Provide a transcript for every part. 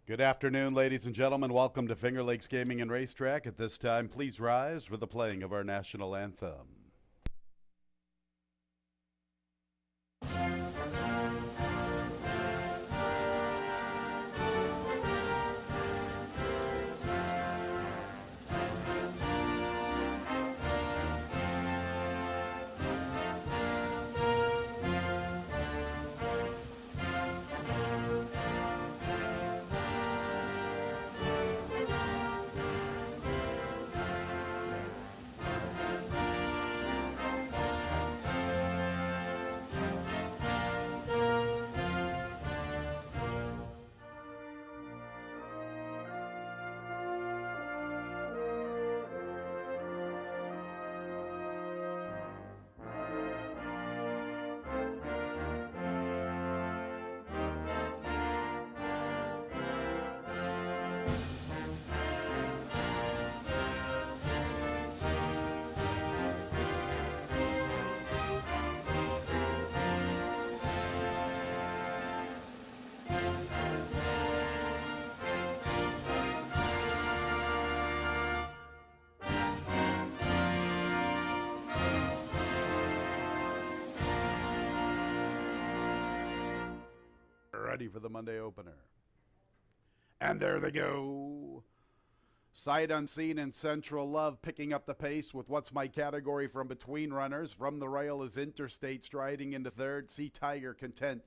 Good afternoon, ladies and gentlemen. Welcome to Finger Lakes Gaming and Racetrack. At this time, please rise for the playing of our national anthem. Ready for the Monday opener. And there they go. Sight Unseen and Central Love picking up the pace with What's My Category from between runners. From the rail is Interstate striding into third. Sea Tiger content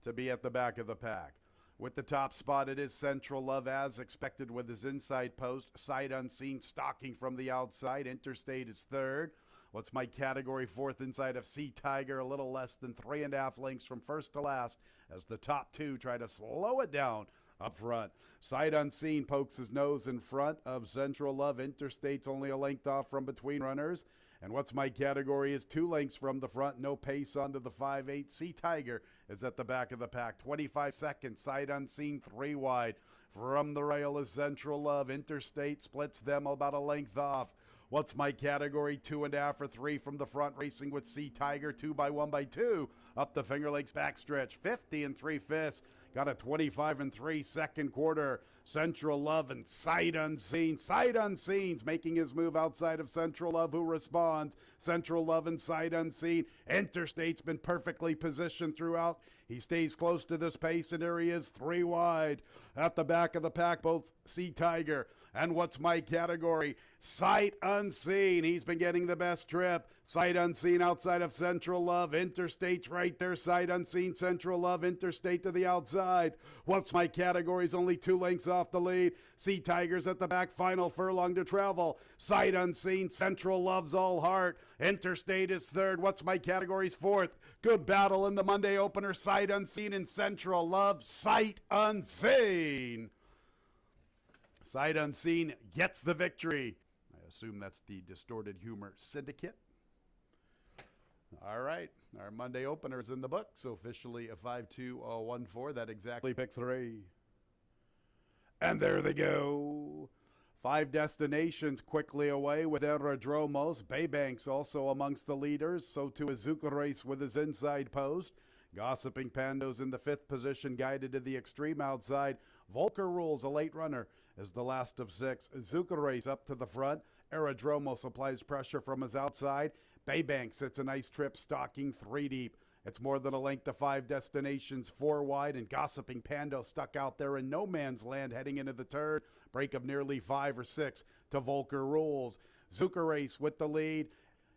to be at the back of the pack. With the top spot, it is Central Love as expected with his inside post. Sight Unseen stalking from the outside. Interstate is third. What's My Category fourth inside of Sea Tiger, a little less than 3.5 lengths from first to last as the top two try to slow it down up front. Sight Unseen pokes his nose in front of Central Love. Interstate's only a length off from between runners. And What's My Category is 2 lengths from the front. No pace onto the 5-8. Sea Tiger is at the back of the pack. 25 seconds. Sight Unseen 3 wide. From the rail is Central Love. Interstate splits them about a length off. What's My Category 2.5 or 3 from the front, racing with Sea Tiger 2 by 1 by 2 up the Finger Lakes backstretch. 50 3/5. Got a 25 3 second quarter. Central Love and Sight Unseen. Sight Unseen's making his move outside of Central Love, who responds. Central Love and Sight Unseen. Interstate's been perfectly positioned throughout. He stays close to this pace, and there he is, 3 wide. At the back of the pack, both Sea Tiger and What's My Category. Sight Unseen. He's been getting the best trip. Sight Unseen outside of Central Love. Interstate's right there. Sight Unseen, Central Love, Interstate to the outside. What's My Category's only 2 lengths off the lead. Sea Tiger's at the back, final furlong to travel. Sight Unseen, Central Love's all heart. Interstate is third. What's My Category's fourth. Good battle in the Monday opener. Sight Unseen and Central Love. Sight Unseen. Sight Unseen gets the victory. I assume that's the Distorted Humor Syndicate. All right, our Monday opener is in the books, officially a 5-2-0-1-4. That exactly pick 3. And there they go. 5 destinations quickly away with Aerodromos. Baybanks also amongst the leaders. So too is Zuka Race with his inside post. Gossiping Pando's in the 5th position, guided to the extreme outside. Volker Rules, a late runner, is the last of 6. Zuka Race up to the front. Aerodromos applies pressure from his outside. Baybank sits a nice trip, stalking 3 deep. It's more than a length to 5 destinations, 4 wide, and Gossiping Pando stuck out there in no man's land heading into the turn. Break of nearly 5 or 6 to Volker Rules. Zuka Race with the lead.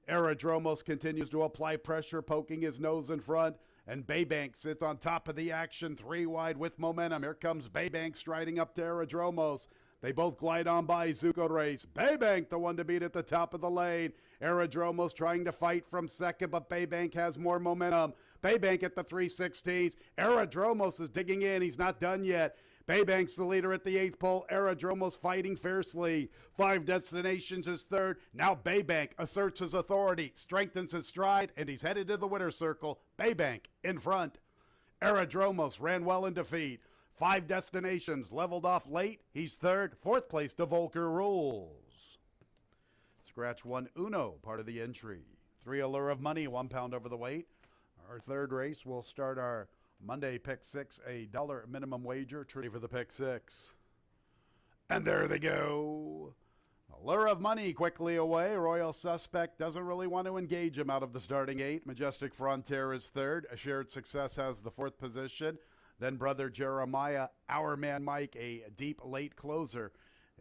Aerodromos continues to apply pressure, poking his nose in front. And Baybank sits on top of the action, 3 wide with momentum. Here comes Baybank striding up to Aerodromos. They both glide on by Zuko Race. Baybank, the one to beat at the top of the lane. Aerodromos trying to fight from second, but Baybank has more momentum. Baybank at the 3/16. Aerodromos is digging in. He's not done yet. Baybank's the leader at the 8th pole. Aerodromos fighting fiercely. 5 destinations is third. Now Baybank asserts his authority, strengthens his stride, and he's headed to the winner's circle. Baybank in front. Aerodromos ran well in defeat. 5 destinations leveled off late. He's third. 4th place to Volker Rules. Scratch 1 Uno, part of the entry. 3 Allure of Money, £1 over the weight. Our third race will start our Monday pick six, $1 minimum wager. Ready for the pick six. And there they go. Allure of Money quickly away. Royal Suspect doesn't really want to engage him out of the starting 8. Majestic Frontier is third. Assured Success has the 4th position. Then Brother Jeremiah, Our Man Mike, a deep late closer,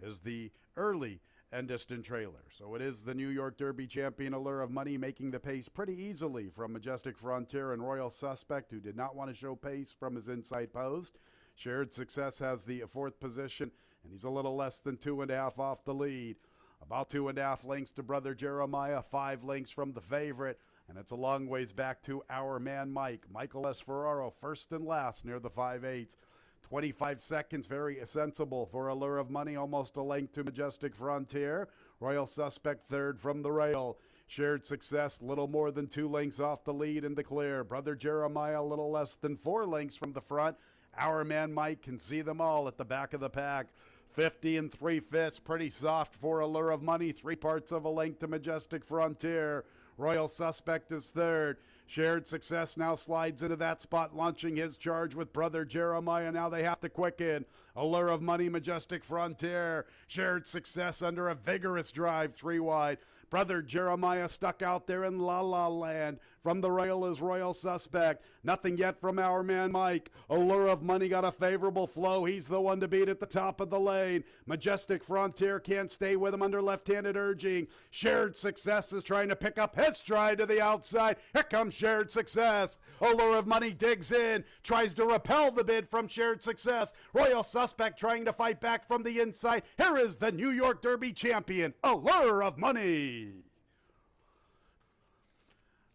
is the early and distant trailer. So it is the New York Derby champion Allure of Money making the pace pretty easily from Majestic Frontier and Royal Suspect, who did not want to show pace from his inside post. Shared Success has the 4th position, and he's a little less than 2.5 off the lead. About 2.5 lengths to Brother Jeremiah, 5 lengths from the favorite, and it's a long ways back to Our Man Mike. Michael S. Ferraro, first and last near the 5/8. 25 seconds, very sensible for Allure of Money, almost a length to Majestic Frontier. Royal Suspect third from the rail. Shared Success, little more than 2 lengths off the lead in the clear. Brother Jeremiah, a little less than 4 lengths from the front. Our Man Mike can see them all at the back of the pack. 50 3/5, pretty soft for Allure of Money. 3 parts of a length to Majestic Frontier. Royal Suspect is third. Shared Success now slides into that spot, launching his charge with Brother Jeremiah. Now they have to quicken. Allure of Money, Majestic Frontier. Shared Success under a vigorous drive, 3 wide. Brother Jeremiah stuck out there in La La Land. From the rail is Royal Suspect. Nothing yet from Our Man Mike. Allure of Money got a favorable flow. He's the one to beat at the top of the lane. Majestic Frontier can't stay with him under left-handed urging. Shared Success is trying to pick up his stride to the outside. Here comes Shared Success. Allure of Money digs in, tries to repel the bid from Shared Success. Royal Suspect trying to fight back from the inside. Here is the New York Derby champion, Allure of Money.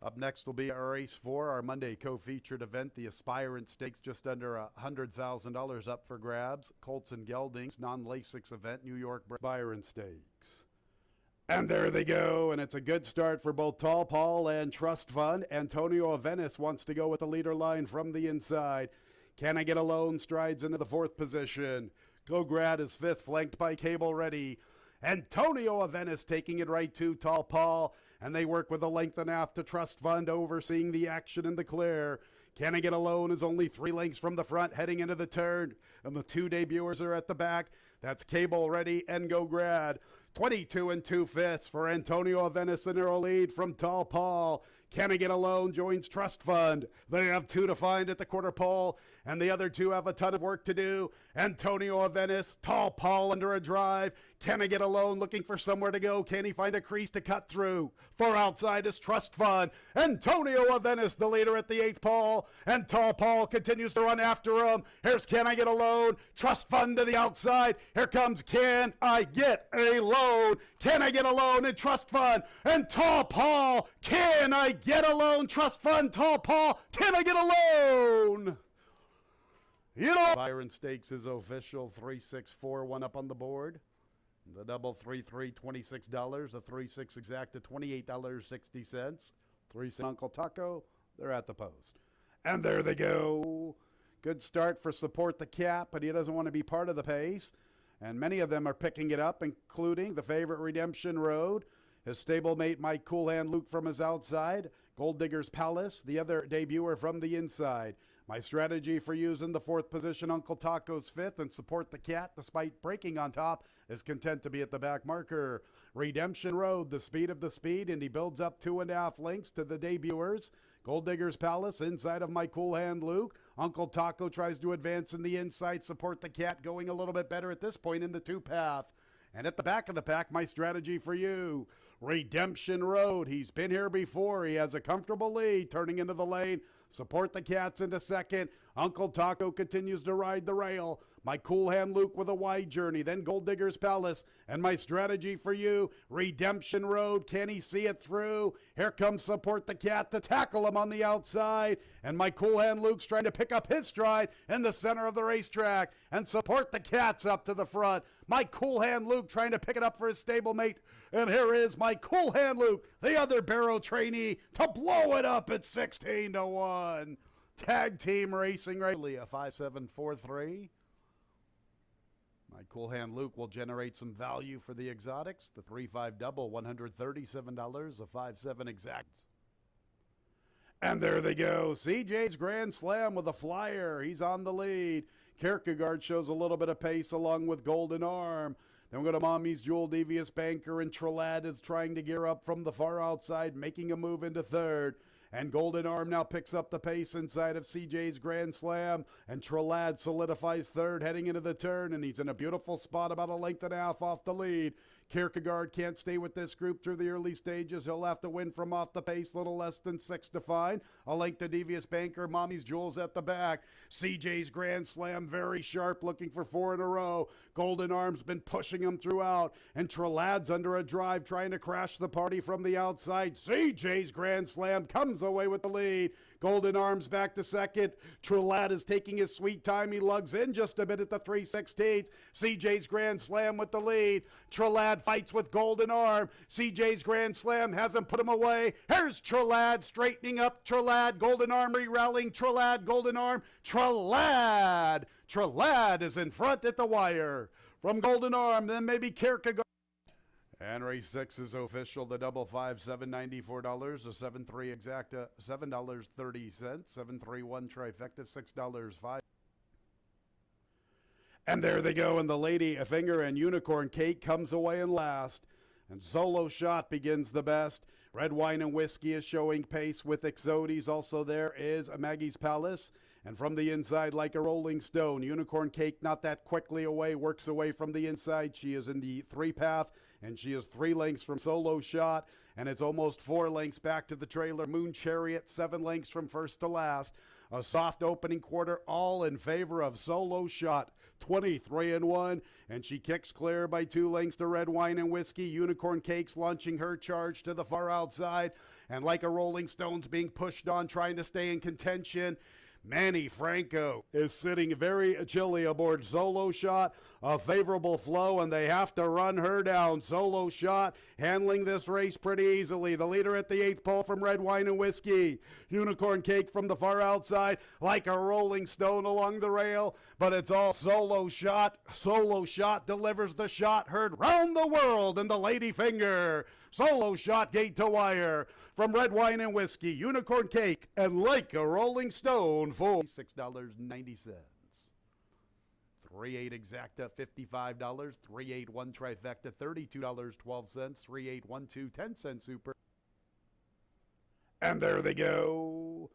Up next will be our race 4, our Monday co-featured event, the Aspirant Stakes, just under $100,000 up for grabs. Colts and Geldings, non-Lasix event, New York Aspirant Stakes. And there they go, and it's a good start for both Tall Paul and Trust Fund. Antonio Avenis wants to go with the leader line from the inside. Can I Get Alone strides into the 4th position. Go Grad is 5th, flanked by Cable Ready. Antonio Avenis taking it right to Tall Paul, and they work with a length and a half to Trust Fund, overseeing the action in the clear. Can I Get Alone is only 3 lengths from the front, heading into the turn, and the 2 debuters are at the back. That's Cable Ready and Go Grad. 22 2/5 for Antonio Avenis in their lead from Tall Paul. Can I Get Alone joins Trust Fund. They have 2 to find at the quarter pole, and the other 2 have a ton of work to do. Antonio Avenis, Tall Paul under a drive. Can I Get Alone looking for somewhere to go? Can he find a crease to cut through? Far outside is Trust Fund. Antonio Avenis, the leader at the 8th pole, and Tall Paul continues to run after him. Here's Can I Get Alone. Trust Fund to the outside. Here comes Can I Get Alone. Can I Get Alone and Trust Fund and Tall Paul. Can I Get Alone? Trust Fund, Tall Paul. Can I Get Alone? You know, Byron Stakes is official. 3-6-4-1 up on the board. The double 3-3, $26. The 3-6 exact at $28.60. 3 Uncle Taco. They're at the post. And there they go. Good start for Support the Cat, but he doesn't want to be part of the pace. And many of them are picking it up, including the favorite Redemption Road, his stablemate Mike Coolhand Luke from his outside, Gold Digger's Palace, the other debuter from the inside. My strategy for using the 4th position, Uncle Taco's 5th, and Support the Cat, despite breaking on top, is content to be at the back marker. Redemption Road, the speed of the speed, and he builds up 2.5 lengths to the debuters. Gold Digger's Palace inside of My Cool Hand Luke. Uncle Taco tries to advance in the inside. Support the Cat going a little bit better at this point in the 2 path. And at the back of the pack, my strategy for you, Redemption Road. He's been here before. He has a comfortable lead turning into the lane. Support the Cats into second. Uncle Taco continues to ride the rail. My Cool Hand Luke with a wide journey. Then Gold Digger's Palace. And my strategy for you, Redemption Road. Can he see it through? Here comes Support the Cat to tackle him on the outside. And my Cool Hand Luke's trying to pick up his stride in the center of the racetrack. And Support the Cat's up to the front. My Cool Hand Luke trying to pick it up for his stablemate. And here is my Cool Hand Luke, the other Barrow trainee, to blow it up at 16-1. Tag team racing right. A 5-7-4-3. My Cool Hand Luke will generate some value for the exotics. The 3-5 double, $137, a 5-7 exact. And there they go. CJ's Grand Slam with a flyer. He's on the lead. Kierkegaard shows a little bit of pace along with Golden Arm. Then we go to Mommy's Jewel, Devious Banker, and Trelad is trying to gear up from the far outside, making a move into third. And Golden Arm now picks up the pace inside of CJ's Grand Slam. And Trelad solidifies third heading into the turn. And he's in a beautiful spot about a length and a half off the lead. Kierkegaard can't stay with this group through the early stages. He'll have to win from off the pace, little less than 6 to find. A length to Devious Banker. Mommy's Jewels at the back. CJ's Grand Slam very sharp, looking for 4 in a row. Golden Arm's been pushing him throughout. And Trelad's under a drive, trying to crash the party from the outside. CJ's Grand Slam comes away with the lead. Golden Arms back to second. Trelad is taking his sweet time. He lugs in just a bit at the 3/16. CJ's Grand Slam with the lead. Trelad fights with Golden Arm. CJ's Grand Slam hasn't put him away. Here's Trelad straightening up. Trelad, Golden Arm re-rallying. Trelad, Golden Arm. Trelad. Trelad is in front at the wire. From Golden Arm, then maybe Kierkegaard. And race 6 is official. The double 5, $794. The 7-3 exacta, $7.30. 7-3-1 trifecta, $6.05. And there they go. And the Lady Finger and Unicorn Cake comes away in last. And Solo Shot begins the best. Red Wine and Whiskey is showing pace with Exodes. Also there is Maggie's Palace. And from the inside, like a rolling stone, Unicorn Cake not that quickly away, works away from the inside. She is in the 3 path, and she is 3 lengths from Solo Shot, and it's almost 4 lengths back to the trailer. Moon Chariot, 7 lengths from first to last. A soft opening quarter, all in favor of Solo Shot. 23-1, and she kicks clear by 2 lengths to Red Wine and Whiskey. Unicorn Cake's launching her charge to the far outside, and like a rolling stone's being pushed on, trying to stay in contention. Manny Franco is sitting very chilly aboard Solo Shot. A favorable flow, and they have to run her down. Solo Shot handling this race pretty easily. The leader at the 8th pole from Red Wine and Whiskey. Unicorn Cake from the far outside, like a rolling stone along the rail. But it's all Solo Shot. Solo Shot delivers the shot heard round the world in the Lady Finger. Solo Shot gate to wire from Red Wine and Whiskey, Unicorn Cake, and Like a Rolling Stone for $6.90. 3-8 exacta, $55. 3-8-1 trifecta, $32.12. 3-8-1-2, 10-cent super. And there they go.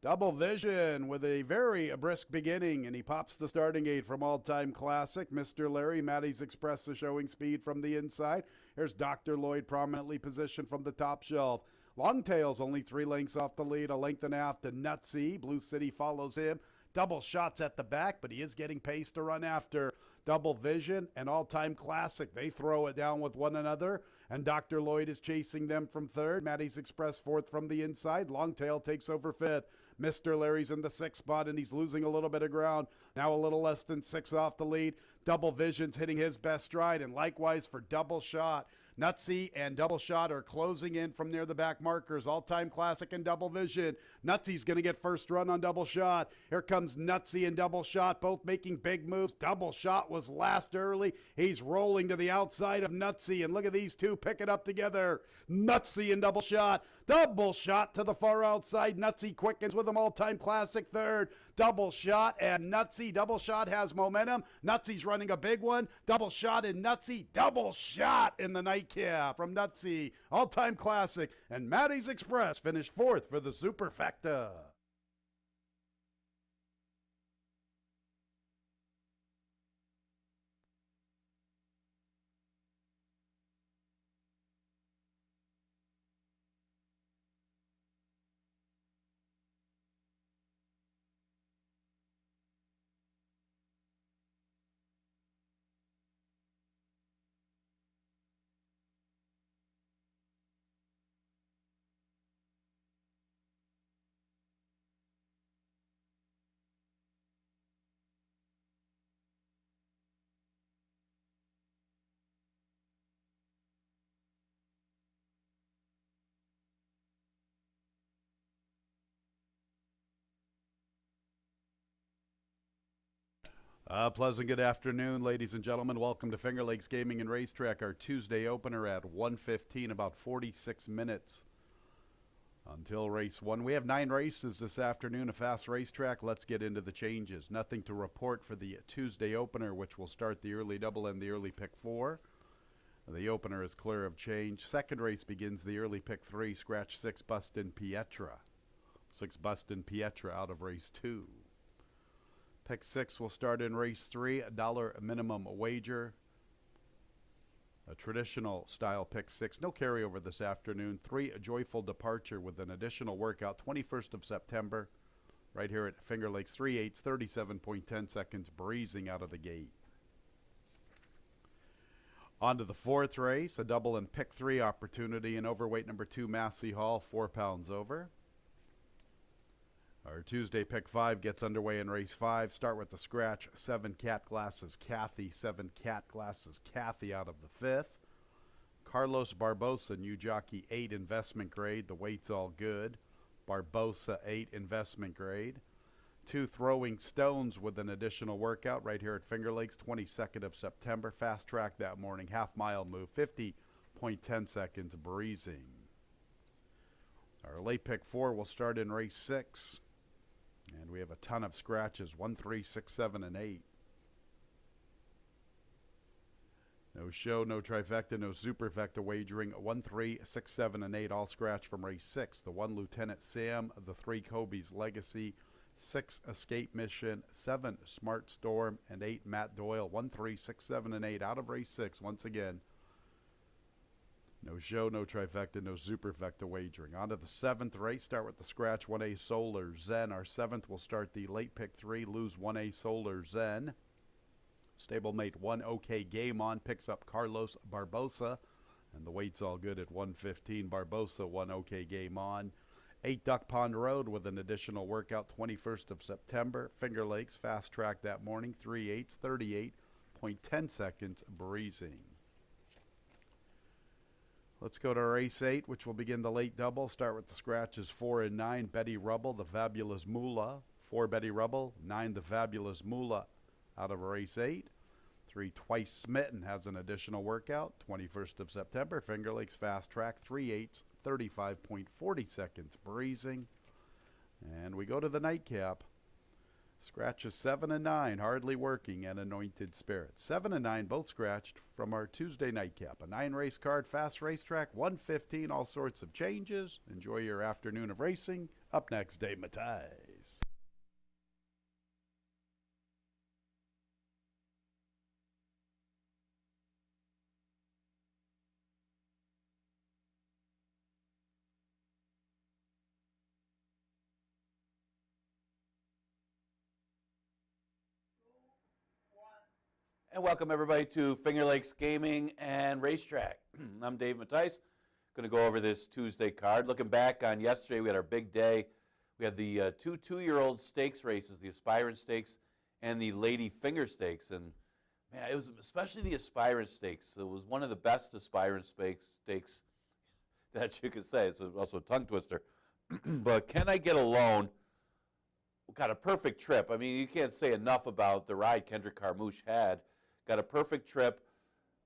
Double Vision with a very brisk beginning, and he pops the starting gate from All Time Classic. Mr. Larry, Maddie's Express is showing speed from the inside. Here's Dr. Lloyd prominently positioned from the top shelf. Longtail's only 3 lengths off the lead, a length and a half to Nutsy. Blue City follows him. Double Shots at the back, but he is getting pace to run after. Double Vision and All Time Classic. They throw it down with one another, and Dr. Lloyd is chasing them from third. Maddie's Express 4th from the inside. Longtail takes over 5th. Mr. Larry's in the 6th spot, and he's losing a little bit of ground. Now a little less than 6 off the lead. Double Vision's hitting his best stride, and likewise for Double Shot. Nutsy and Double Shot are closing in from near the back markers. All Time Classic and Double Vision. Nutsy's going to get first run on Double Shot. Here comes Nutsy and Double Shot, both making big moves. Double Shot was last early. He's rolling to the outside of Nutsy, and look at these two pick it up together. Nutsy and Double Shot. Double Shot to the far outside. Nutsy quickens with them. All Time Classic third. Double Shot and Nutsy. Double Shot has momentum. Nutsy's running a big one. Double Shot and Nutsy. Double Shot in the nightcap from Nutsy. All Time Classic. And Maddie's Express finished 4th for the Superfecta. Pleasant good afternoon, ladies and gentlemen. Welcome to Finger Lakes Gaming and Racetrack, our Tuesday opener at 1:15, about 46 minutes until race 1. We have 9 races this afternoon, a fast racetrack. Let's get into the changes. Nothing to report for the Tuesday opener, which will start the early double and the early pick 4. The opener is clear of change. Second race begins the early pick 3, scratch 6, Bustin Pietra. 6 Bustin Pietra out of race 2. Pick 6 will start in race 3, $1 minimum wager. A traditional style pick 6, no carryover this afternoon. 3, a joyful departure with an additional workout, 21st of September, right here at Finger Lakes 3/8, 37.10 seconds, breezing out of the gate. On to the 4th race, a double and pick 3 opportunity in overweight number 2, Massey Hall, 4 pounds over. Our Tuesday pick 5 gets underway in race 5. Start with the scratch, 7 Cat Glasses Kathy, 7 Cat Glasses Kathy out of the 5th. Carlos Barbosa, new jockey, 8 investment grade. The weight's all good. Barbosa, 8 investment grade. 2 Throwing Stones with an additional workout right here at Finger Lakes, 22nd of September. Fast track that morning, half-mile move, 50.10 seconds, breezing. Our late pick 4 will start in race 6. And we have a ton of scratches, 1, 3, 6, 7, and 8. No show, no trifecta, no superfecta wagering. 1, 3, 6, 7, and 8 all scratch from race 6. The 1 Lieutenant Sam, the 3 Kobe's Legacy, 6 Escape Mission, 7 Smart Storm, and 8 Matt Doyle. 1, 3, 6, 7, and 8 out of race 6 once again. No show, no trifecta, no superfecta wagering. On to the 7th race. Start with the scratch, 1A Solar Zen. Our 7th will start the late pick 3, lose 1A Solar Zen. Stablemate 1 OK Game On picks up Carlos Barbosa. And the weight's all good at 115. Barbosa, 1 OK Game On. 8 Duck Pond Road with an additional workout, 21st of September. Finger Lakes, fast track that morning, 3/8, 38.10 seconds, breezing. Let's go to race 8, which will begin the late double. Start with the scratches 4 and 9. Betty Rubble, the Fabulous Moolah. 4 Betty Rubble, 9 the Fabulous Moolah out of race 8. 3 Twice Smitten has an additional workout. 21st of September, Finger Lakes fast track, 3/8, 35.40 seconds, breezing. And we go to the nightcap. Scratches 7 and 9, hardly working, and Anointed Spirit. 7 and 9, both scratched from our Tuesday nightcap. A 9-race card, fast racetrack, 115, all sorts of changes. Enjoy your afternoon of racing. Up next, Dave Mattias. And welcome everybody to Finger Lakes Gaming and Racetrack. I'm Dave Mattias. Going to go over this Tuesday card. Looking back on yesterday, we had our big day. We had the two-year-old stakes races, the Aspirant Stakes and the Lady Finger Stakes. And man, it was especially the Aspirant Stakes. It was one of the best Aspirant stakes that you could say. It's also a tongue twister. But Can I Get a Loan? Got a perfect trip. I mean, you can't say enough about the ride Kendrick Carmouche had. Got a perfect trip.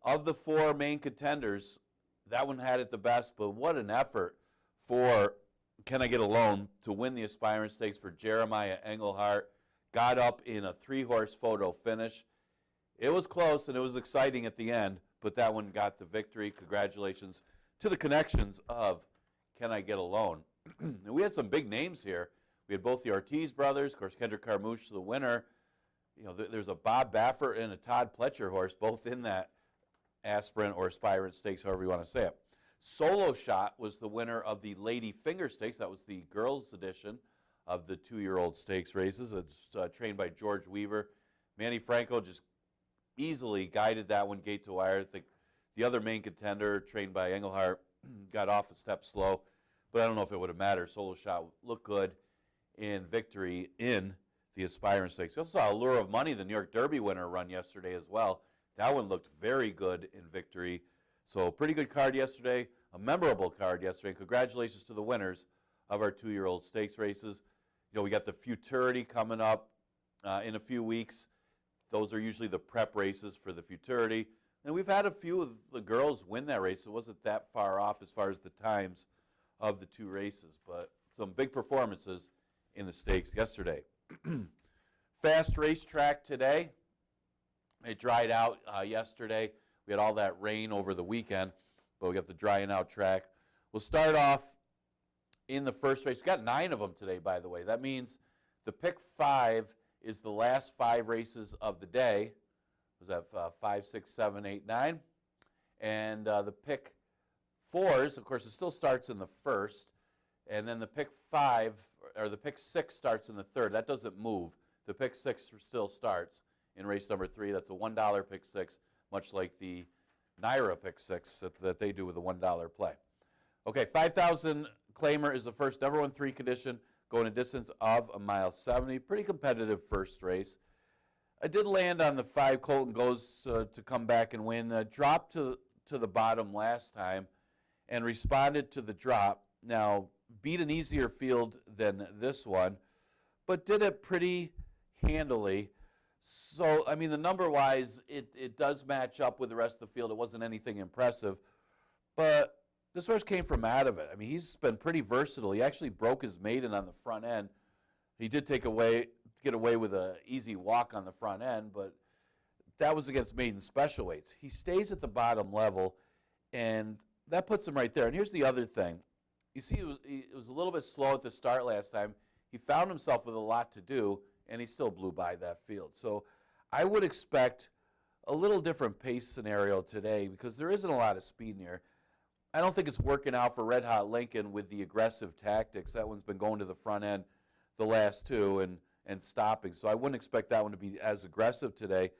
Of the 4 main contenders, that one had it the best, but what an effort for Can I Get a Loan to win the Aspirant Stakes for Jeremiah Engelhart. Got up in a 3-horse photo finish. It was close and it was exciting at the end, but that one got the victory. Congratulations to the connections of Can I Get a Loan. And we had some big names here. We had both the Ortiz brothers, of course, Kendrick Carmouche, the winner. You know, there's a Bob Baffert and a Todd Pletcher horse, both in that Aspirant or Aspirant Stakes, however you want to say it. Solo Shot was the winner of the Lady Finger Stakes. That was the girls' edition of the 2-year-old stakes races. It's trained by George Weaver. Manny Franco just easily guided that one gate to wire. I think the other main contender, trained by Engelhart, got off a step slow, but I don't know if it would have mattered. Solo Shot looked good in victory in the Aspirant Stakes. We also saw Allure of Money, the New York Derby winner, run yesterday as well. That one looked very good in victory. So pretty good card yesterday, a memorable card yesterday. Congratulations to the winners of our 2-year-old stakes races. You know, we got the Futurity coming up in a few weeks. Those are usually the prep races for the Futurity. And we've had a few of the girls win that race. It wasn't that far off as far as the times of the two races. But some big performances in the stakes yesterday. Fast racetrack today. It dried out yesterday. We had all that rain over the weekend, but we got the drying out track. We'll start off in the first race. We got 9 of them today, by the way. That means the pick 5 is the last 5 races of the day. Was that 5, 6, 7, 8, 9? And the pick 4s, of course, it still starts in the first. And then the pick 5, or the pick 6 starts in the third. That doesn't move. The pick 6 still starts in race number 3. That's a $1 pick 6, much like the Naira pick 6 that they do with a $1 play. Okay, 5,000 claimer is the first, never won 3 condition, going a distance of a mile 70. Pretty competitive first race. I did land on the 5 Colton Goes to come back and win. Dropped to the bottom last time and responded to the drop. Now, beat an easier field than this one, but did it pretty handily. So, I mean, the number-wise, it does match up with the rest of the field. It wasn't anything impressive, but this horse came from out of it. I mean, he's been pretty versatile. He actually broke his maiden on the front end. He did get away with an easy walk on the front end, but that was against maiden special weights. He stays at the bottom level, and that puts him right there. And here's the other thing. You see, he was a little bit slow at the start last time. He found himself with a lot to do, and he still blew by that field. So I would expect a little different pace scenario today because there isn't a lot of speed in here. I don't think it's working out for Red Hot Lincoln with the aggressive tactics. That one's been going to the front end the last 2 and stopping. So I wouldn't expect that one to be as aggressive today.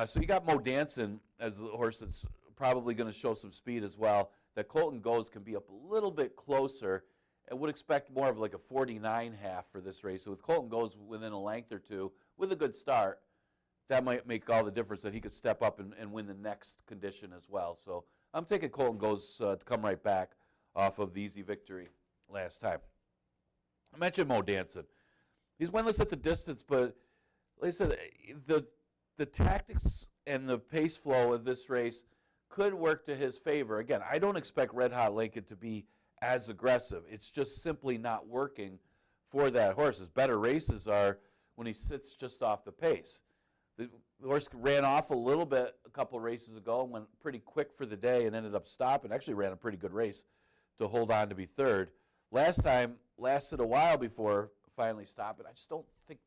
So you got Mo Danson as a horse that's probably going to show some speed as well. That Colton Goes can be up a little bit closer. I would expect more of like a 49 half for this race. So with Colton Goes within a length or 2 with a good start, that might make all the difference that he could step up and win the next condition as well. So I'm taking Colton Goes to come right back off of the easy victory last time. I mentioned Mo Danson. He's winless at the distance, but like I said, the tactics and the pace flow of this race could work to his favor. Again, I don't expect Red Hot Lincoln to be as aggressive. It's just simply not working for that horse. His better races are when he sits just off the pace. The horse ran off a little bit a couple races ago and went pretty quick for the day and ended up stopping. Actually ran a pretty good race to hold on to be third. Last time lasted a while before finally stopping. I just don't think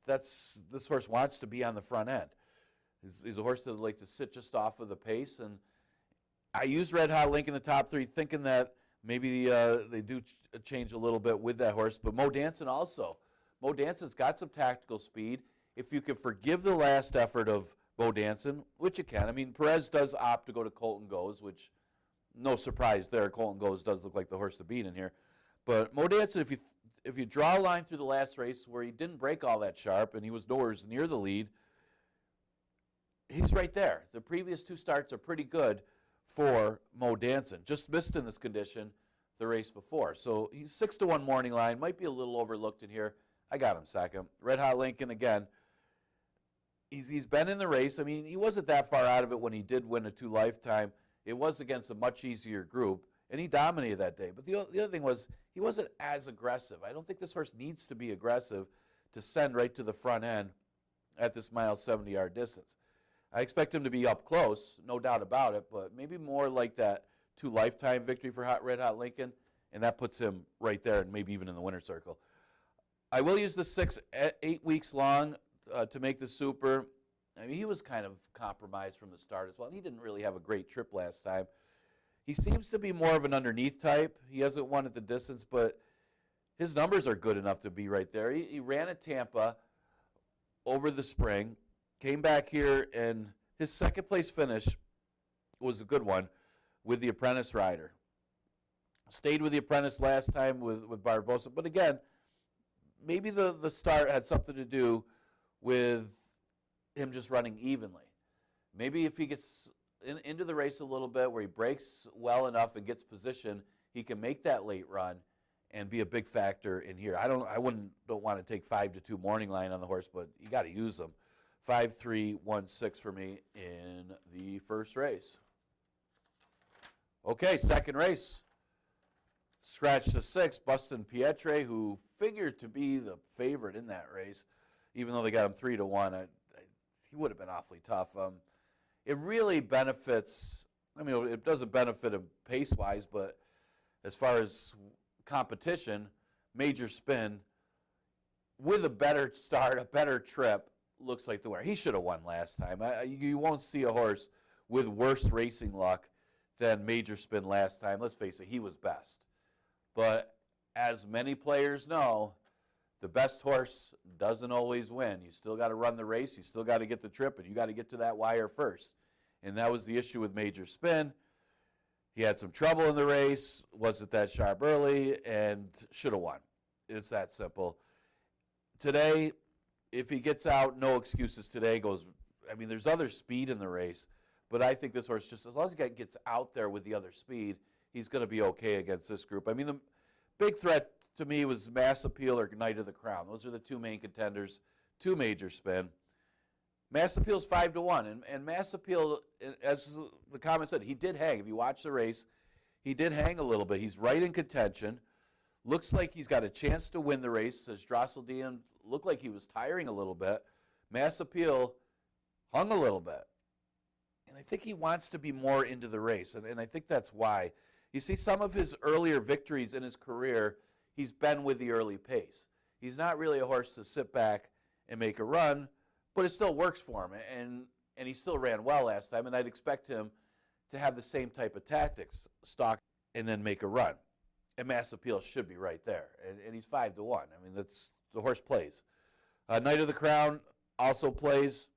this horse wants to be on the front end. He's a horse that would like to sit just off of the pace. And I use Red Hot Lincoln in the top 3 thinking that maybe they do change a little bit with that horse. But Mo Danson also. Mo Danson's got some tactical speed. If you can forgive the last effort of Mo Danson, which you can. I mean, Perez does opt to go to Colton Goes, which no surprise there. Colton Goes does look like the horse to beat in here. But Mo Danson, if you draw a line through the last race where he didn't break all that sharp and he was nowhere near the lead, he's right there. The previous 2 starts are pretty good for Mo Danson. Just missed in this condition the race before. So he's 6-1 morning line. Might be a little overlooked in here. I got him second. Red Hot Lincoln, again, he's been in the race. I mean, he wasn't that far out of it when he did win a 2 lifetime. It was against a much easier group, and he dominated that day. But the other thing was he wasn't as aggressive. I don't think this horse needs to be aggressive to send right to the front end at this mile 70-yard distance. I expect him to be up close, no doubt about it, but maybe more like that 2 lifetime victory for Red Hot Lincoln, and that puts him right there and maybe even in the winner's circle. I will use the 6 8 weeks long to make the super. I mean, he was kind of compromised from the start as well. And he didn't really have a great trip last time. He seems to be more of an underneath type. He hasn't won at the distance, but his numbers are good enough to be right there. He ran at Tampa over the spring, came back here, and his second place finish was a good one with the Apprentice rider. Stayed with the Apprentice last time with Barbosa, but again, maybe the start had something to do with him just running evenly. Maybe if he gets into the race a little bit where he breaks well enough and gets position, he can make that late run and be a big factor in here. I don't want to take 5-2 morning line on the horse, but you got to use them. 5-3-1-6 for me in the first race. Okay, second race. Scratch the 6, Bustin Pietre, who figured to be the favorite in that race, even though they got him 3-1. He would have been awfully tough. It really benefits, I mean, it doesn't benefit him pace-wise, but as far as competition, Major Spin, with a better start, a better trip, looks like the winner. He should have won last time. You won't see a horse with worse racing luck than Major Spin last time. Let's face it, he was best. But as many players know, the best horse doesn't always win. You still got to run the race, you still got to get the trip, and you got to get to that wire first. And that was the issue with Major Spin. He had some trouble in the race, wasn't that sharp early, and should have won. It's that simple. Today, if he gets out, no excuses today. There's other speed in the race, but I think this horse, just as long as he gets out there with the other speed, he's going to be okay against this group. I mean, the big threat to me was Mass Appeal or Knight of the Crown. Those are the two main contenders to Major Spin. Mass Appeal's 5-1, and Mass Appeal, as the comment said, he did hang. If you watch the race, he did hang a little bit. He's right in contention. Looks like he's got a chance to win the race. As Drosseldian looked like he was tiring a little bit. Mass Appeal hung a little bit. And I think he wants to be more into the race, and I think that's why. You see, some of his earlier victories in his career, he's been with the early pace. He's not really a horse to sit back and make a run, but it still works for him, and he still ran well last time, and I'd expect him to have the same type of tactics, stalk and then make a run. And Mass Appeal should be right there, and he's 5-1. I mean, that's the horse plays. Knight of the Crown also plays.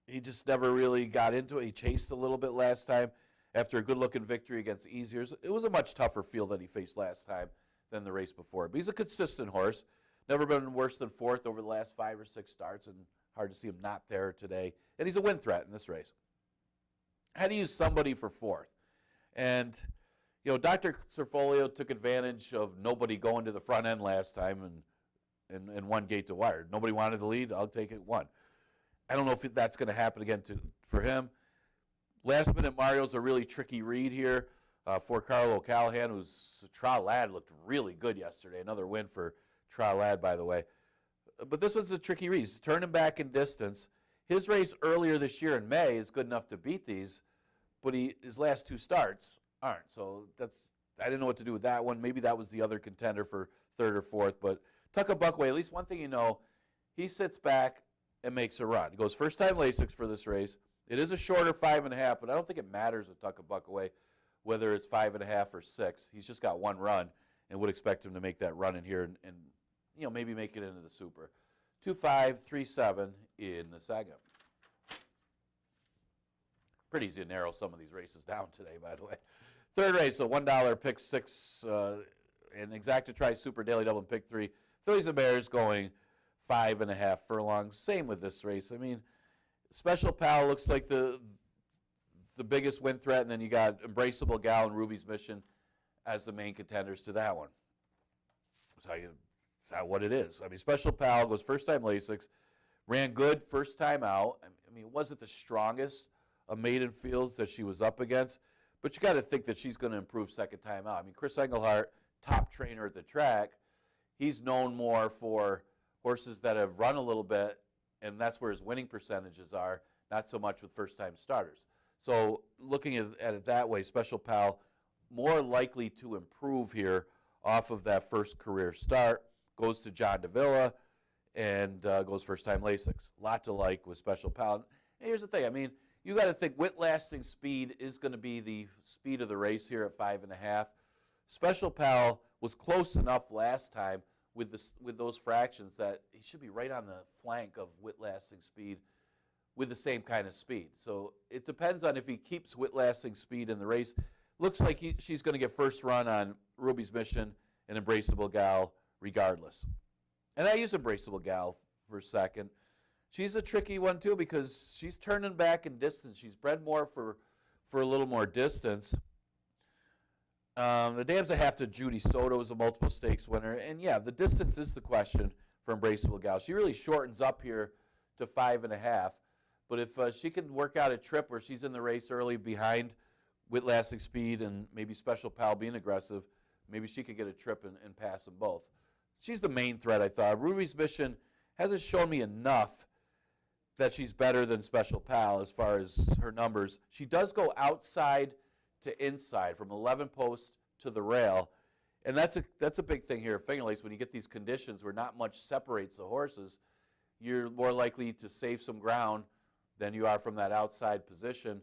He just never really got into it. He chased a little bit last time after a good-looking victory against Easiers. It was a much tougher field that he faced last time than the race before. But he's a consistent horse. Never been worse than fourth over the last 5 or 6 starts, and hard to see him not there today. And he's a win threat in this race. How do you use somebody for fourth? And, Dr. Cerfolio took advantage of nobody going to the front end last time and one gate to wire. Nobody wanted the lead. I'll take it, one. I don't know if that's going to happen again for him. Last minute Mario's a really tricky read here for Carlo Callahan, who's a trial lad, looked really good yesterday. Another win for trial lad, by the way. But this was a tricky read. He's turning back in distance. His race earlier this year in May is good enough to beat these, but his last 2 starts aren't. So I didn't know what to do with that one. Maybe that was the other contender for third or fourth. But Tucka Buckway, at least one thing he sits back and makes a run. He goes first time Lasix for this race. It is a shorter 5.5, but I don't think it matters with Tucka Buckway whether it's 5.5 or 6. He's just got one run, and would expect him to make that run in here and maybe make it into the Super. 2-5, 3-7 in the second. Pretty easy to narrow some of these races down today, by the way. Third race, a $1 pick 6 and Exacta Tri Super Daily Double and pick 3. Fillies and Bears going 5.5 furlongs. Same with this race. I mean, Special Pal looks like the biggest win threat, and then you got Embraceable Gal and Ruby's Mission as the main contenders to that one. That's what it is. I mean, Special Pal goes first time Lasix, ran good first time out. I mean, it wasn't the strongest of maiden fields that she was up against, but you got to think that she's going to improve second time out. I mean, Chris Engelhart, top trainer at the track, he's known more for horses that have run a little bit, and that's where his winning percentages are, not so much with first-time starters. So looking at it that way, Special Pal more likely to improve here off of that first career start, goes to John Davila, and goes first-time Lasix. A lot to like with Special Pal. And here's the thing. I mean, you got to think whip-lasting speed is going to be the speed of the race here at 5.5. Special Pal was close enough last time with those fractions that he should be right on the flank of whip-lasting speed with the same kind of speed. So it depends on if he keeps whip-lasting speed in the race. Looks like she's going to get first run on Ruby's Mission and Embraceable Gal regardless. And I use Embraceable Gal for a second. She's a tricky one too because she's turning back in distance. She's bred more for a little more distance. The Dams I have to Judy Soto is a multiple stakes winner. And yeah, the distance is the question for Embraceable Gal. She really shortens up here to 5.5. But if she can work out a trip where she's in the race early behind with lasting speed and maybe Special Pal being aggressive, Maybe she could get a trip and pass them both. She's the main threat, I thought. Ruby's Mission hasn't shown me enough that she's better than Special Pal as far as her numbers. She does go outside to inside, from 11 post to the rail, and that's a big thing here at Finger Lakes. When you get these conditions where not much separates the horses, you're more likely to save some ground than you are from that outside position.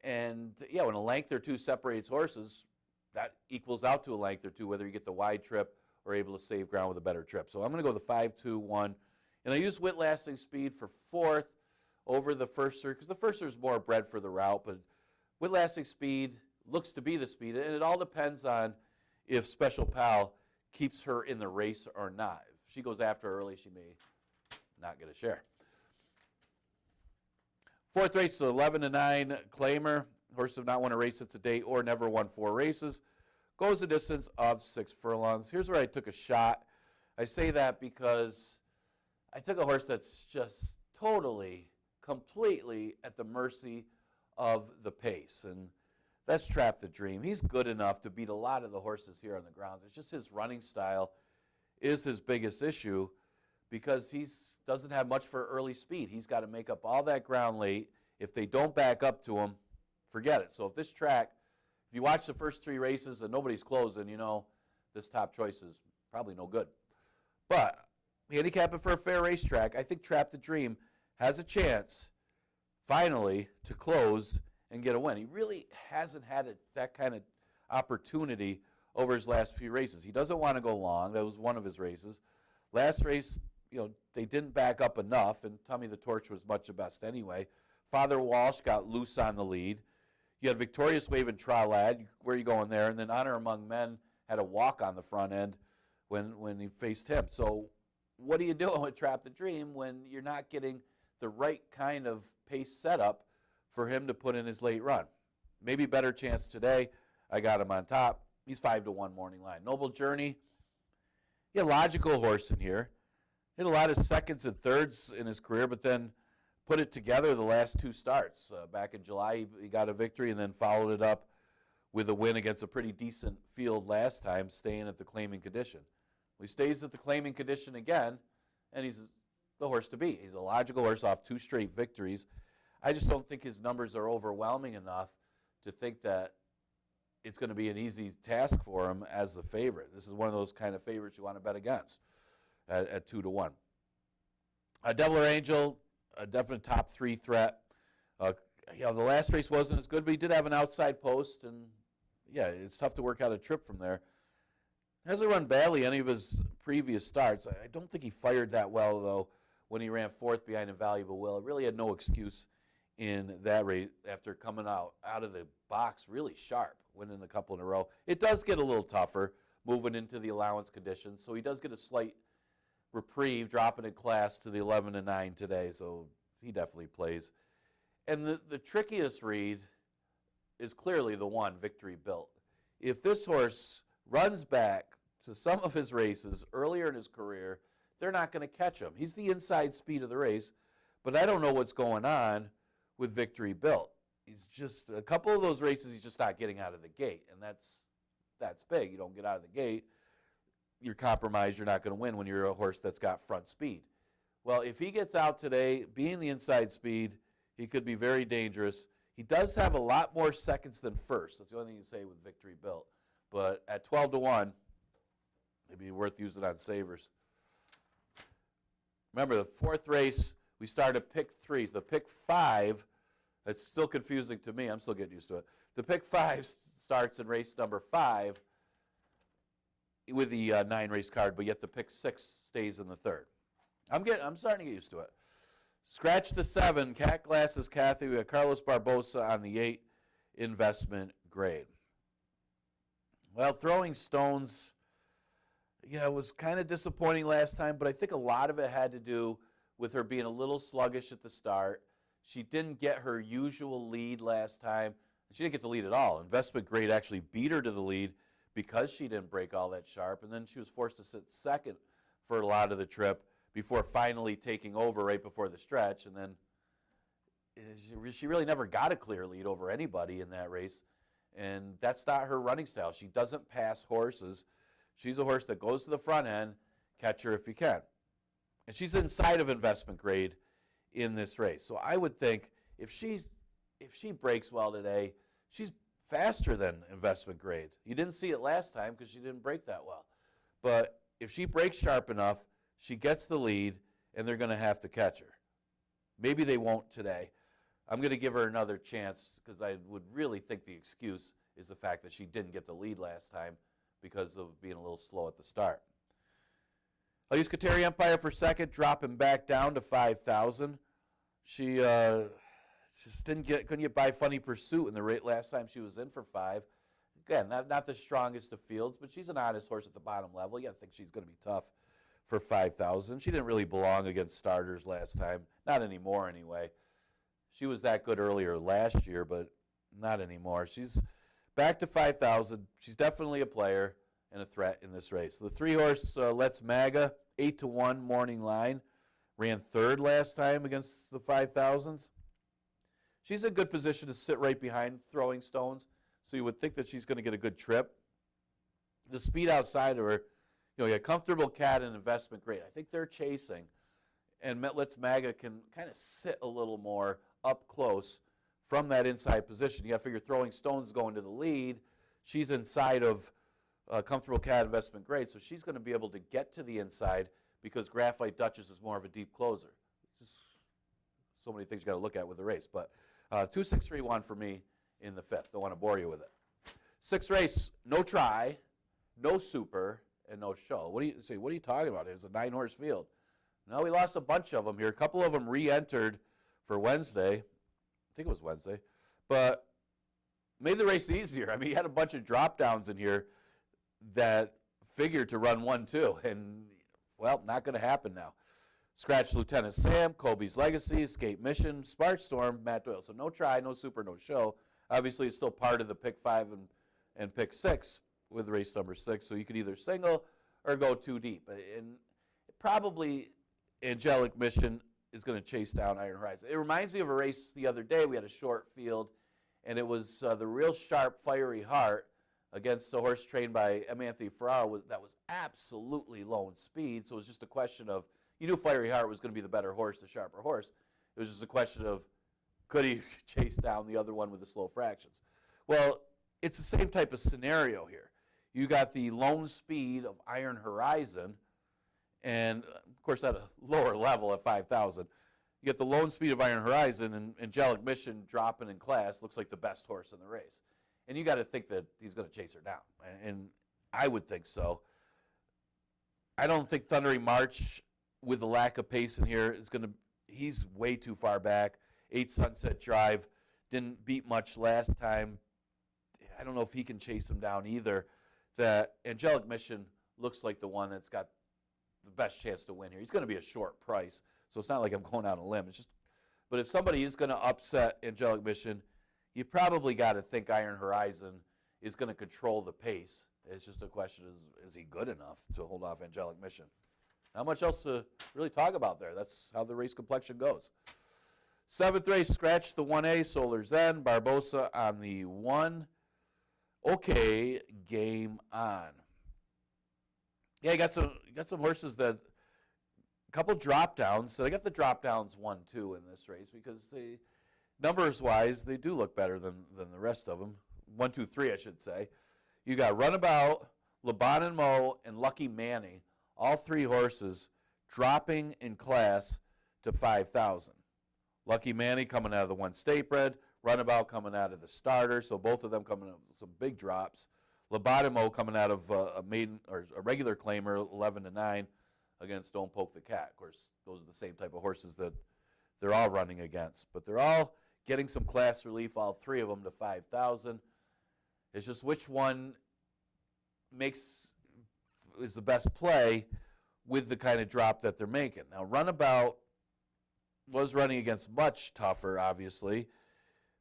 And yeah, when a length or two separates horses, that equals out to a length or two, whether you get the wide trip or able to save ground with a better trip. So I'm going to go the 5-2-1. And I use Wit Lasting Speed for fourth over the Firster, because the Firster is more bred for the route, but Wit Lasting Speed looks to be the speed, and it all depends on if Special Pal keeps her in the race or not. If she goes after her early, she may not get a share. Fourth race is 11-9 Claimer. Horse have not won a race since a date or never won 4 races. Goes a distance of 6 furlongs. Here's where I took a shot. I say that because I took a horse that's just totally, completely at the mercy of the pace. And that's Trap the Dream. He's good enough to beat a lot of the horses here on the grounds. It's just his running style is his biggest issue because he doesn't have much for early speed. He's got to make up all that ground late. If they don't back up to him, forget it. So if this track, if you watch the first 3 races and nobody's closing, you know this top choice is probably no good. But handicapping for a fair racetrack, I think Trap the Dream has a chance finally to close and get a win. He really hasn't had that kind of opportunity over his last few races. He doesn't want to go long. That was one of his races. Last race, you know, they didn't back up enough, and Tummy the Torch was much the best anyway. Father Walsh got loose on the lead. You had Victorious Wave and Tralad. Where are you going there? And then Honor Among Men had a walk on the front end when he faced him. So what are you doing with Trap the Dream when you're not getting the right kind of pace setup for him to put in his late run? Maybe better chance today. I got him on top. He's 5-1 morning line. Noble Journey, he had a logical horse in here. Hit a lot of seconds and thirds in his career, but then put it together the last 2 starts. Back in July, he got a victory and then followed it up with a win against a pretty decent field last time, staying at the claiming condition. He stays at the claiming condition again, and he's the horse to beat. He's a logical horse off 2 straight victories. I just don't think his numbers are overwhelming enough to think that it's going to be an easy task for him as the favorite. This is one of those kind of favorites you want to bet against at 2-1. Devil or Angel, a definite top 3 threat. You know, the last race wasn't as good, but he did have an outside post, and yeah, it's tough to work out a trip from there. Hasn't run badly any of his previous starts. I don't think he fired that well, though, when he ran 4th behind Invaluable Will. It really had no excuse in that race after coming out of the box really sharp, winning a couple in a row. It does get a little tougher moving into the allowance conditions, so he does get a slight reprieve, dropping in class to the 11-9 today, so he definitely plays. And the trickiest read is clearly the one, Victory Built. If this horse runs back to some of his races earlier in his career, they're not going to catch him. He's the inside speed of the race, but I don't know what's going on with Victory Built. He's just, a couple of those races, he's just not getting out of the gate, and that's big. You don't get out of the gate, you're compromised, you're not going to win when you're a horse that's got front speed. Well, if he gets out today, being the inside speed, he could be very dangerous. He does have a lot more seconds than first. That's the only thing you say with Victory Built. But at 12-1, it'd be worth using on savers. Remember, the 4th race, we started pick 3. So pick 5, it's still confusing to me. I'm still getting used to it. The pick 5 starts in race number 5 with the 9-race card, but yet the pick 6 stays in the 3rd. I'm starting to get used to it. Scratch the 7, Cat Glasses Kathy. We have Carlos Barbosa on the 8, investment grade. Well, Throwing Stones, yeah, it was kind of disappointing last time, but I think a lot of it had to do with her being a little sluggish at the start. She didn't get her usual lead last time. She didn't get the lead at all. Investment grade actually beat her to the lead because she didn't break all that sharp, and then she was forced to sit second for a lot of the trip before finally taking over right before the stretch, and then she really never got a clear lead over anybody in that race. And that's not her running style. She doesn't pass horses. She's a horse that goes to the front end, catch her if you can. And she's inside of investment grade in this race. So I would think if she breaks well today, she's faster than investment grade. You didn't see it last time because she didn't break that well. But if she breaks sharp enough, she gets the lead, and they're going to have to catch her. Maybe they won't today. I'm going to give her another chance because I would really think the excuse is the fact that she didn't get the lead last time because of being a little slow at the start. I'll use Kateri Empire for second, dropping back down to 5,000. She just couldn't get by Funny Pursuit in the rate last time she was in for 5. Again, not the strongest of fields, but she's an honest horse at the bottom level. You got to think she's going to be tough for 5,000. She didn't really belong against starters last time, not anymore anyway. She was that good earlier last year, but not anymore. She's back to 5,000. She's definitely a player and a threat in this race. The 3-horse Let's Maga, 8-1 morning line, ran third last time against the 5,000s. She's in good position to sit right behind Throwing Stones, so you would think that she's going to get a good trip. The speed outside of her, you got Comfortable Cat and Investment Grade. I think they're chasing, and Let's Maga can kind of sit a little more up close from that inside position. You got to figure Throwing Stones going to the lead. She's inside of Comfortable Cat, Investment Grade, so she's going to be able to get to the inside because Graphite Duchess is more of a deep closer. Just so many things you got to look at with the race, but 2, 6, 3, 1 for me in the 5th. Don't want to bore you with it. 6th race, no try, no super, and no show. What are you talking about? It was a 9-horse field. No, we lost a bunch of them here. A couple of them re-entered for Wednesday. I think it was Wednesday. But made the race easier. I mean, you had a bunch of drop-downs in here that figured to run 1-2. And, well, not going to happen now. Scratch Lieutenant Sam, Kobe's Legacy, Escape Mission, Spark Storm, Matt Doyle. So no try, no super, no show. Obviously, it's still part of the pick 5 and pick 6 with race number 6. So you could either single or go too deep. And probably Angelic Mission is going to chase down Iron Horizon. It reminds me of a race the other day. We had a short field, and it was the Real Sharp Fiery Heart against a horse trained by M. Anthony Ferraro that was absolutely low in speed. So it was just a question of, you knew Fiery Heart was going to be the better horse, the sharper horse. It was just a question of, could he chase down the other one with the slow fractions? Well, it's the same type of scenario here. You got the lone speed of Iron Horizon, and of course at a lower level at 5,000. You get the lone speed of Iron Horizon, and Angelic Mission dropping in class looks like the best horse in the race. And you got to think that he's going to chase her down, and I would think so. I don't think Thundering March, with the lack of pace in here, is going to. He's way too far back. 8 Sunset Drive didn't beat much last time. I don't know if he can chase him down either. The Angelic Mission looks like the one that's got the best chance to win here. He's going to be a short price, so it's not like I'm going out on a limb. It's just, but if somebody is going to upset Angelic Mission, you probably got to think Iron Horizon is going to control the pace. It's just a question: is he good enough to hold off Angelic Mission? Not much else to really talk about there. That's how the race complexion goes. 7th race, scratch the 1A, Solar Zen, Barbosa on the 1. Okay, game on. Yeah, you got some horses that, a couple drop downs. So I got the drop downs 1-2 in this race because they, numbers wise, they do look better than the rest of them. 1, 2, 3, I should say. You got Runabout, Laban and Mo, and Lucky Manny. All 3 horses dropping in class to 5,000. Lucky Manny coming out of the 1 State Bred, Runabout coming out of the starter, so both of them coming out with some big drops. Lobotomo coming out of a maiden or a regular claimer, 11-9 against Don't Poke the Cat. Of course, those are the same type of horses that they're all running against, but they're all getting some class relief. All 3 of them to 5,000. It's just which one is the best play with the kind of drop that they're making. Now, Runabout was running against much tougher, obviously.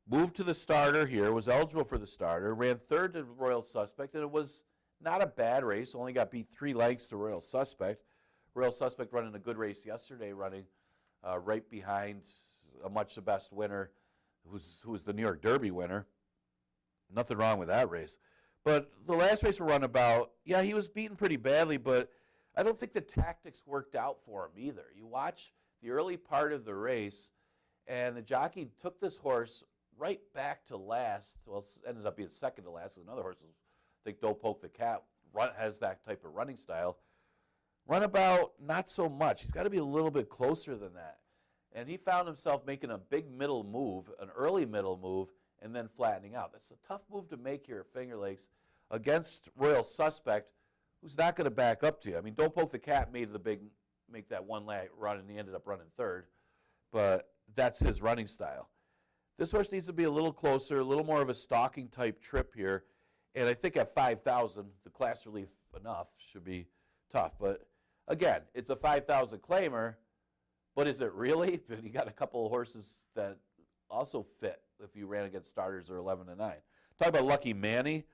Moved to the starter here, was eligible for the starter, ran 3rd to Royal Suspect, and it was not a bad race. Only got beat 3 lengths to Royal Suspect. Royal Suspect running a good race yesterday, running right behind a much the best winner, who was the New York Derby winner. Nothing wrong with that race. But the last race for Runabout, yeah, he was beaten pretty badly, but I don't think the tactics worked out for him either. You watch the early part of the race, and the jockey took this horse right back to last. Well, it ended up being second to last because another horse, I think Don't Poke the Cat, has that type of running style. Runabout, not so much. He's got to be a little bit closer than that. And he found himself making a big middle move, an early middle move, and then flattening out. That's a tough move to make here at Finger Lakes against Royal Suspect, who's not going to back up to you. I mean, Don't Poke the Cat make that one leg run, and he ended up running third. But that's his running style. This horse needs to be a little closer, a little more of a stalking type trip here. And I think at 5,000, the class relief enough should be tough. But again, it's a 5,000 claimer, but is it really? But you got a couple of horses that also fit if you ran against starters or 11 to 9. Talk about Lucky Manny.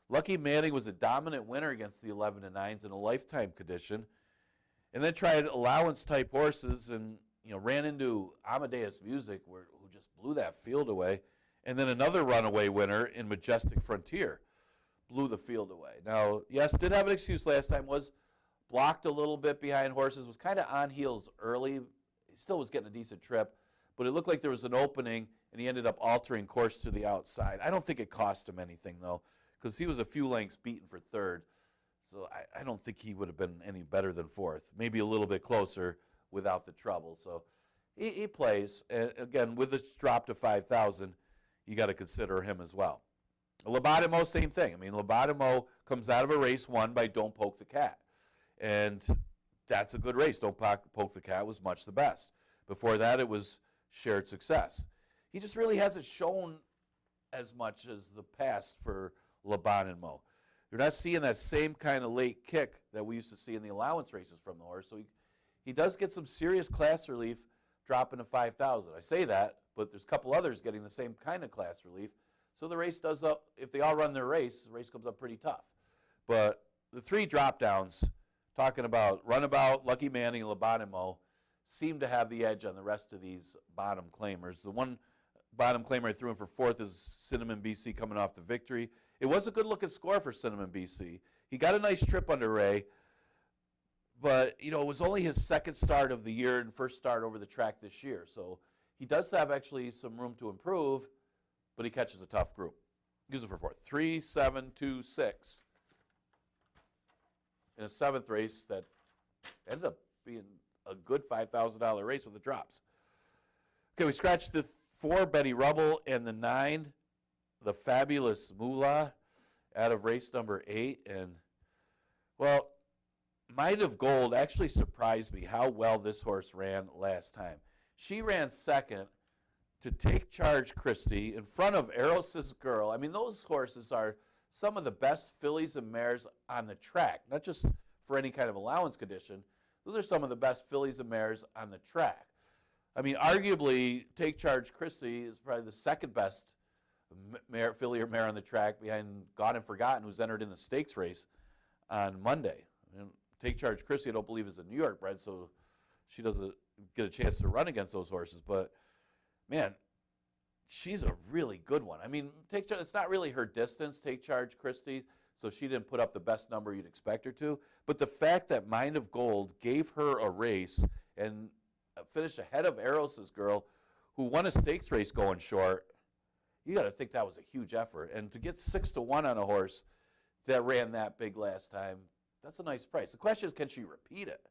Lucky Manny was a dominant winner against the 11 to 9s in a lifetime condition, and then tried allowance type horses and ran into Amadeus Music, who just blew that field away, and then another runaway winner in Majestic Frontier blew the field away. Now, yes, did have an excuse last time, was blocked a little bit behind horses, was kind of on heels early. He still was getting a decent trip, but it looked like there was an opening, and he ended up altering course to the outside. I don't think it cost him anything, though, because he was a few lengths beaten for third. So I don't think he would have been any better than fourth. Maybe a little bit closer without the trouble. So he plays. And again, with this drop to 5,000, you got to consider him as well. Lobotomo, same thing. I mean, Lobotomo comes out of a race won by Don't Poke the Cat. And that's a good race. Don't Poke the Cat was much the best. Before that, it was Shared Success. He just really hasn't shown as much as the past for Lobotomo. You're not seeing that same kind of late kick that we used to see in the allowance races from the horse. So he does get some serious class relief dropping to 5,000. I say that, but there's a couple others getting the same kind of class relief. So the race does up, if they all run their race, the race comes up pretty tough. But the three drop downs, talking about Runabout, Lucky Manny, and Lobotomo, seem to have the edge on the rest of these bottom claimers. The one bottom claimer I threw in for fourth is Cinnamon BC coming off the victory. It was a good-looking score for Cinnamon BC. He got a nice trip under Ray, but it was only his second start of the year and first start over the track this year. So he does have actually some room to improve, but he catches a tough group. Use it for fourth. 3, 7, 2, 6. In a seventh race that ended up being a good $5,000 race with the drops. Okay, we scratched the 4, Betty Rubble, and the 9, the Fabulous Moolah, out of race number 8. And, well, Might of Gold actually surprised me how well this horse ran last time. She ran second to Take Charge Christie in front of Eros' Girl. I mean, those horses are some of the best fillies and mares on the track, not just for any kind of allowance condition. Those are some of the best fillies and mares on the track. I mean, arguably, Take Charge Christie is probably the second best filly or mare on the track behind Gone and Forgotten, who's entered in the stakes race on Monday. And Take Charge Christie, I don't believe, is a New York bred, so she doesn't get a chance to run against those horses. But, man, she's a really good one. I mean, it's not really her distance, Take Charge Christie, so she didn't put up the best number you'd expect her to. But the fact that Mind of Gold gave her a race and finished ahead of Eros' Girl, who won a stakes race going short, you got to think that was a huge effort. And to get 6-1 on a horse that ran that big last time, that's a nice price. The question is, can she repeat it?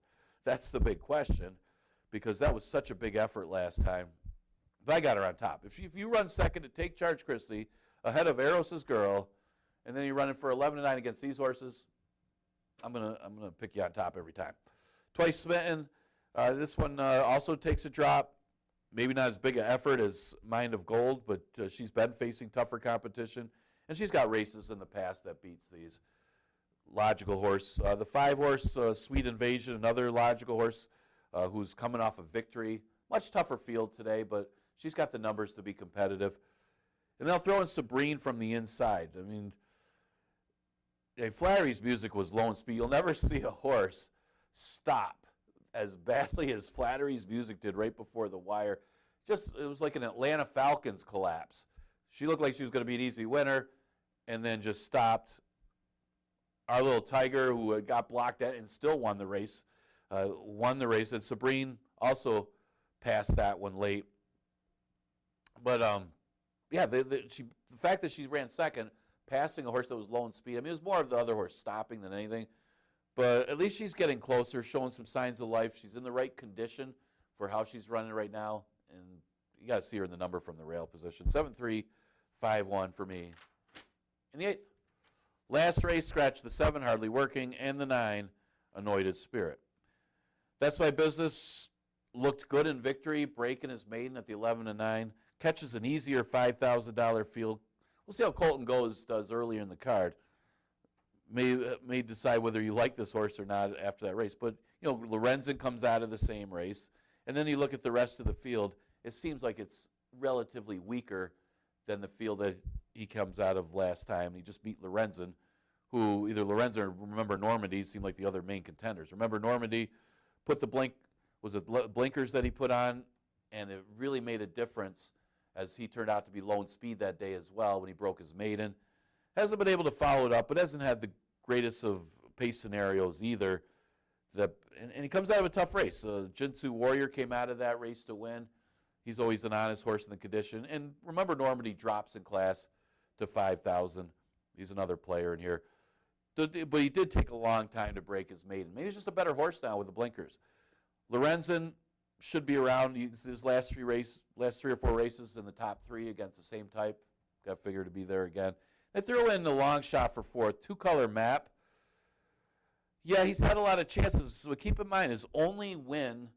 That's the big question, because that was such a big effort last time. But I got her on top. If you run second to Take Charge Christie ahead of Eros' Girl, and then you're running for 11-9 against these horses, I'm gonna pick you on top every time. Twice Smitten. This one also takes a drop. Maybe not as big an effort as Mind of Gold, but she's been facing tougher competition, and she's got races in the past that beats these. Logical horse. The 5-horse Sweet Invasion, another logical horse who's coming off a victory. Much tougher field today, but she's got the numbers to be competitive. And they'll throw in Sabrine from the inside. I mean, Flattery's Music was low in speed. You'll never see a horse stop as badly as Flattery's Music did right before the wire. It was like an Atlanta Falcons collapse. She looked like she was going to be an easy winner, and then just stopped. Our little Tiger, who had got blocked at and still won the race, And Sabrine also passed that one late. But yeah, the fact that she ran second, passing a horse that was low in speed. I mean, it was more of the other horse stopping than anything. But at least she's getting closer, showing some signs of life. She's in the right condition for how she's running right now. And you got to see her in the number from the rail position. 7-3-5-1 for me. In the 8th. Last race, scratch the 7, hardly working, and the 9, annoyed his spirit. That's My Business looked good in victory, breaking his maiden at the 11-9. Catches an easier $5,000 field. We'll see how Colton does earlier in the card. May decide whether you like this horse or not after that race. But, Lorenzen comes out of the same race. And then you look at the rest of the field, it seems like it's relatively weaker than the field that he comes out of last time. He just beat Lorenzen, who either Lorenzen or Remember Normandy seemed like the other main contenders. Remember Normandy put the blinkers that he put on, and it really made a difference as he turned out to be low in speed that day as well when he broke his maiden. Hasn't been able to follow it up, but hasn't had the greatest of pace scenarios either. And he comes out of a tough race. Jinsu Warrior came out of that race to win. He's always an honest horse in the condition. And Remember Normandy drops in class to 5,000. He's another player in here. But he did take a long time to break his maiden. Maybe he's just a better horse now with the blinkers. Lorenzen should be around his last 3 or 4 races in the top 3 against the same type. Got figured to be there again. I throw in the long shot for 4th, 2-color map. Yeah, he's had a lot of chances. So keep in mind, his only win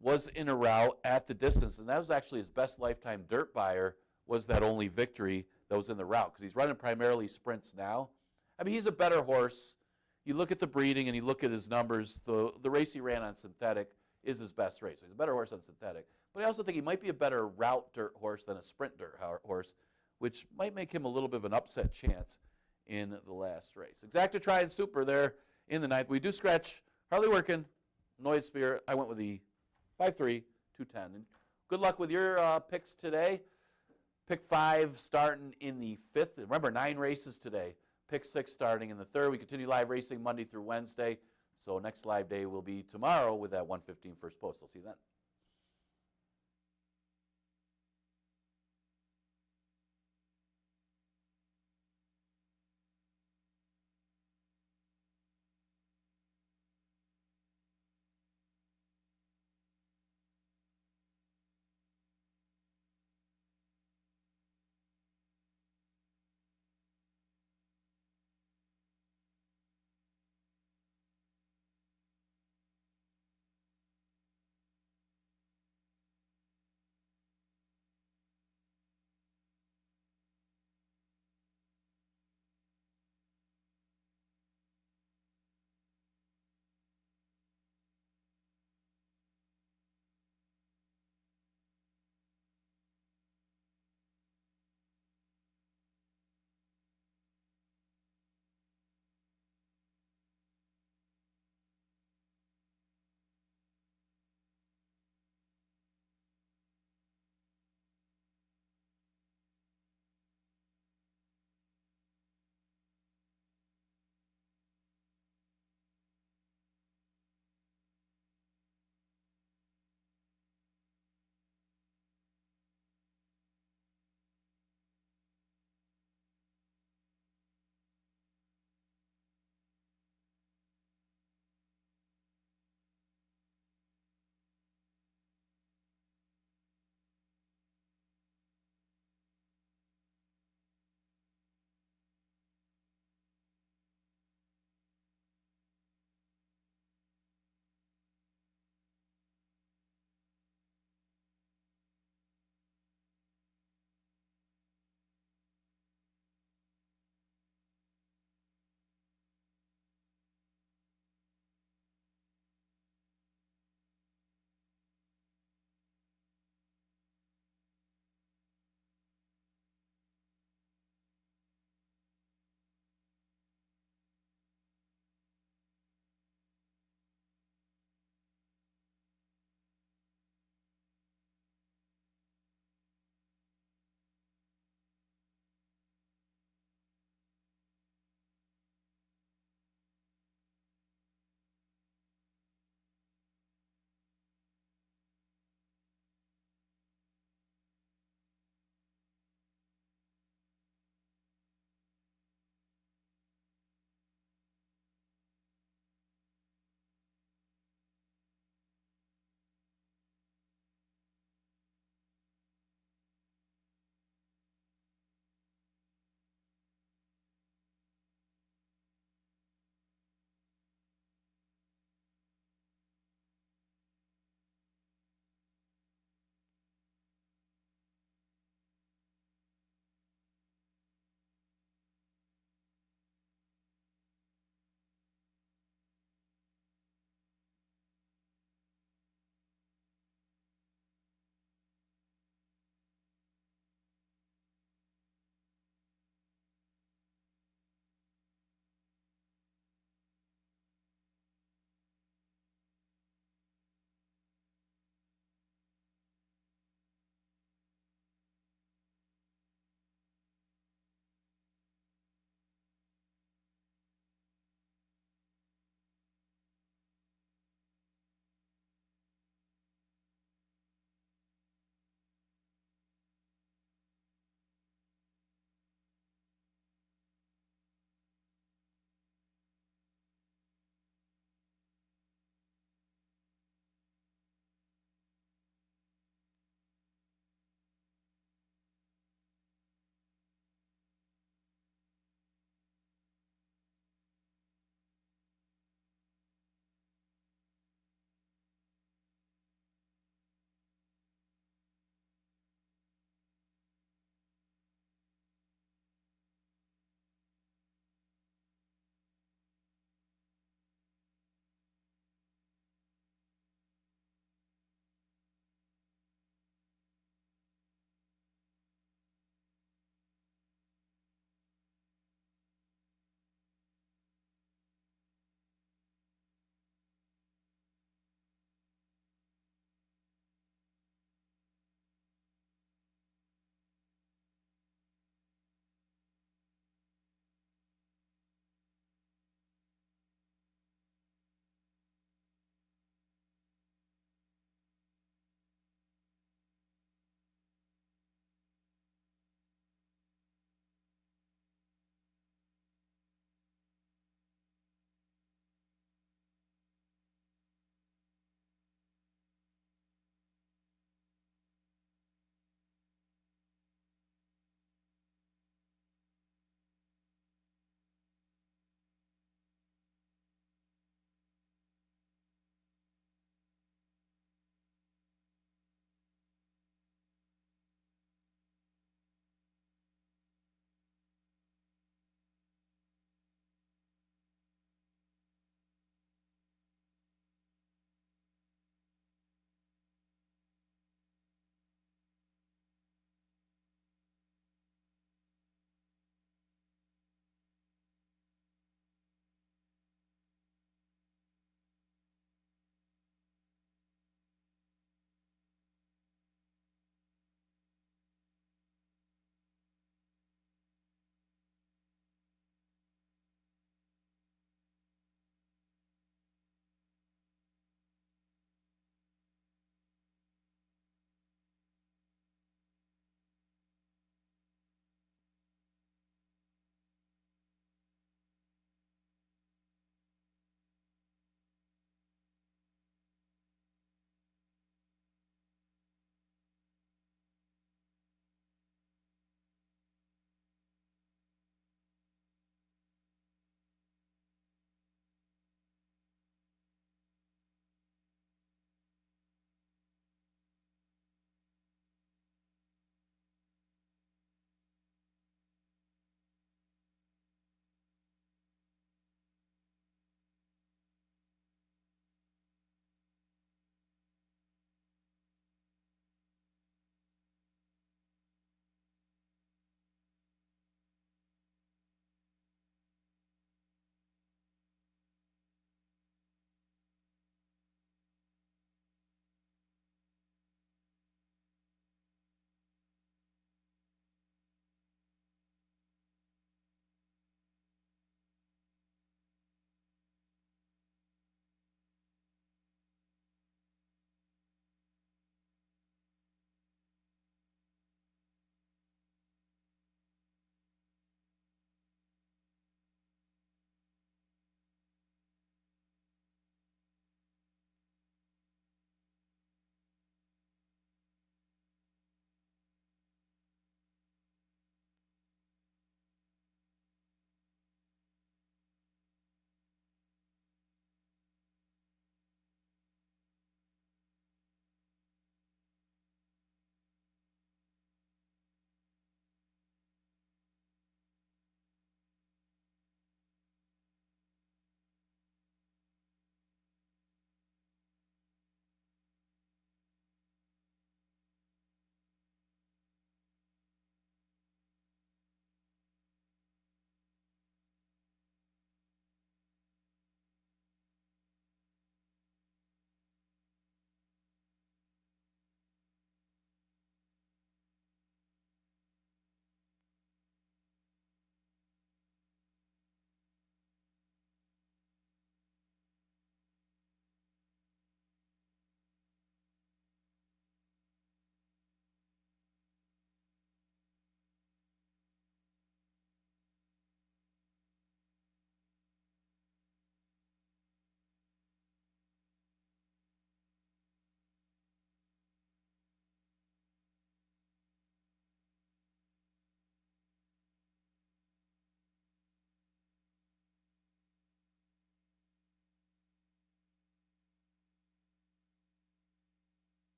was in a route at the distance, and that was actually his best lifetime dirt buyer, was that only victory that was in the route, because he's running primarily sprints now. I mean, he's a better horse. You look at the breeding and you look at his numbers, the race he ran on synthetic is his best race. So he's a better horse on synthetic. But I also think he might be a better route dirt horse than a sprint dirt horse, which might make him a little bit of an upset chance in the last race. Exacta Try and Super there in the 9th. We do scratch hardly working, annoyed spirit. I went with the 5-3, 2-10. And good luck with your picks today. Pick 5 starting in the 5th. Remember, 9 races today. Pick 6 starting in the 3rd. We continue live racing Monday through Wednesday. So next live day will be tomorrow with that 1:15 first post. I'll see you then.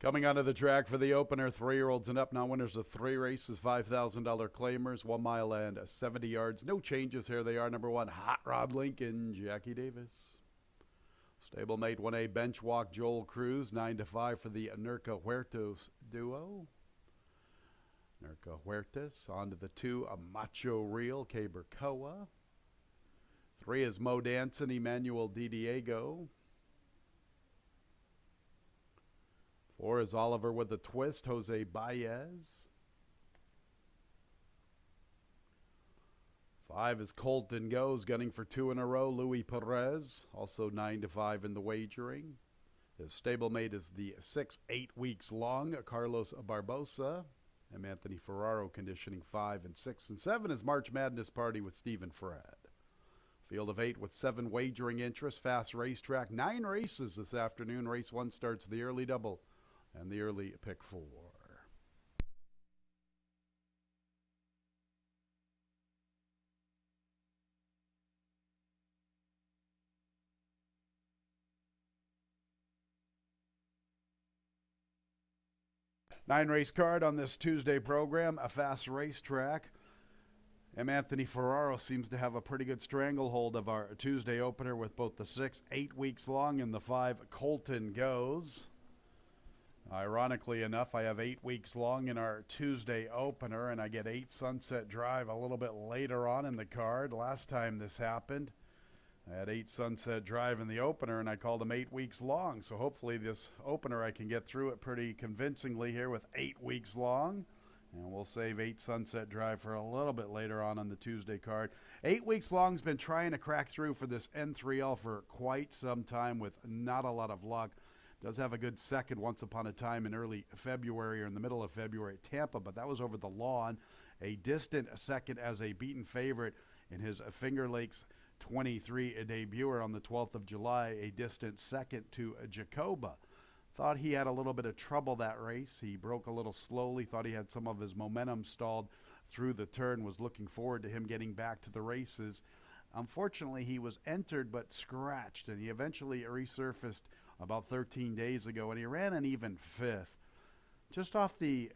Coming onto the track for the opener, 3-year-olds and up, now winners of 3 races, $5,000 claimers, 1 mile and 70 yards. No changes here. They are number 1, Hot Rod Lincoln, Jackie Davis. Stablemate 1A bench walk, Joel Cruz, 9-5 for the Nerca Huertas duo. Nerca Huertas on to the 2, a Macho Real, Cabercoa. 3 is Mo Danson, Emmanuel Di Diego. 4 is Oliver with a Twist, Jose Baez. 5 is Colton Goes, gunning for 2 in a row, Louis Perez, also 9-5 in the wagering. His stablemate is the 6, 8 weeks long, Carlos Barbosa. And Anthony Ferraro conditioning 5 and 6. And 7 is March Madness Party with Stephen Fred. Field of 8 with 7 wagering interest, Fast Racetrack. 9 races this afternoon. Race 1 starts the early double and the early pick 4. Nine race card on this Tuesday program, a Fast Racetrack. M. Anthony Ferraro seems to have a pretty good stranglehold of our Tuesday opener with both the 6, 8 weeks long, and the 5, Colton Goes. Ironically enough, I have 8 weeks long in our Tuesday opener, and I get 8 Sunset Drive a little bit later on in the card. Last time this happened, I had 8 Sunset Drive in the opener, and I called them 8 weeks long. So hopefully this opener I can get through it pretty convincingly here with 8 weeks long. And we'll save 8 Sunset Drive for a little bit later on the Tuesday card. 8 weeks long's been trying to crack through for this N3L for quite some time with not a lot of luck. Does have a good second once upon a time in early February or in the middle of February at Tampa, but that was over the lawn. A distant second as a beaten favorite in his Finger Lakes 23 debuter on the 12th of July, a distant second to Jacoba. Thought he had a little bit of trouble that race. He broke a little slowly, thought he had some of his momentum stalled through the turn, was looking forward to him getting back to the races. Unfortunately, he was entered but scratched, and he eventually resurfaced about 13 days ago, and he ran an even 5th. Just off the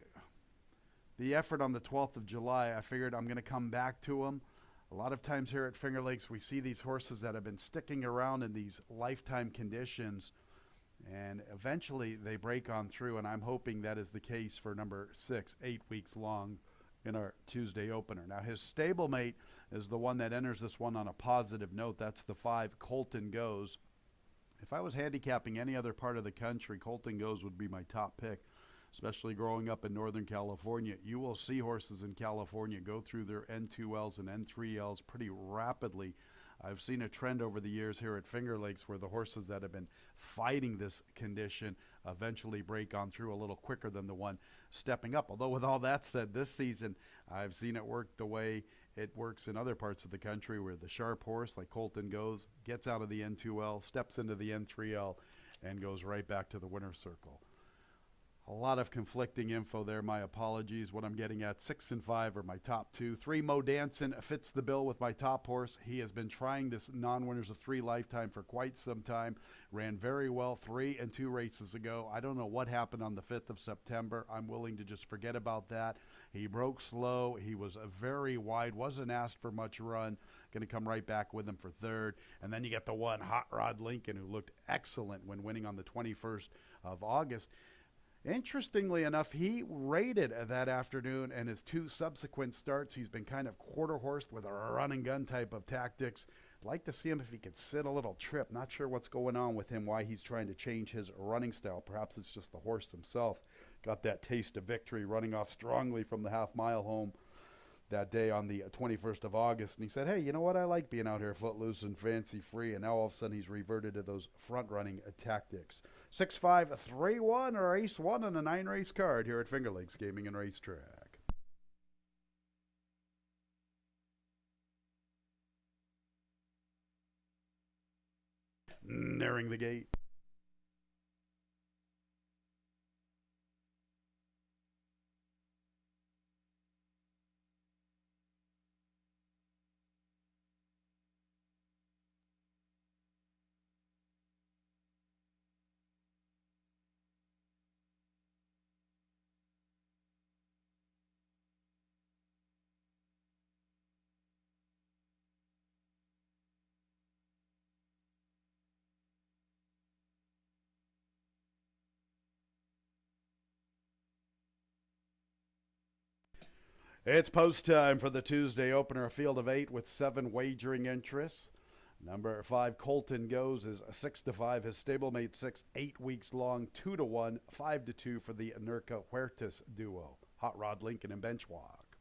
effort on the 12th of July, I figured I'm going to come back to him. A lot of times here at Finger Lakes, we see these horses that have been sticking around in these lifetime conditions, and eventually they break on through, and I'm hoping that is the case for number 6, 8 weeks long in our Tuesday opener. Now, his stablemate is the one that enters this one on a positive note. That's the 5, Colton Goes. If I was handicapping any other part of the country, Colton Goes would be my top pick, especially growing up in Northern California. You will see horses in California go through their N2Ls and N3Ls pretty rapidly. I've seen a trend over the years here at Finger Lakes where the horses that have been fighting this condition eventually break on through a little quicker than the one stepping up. Although with all that said, this season I've seen it work the way it works in other parts of the country where the sharp horse like Colton Goes gets out of the N2L, steps into the N3L, and goes right back to the winner's circle. A lot of conflicting info there. My apologies. What I'm getting at, 6 and 5 are my top 2. 3, Mo Danson fits the bill with my top horse. He has been trying this non-winners of 3 lifetime for quite some time. Ran very well 3 and 2 races ago. I don't know what happened on the 5th of September. I'm willing to just forget about that. He broke slow. He was very wide. Wasn't asked for much run. Going to come right back with him for 3rd. And then you get the 1, Hot Rod Lincoln, who looked excellent when winning on the 21st of August. Interestingly enough, he rated that afternoon, and his 2 subsequent starts, he's been kind of quarter-horsed with a run-and-gun type of tactics. I'd like to see him if he could sit a little trip. Not sure what's going on with him, why he's trying to change his running style. Perhaps it's just the horse himself. Got that taste of victory, running off strongly from the half-mile home that day on the 21st of August. And he said, hey, you know what? I like being out here footloose and fancy-free. And now all of a sudden he's reverted to those front-running tactics. 6-5-3-1 or Ace 1 on a 9-race card here at Finger Lakes Gaming and Racetrack. Nearing the gate. It's post time for the Tuesday opener, a field of 8 with 7 wagering interests. Number 5, Colton Goes is 6-5. His stablemate 6, 8 weeks long, 2-1, 5-2 for the Nerca Huertas duo, Hot Rod Lincoln and Benchwalk.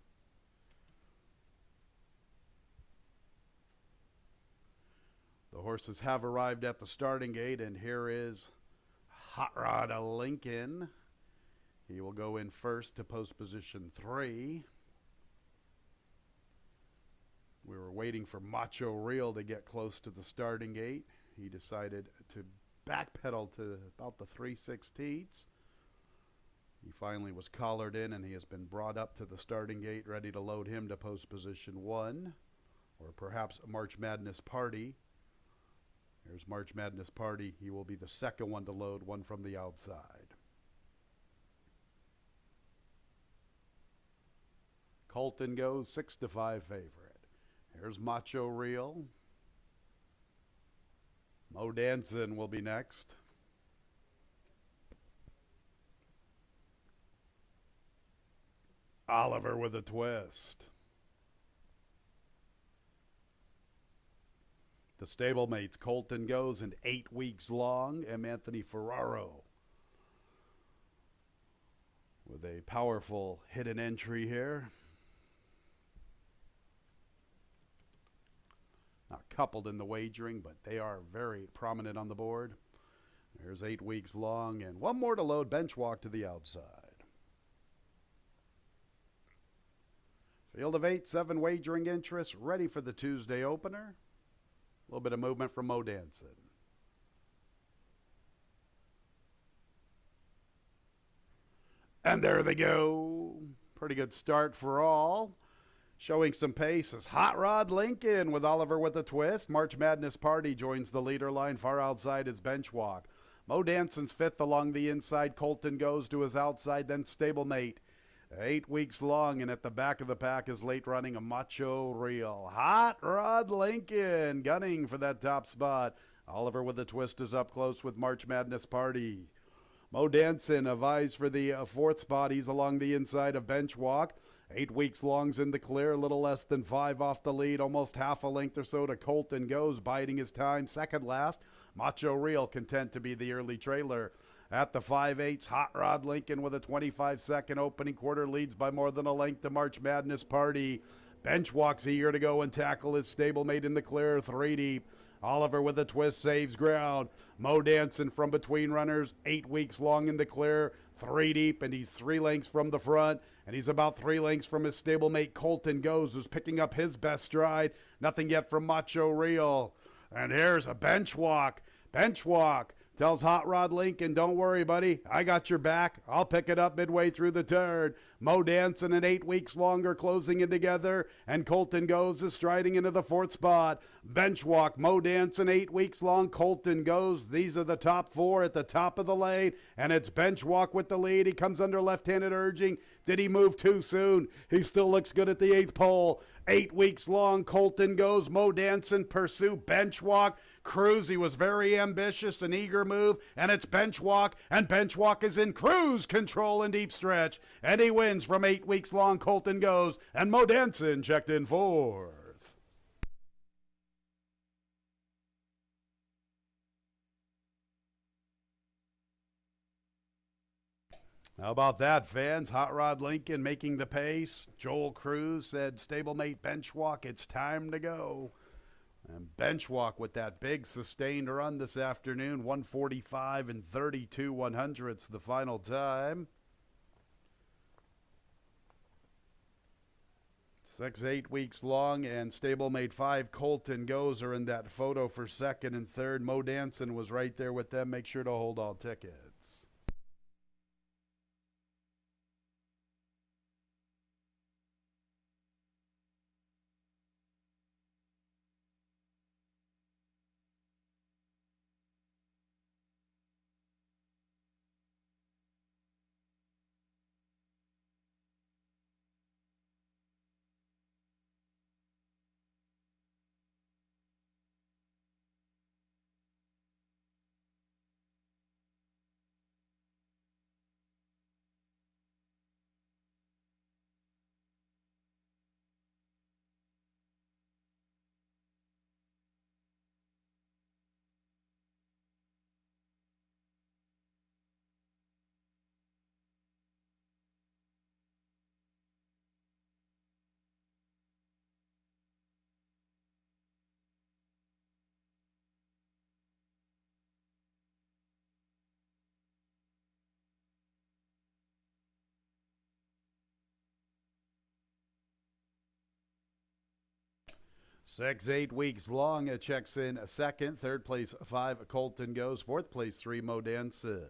The horses have arrived at the starting gate, and here is Hot Rod Lincoln. He will go in first to post position 3. We were waiting for Macho Real to get close to the starting gate. He decided to backpedal to about the 3/16. He finally was collared in, and he has been brought up to the starting gate, ready to load him to post position 1, or perhaps March Madness Party. Here's March Madness Party. He will be the second one to load, one from the outside. Colton Goes, 6-5 favorite. Here's Macho Real. Mo Danson will be next. Oliver with a Twist. The stablemates, Colton Goes and 8 weeks long, M. Anthony Ferraro with a powerful hidden entry here. Not coupled in the wagering, but they are very prominent on the board. There's 8 weeks long and one more to load, Benchwalk to the outside. Field of 8, 7 wagering interests, ready for the Tuesday opener. A little bit of movement from Mo Danson. And there they go. Pretty good start for all. Showing some pace is Hot Rod Lincoln with Oliver with a Twist. March Madness Party joins the leader line. Far outside is Benchwalk. Mo Danson's 5th along the inside. Colton Goes to his outside, then stablemate. 8 weeks long, and at the back of the pack is late running a Macho Real. Hot Rod Lincoln gunning for that top spot. Oliver with a Twist is up close with March Madness Party. Mo Danson vies for the 4th spot. He's along the inside of Benchwalk. 8 weeks long's in the clear, a little less than 5 off the lead, almost half a length or so to Colton Goes, biding his time. Second last, Macho Real content to be the early trailer. At the 5/8, Hot Rod Lincoln with a 25-second opening quarter leads by more than a length to March Madness Party. Benchwalk's eager to go and tackle his stablemate in the clear, 3 deep. Oliver with a Twist saves ground. Mo Danson from between runners, 8 weeks long in the clear, 3 deep, and he's 3 lengths from the front, and he's about 3 lengths from his stablemate Colton Goes, who's picking up his best stride. Nothing yet from Macho Real. And here's a Benchwalk. Benchwalk tells Hot Rod Lincoln, don't worry, buddy. I got your back. I'll pick it up midway through the turn. Mo Danson and 8 weeks longer closing in together, and Colton Goes is striding into the 4th spot. Benchwalk, Mo Danson, 8 weeks long, Colton Goes. These are the top 4 at the top of the lane, and it's Benchwalk with the lead. He comes under left-handed urging. Did he move too soon? He still looks good at the 8th pole. 8 weeks long, Colton Goes, Mo Danson pursue Benchwalk. Cruise, he was very ambitious, an eager move, and it's Benchwalk, and Benchwalk is in cruise control and deep stretch, and he wins from 8 weeks long. Colton Goes, and Mo Danson checked in 4th. How about that, fans? Hot Rod Lincoln making the pace. Joel Cruz said, stablemate Benchwalk, it's time to go. And Benchwalk with that big sustained run this afternoon, 145 and 32 100ths the final time. 6, 8 weeks long, and stablemate 5 Colton Goes are in that photo for 2nd and 3rd. Mo Danson was right there with them. Make sure to hold all tickets. 6, 8 weeks long. It checks in second. Third place, 5, Colton Goes. Fourth place, 3, Mo Danson.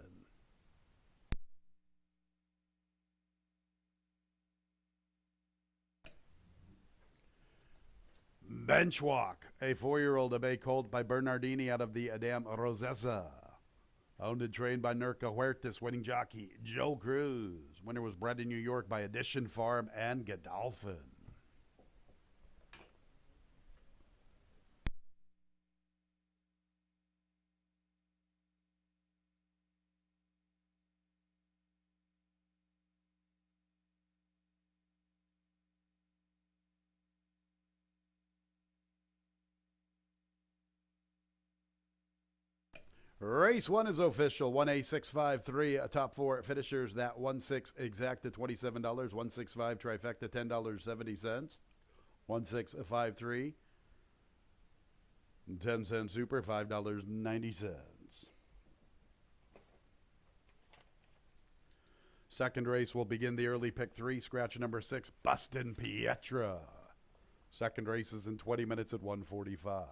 Benchwalk, a 4-year-old Abe colt by Bernardini out of the Adam Rosessa. Owned and trained by Nurka Huertas, winning jockey Joe Cruz. Winner was bred in New York by Edition Farm and Godolphin. Race 1 is official. 1A653, a top 4 finishers. That 1-6 exacta $27, 165 trifecta $10.70, 1653, 10-cent super $5.90. Second race will begin the early pick 3, scratch number 6, Bustin' Pietra. Second race is in 20 minutes at 1:45.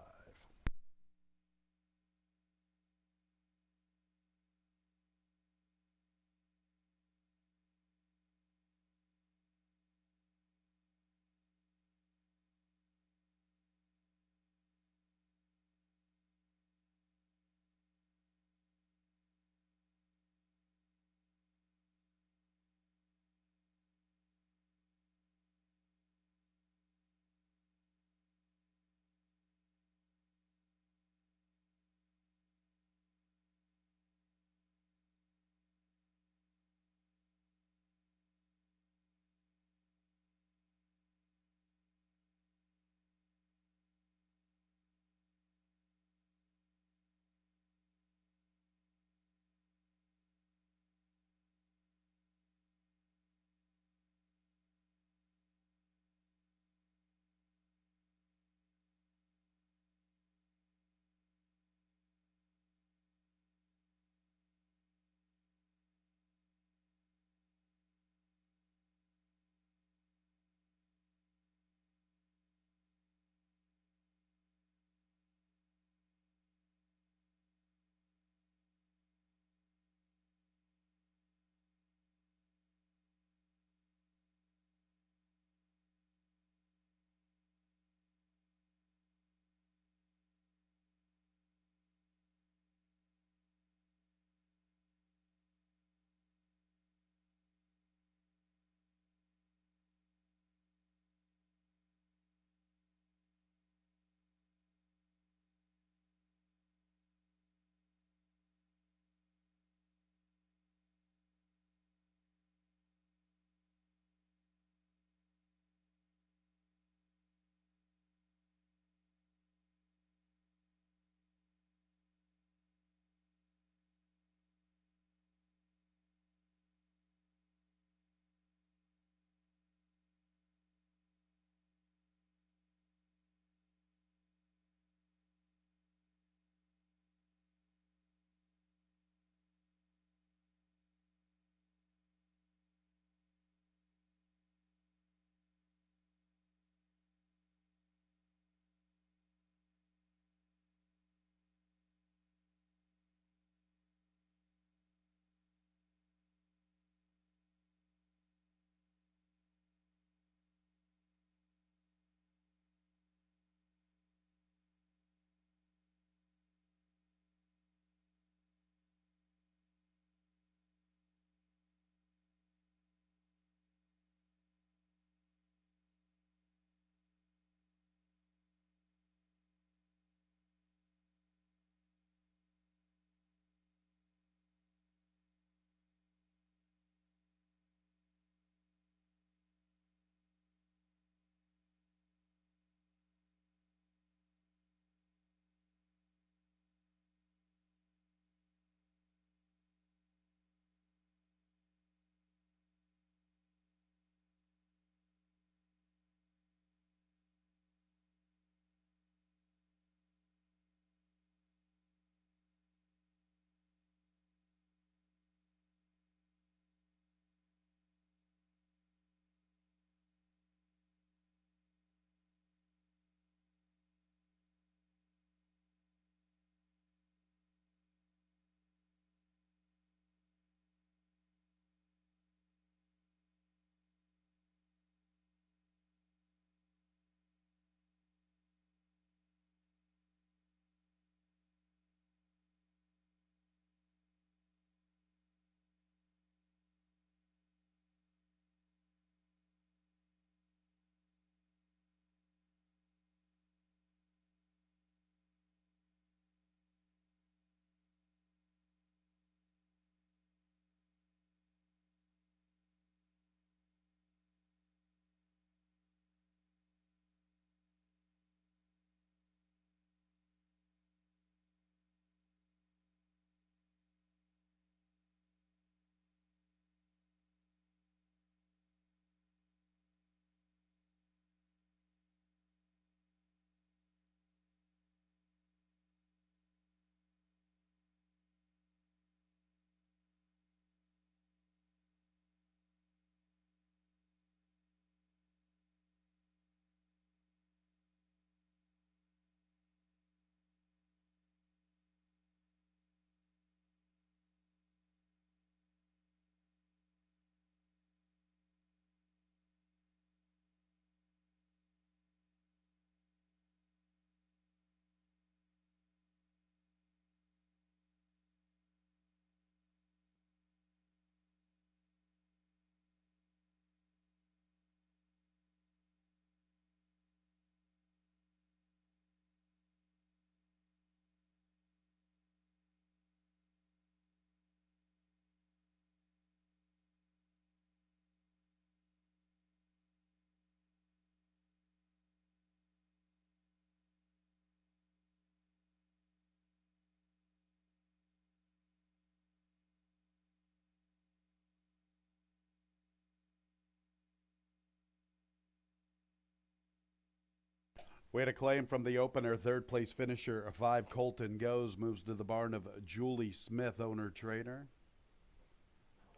We had a claim from the opener. Third place finisher, 5 Colton Goes, moves to the barn of Julie Smith, owner trainer.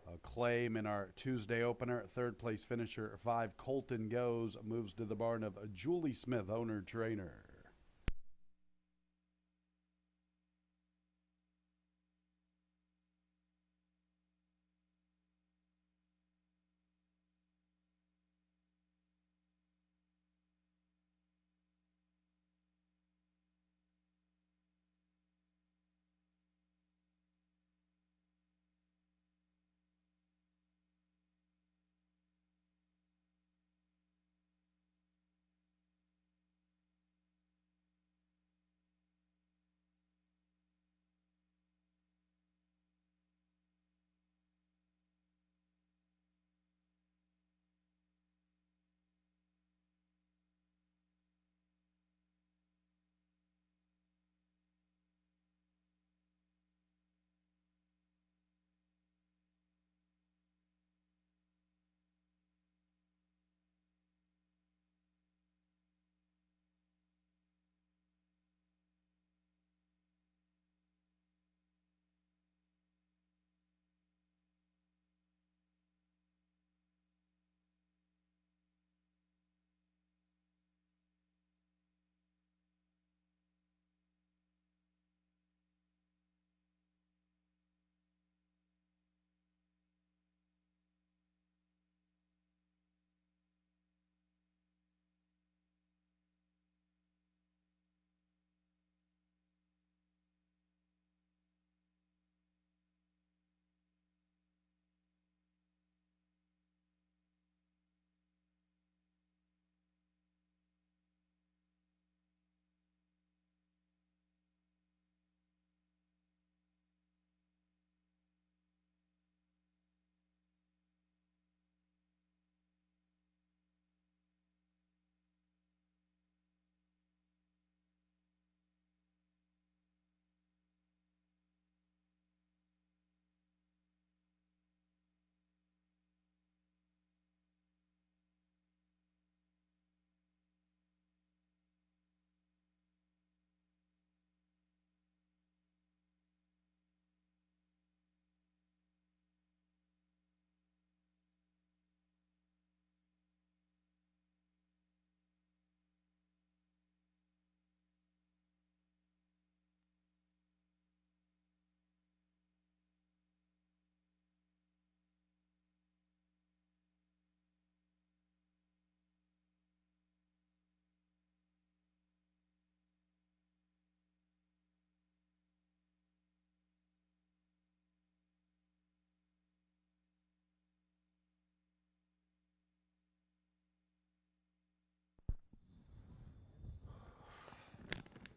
A claim in our Tuesday opener. Third place finisher, 5 Colton Goes, moves to the barn of Julie Smith, owner trainer.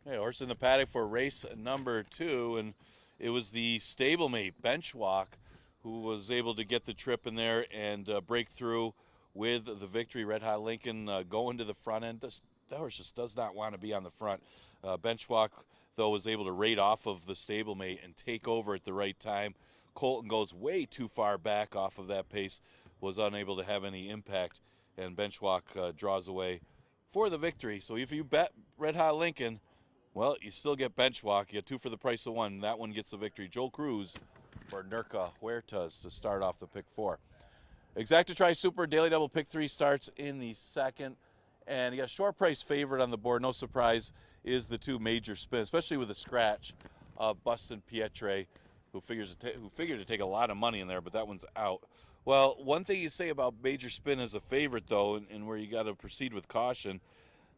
Hey, horse in the paddock for race number 2, and it was the stablemate Benchwalk who was able to get the trip in there and break through with the victory. Red Hot Lincoln going to the front end. That horse just does not want to be on the front. Benchwalk, though, was able to rate off of the stablemate and take over at the right time. Colton Goes way too far back off of that pace, was unable to have any impact, and Benchwalk draws away for the victory. So if you bet Red Hot Lincoln, well, you still get Benchwalk. You get 2 for the price of 1. That one gets the victory. Joel Cruz for Nurka Huertas to start off the pick 4. Exacta Tri Super Daily Double pick 3 starts in the second. And you got a short price favorite on the board. No surprise is the 2 Major Spin, especially with the scratch of Bustin Pietre, who figured to take a lot of money in there, but that one's out. Well, one thing you say about Major Spin as a favorite, though, and where you got to proceed with caution,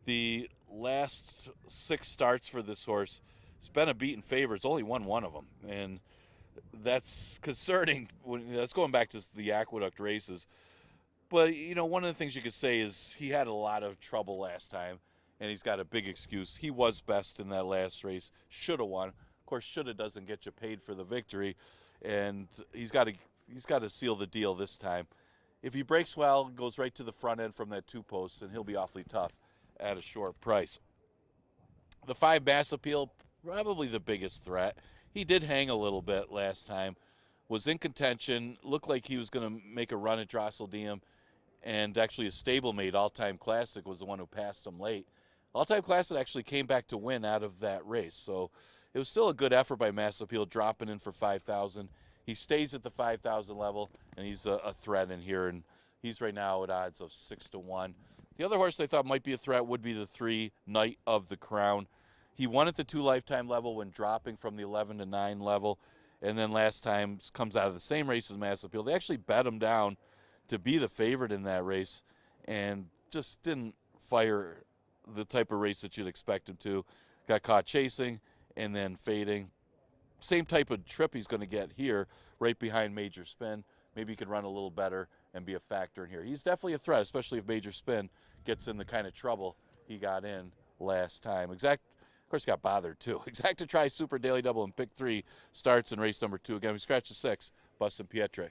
the last 6 starts for this horse, it's been a beaten favorite. It's only won 1 of them, and that's concerning. That's going back to the Aqueduct races. But, you know, one of the things you could say is he had a lot of trouble last time, and he's got a big excuse. He was best in that last race. Should have won. Of course, should have doesn't get you paid for the victory, and he's got to seal the deal this time. If he breaks well, goes right to the front end from that 2 posts, and he'll be awfully tough at a short price. The 5 Mass Appeal, probably the biggest threat. He did hang a little bit last time, was in contention, looked like he was going to make a run at Drossel Diem, and actually a stablemate All-Time Classic was the one who passed him late. All-Time Classic actually came back to win out of that race. So it was still a good effort by Mass Appeal, dropping in for 5,000. He stays at the 5,000 level, and he's a threat in here. And he's right now at odds of 6-1. The other horse I thought might be a threat would be the 3 Knight of the Crown. He won at the 2 lifetime level when dropping from the 11-9 level. And then last time comes out of the same race as Mass Appeal. They actually bet him down to be the favorite in that race and just didn't fire the type of race that you'd expect him to. Got caught chasing and then fading. Same type of trip he's going to get here, right behind Major Spin. Maybe he could run a little better and be a factor in here. He's definitely a threat, especially if Major Spin gets in the kind of trouble he got in last time. Of course, got bothered too. Exact to try Super Daily Double and pick 3 starts in race number 2. Again, we scratched the 6, Bustin' Pietre.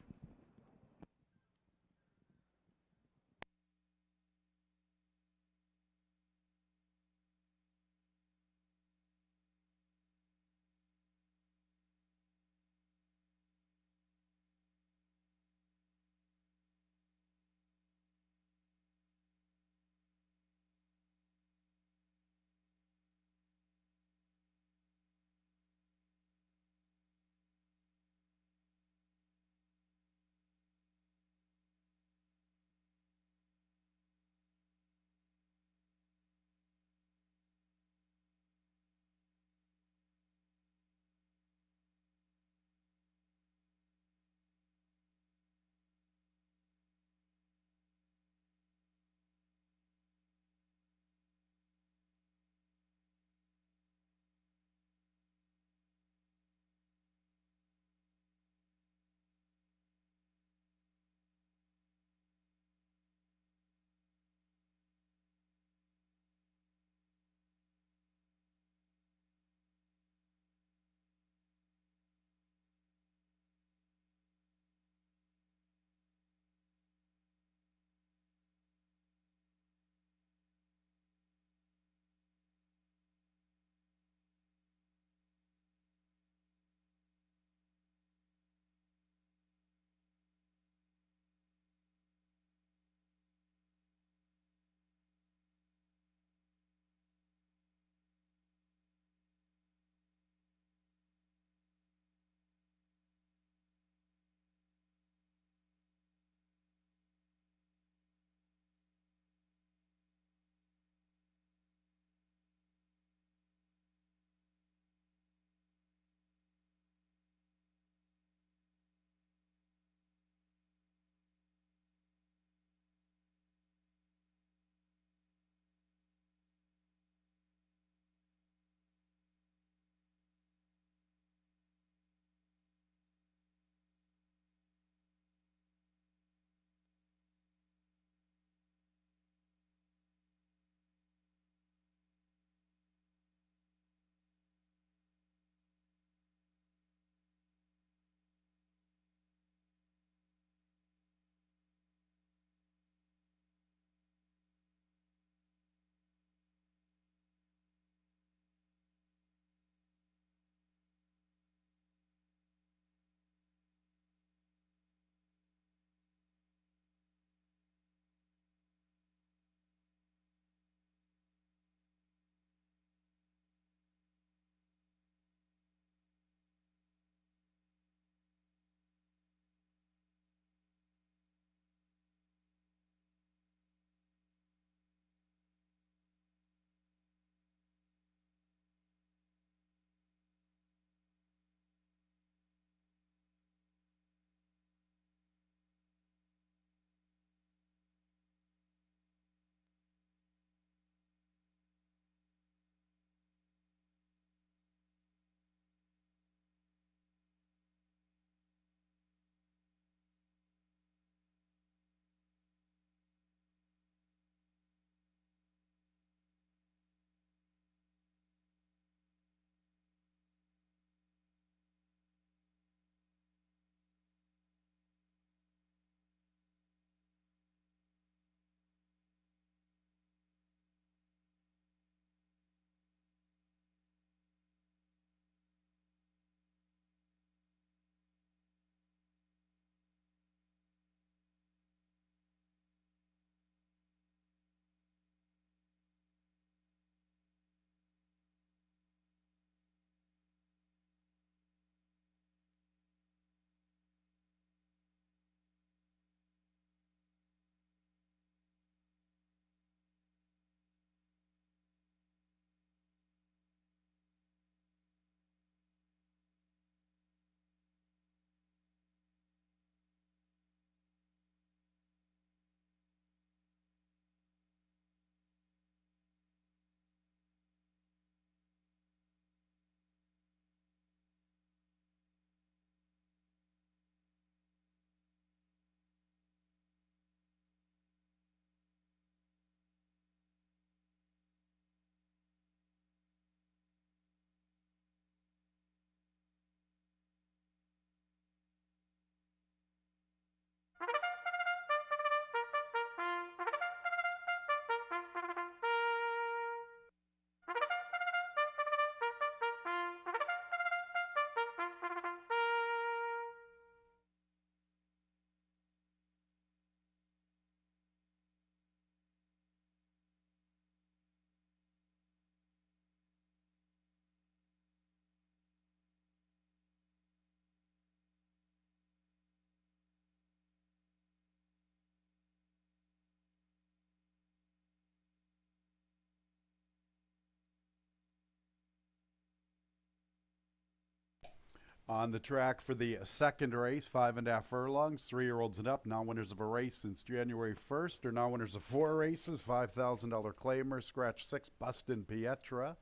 On the track for the second race, 5.5 furlongs, 3-year-olds and up, non-winners of a race since January 1st, or non-winners of 4 races, $5,000 claimer, scratch 6, Bustin Pietra.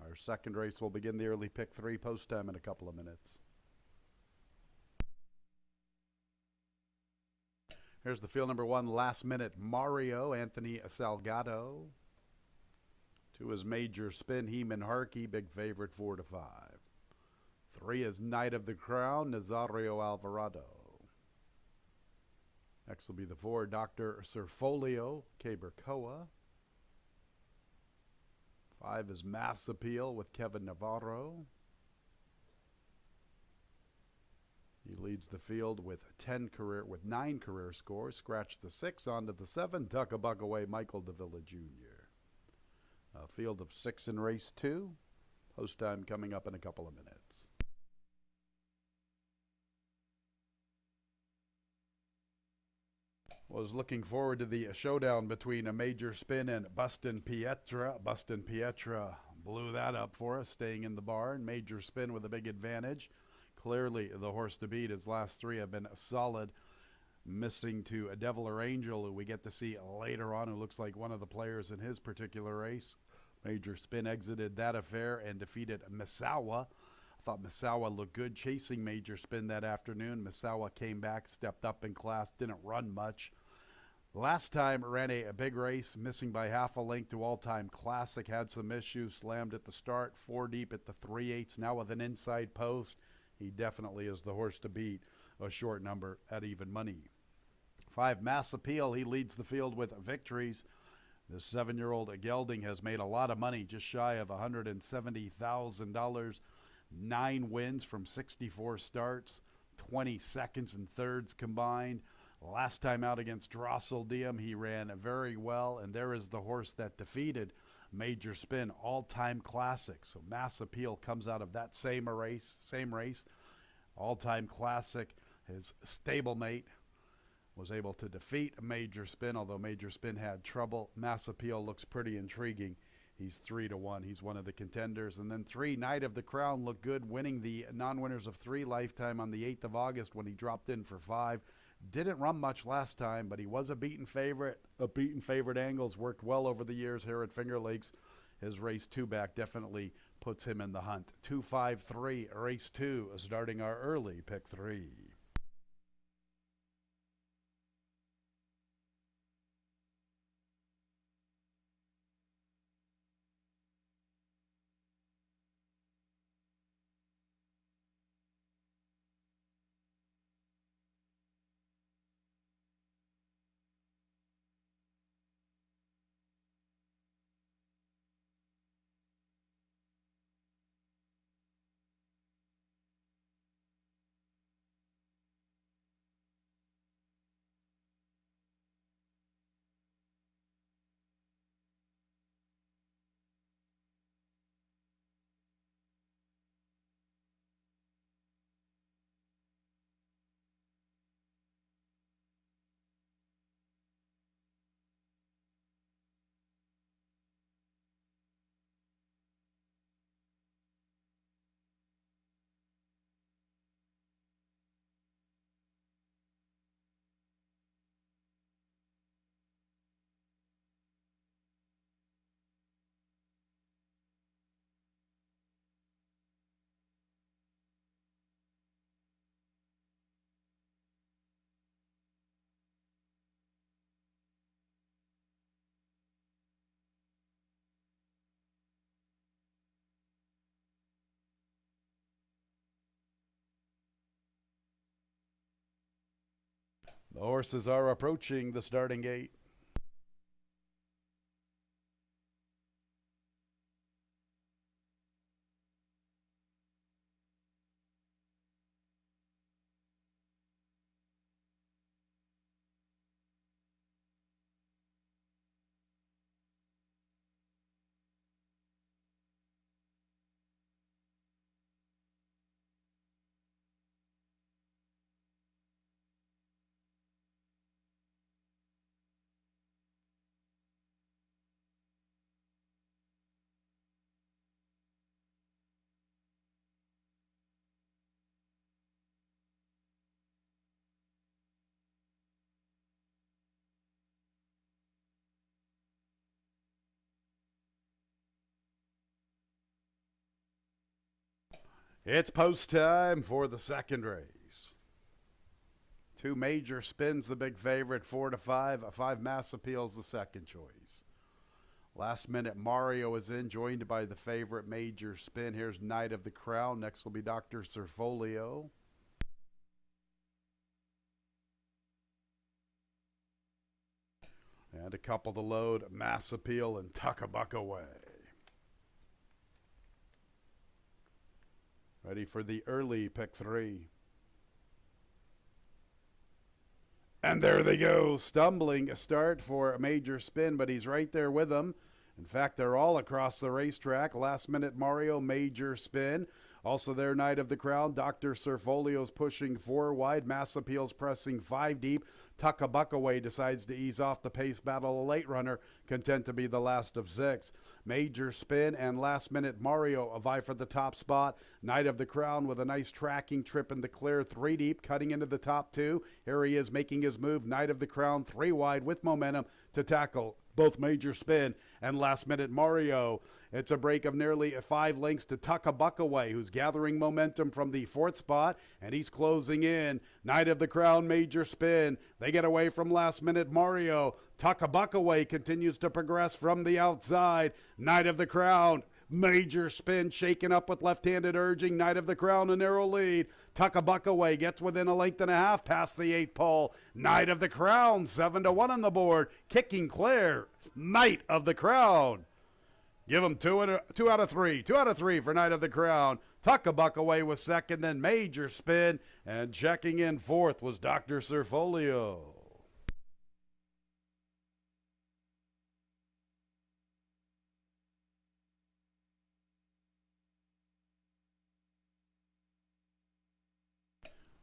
Our second race will begin the early pick 3 post time in a couple of minutes. Here's the field number 1, last minute, Mario, Anthony Salgado. To his major spin, Heeman Harkey, big favorite 4-5. 3 is Knight of the Crown, Nazario Alvarado. Next will be the 4, Dr. Serfolio, Cabercoa. 5 is Mass Appeal with Kevin Navarro. He leads the field with 9 career scores. Scratch the 6 onto the 7. Tuck a buck away, Michael Davila Jr. A field of 6 in race 2. Post time coming up in a couple of minutes. Was looking forward to the showdown between a major spin and Bustin Pietra. Bustin Pietra blew that up for us, staying in the barn. Major spin with a big advantage. Clearly the horse to beat. His last 3 have been solid. Missing to a Devil or Angel, who we get to see later on, who looks like one of the players in his particular race. Major spin exited that affair and defeated Misawa. I thought Misawa looked good chasing Major Spin that afternoon. Misawa came back, stepped up in class, didn't run much. Last time ran a big race, missing by half a length to All Time Classic. Had some issues, slammed at the start, 4 deep at the 3/8. Now with an inside post, he definitely is the horse to beat. A short number at even money. 5, Mass Appeal. He leads the field with victories. The 7-year-old gelding has made a lot of money, just shy of $170,000. 9 wins from 64 starts, 20 seconds and thirds combined. Last time out against Drossel Diem, he ran very well, and there is the horse that defeated Major Spin, All-Time Classic. So Mass Appeal comes out of that same race. All-Time Classic, his stablemate, was able to defeat Major Spin, although Major Spin had trouble. Mass Appeal looks pretty intriguing. He's 3-1. He's one of the contenders. And then 3, Knight of the Crown looked good, winning the non-winners of 3 lifetime on the 8th of August when he dropped in for 5. Didn't run much last time, but he was a beaten favorite. Beaten favorite angles worked well over the years here at Finger Lakes. His race 2 back definitely puts him in the hunt. 2-5-3, race 2, starting our early pick 3. The horses are approaching the starting gate. It's post time for the second race. Two major spins, the big favorite, 4 to 5. 5 mass appeals, the second choice. Last minute Mario is in, joined by the favorite major spin. Here's Knight of the Crown. Next will be Dr. Serfolio. And a couple to load, Mass Appeal and Tuck a Buck Away. Ready for the early pick 3. And there they go, stumbling a start for a major spin, but he's right there with them. In fact, they're all across the racetrack. Last minute Mario, major spin. Also there, Knight of the Crown. Dr. Serfolio's pushing 4 wide. Mass Appeal's pressing 5 deep. Tuck a Buck Away decides to ease off the pace battle. A late runner, content to be the last of 6. Major spin and last minute Mario vie for the top spot. Knight of the Crown with a nice tracking trip in the clear. 3 deep, cutting into the top 2. Here he is making his move. Knight of the Crown, 3 wide with momentum to tackle both major spin and last minute Mario. It's a break of nearly 5 lengths to Tuck a Buck Away, who's gathering momentum from the 4th spot, and he's closing in. Knight of the Crown, major spin. They get away from last minute Mario. Tuck a Buck Away continues to progress from the outside. Knight of the Crown, major spin, shaken up with left-handed urging. Knight of the Crown, a narrow lead. Tuck a Buck Away gets within a length and a half past the 8th pole. Knight of the Crown, 7 to 1 on the board. Kicking clear. Knight of the Crown. Give him 2 out of 3. 2 out of 3 for Knight of the Crown. Tuck a Buck Away was second, then major spin. And checking in 4th was Dr. Serfolio.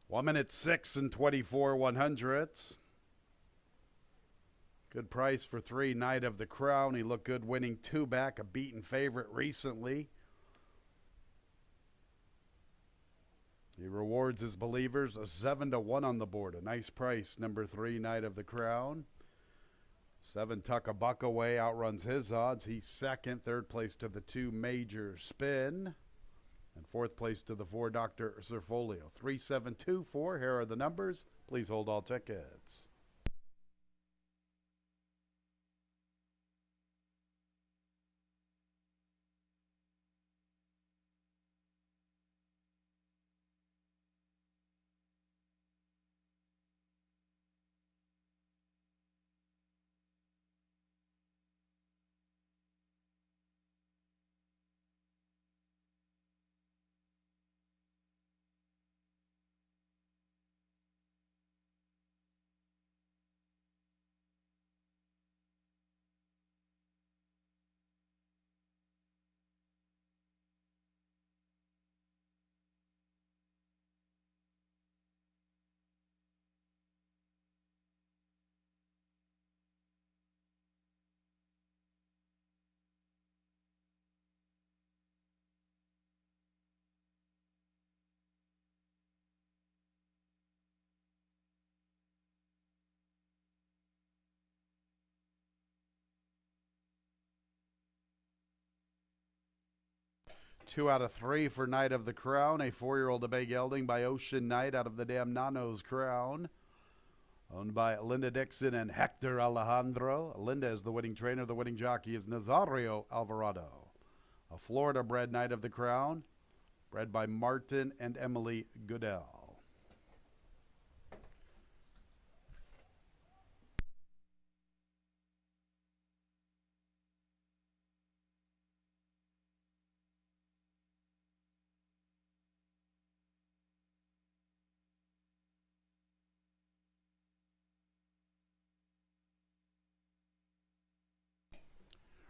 One minute 6 and 24 100ths. Good price for 3, Knight of the Crown. He looked good winning 2 back, a beaten favorite recently. He rewards his believers, a 7 to 1 on the board. A nice price, number 3, Knight of the Crown. 7, Tuck a Buck Away outruns his odds. He's second. 3rd place to the 2, major spin. And 4th place to the 4, Dr. Serfolio. 3724. Here are the numbers. Please hold all tickets. Two out of 3 for Knight of the Crown, a 4-year-old Abe gelding by Ocean Knight out of the Dam Nanos Crown. Owned by Linda Dixon and Hector Alejandro. Linda is the winning trainer. The winning jockey is Nazario Alvarado. A Florida-bred Knight of the Crown, bred by Martin and Emily Goodell.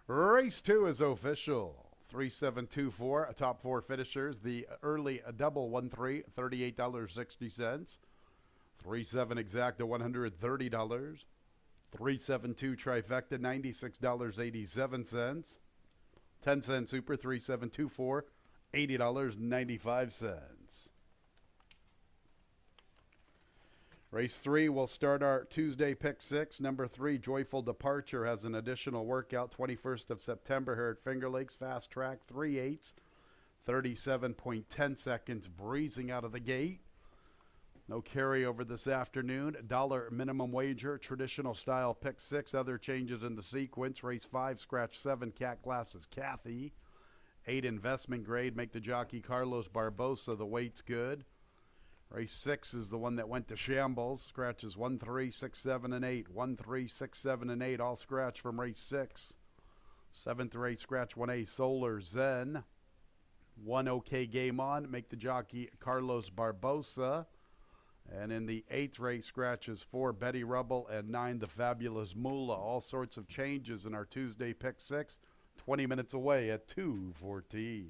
Race 2 is official. 3724, top 4 finishers. The early double 1-3, $38.60. 3-7 exacta, $130. 3-7-2 trifecta, $96.87. 10-cent super, 3-7-2-4, $80.95. Race 3 will start our Tuesday pick 6. Number 3, Joyful Departure, has an additional workout 21st of September here at Finger Lakes. Fast track, 3/8, 37.10 seconds breezing out of the gate. No carryover this afternoon. $1 minimum wager, traditional style pick 6. Other changes in the sequence. Race 5, scratch 7, cat glasses Kathy. 8, investment grade, make the jockey Carlos Barbosa. The weight's good. Race 6 is the one that went to shambles. Scratches 1, 3, 6, 7, and 8. 1, 3, 6, 7, and 8. All scratch from race 6. 7th race, scratch 1A, Solar Zen. 1 OK game on, make the jockey Carlos Barbosa. And in the 8th race, scratches 4, Betty Rubble, and 9, the Fabulous Moolah. All sorts of changes in our Tuesday pick 6. 20 minutes away at 2:14.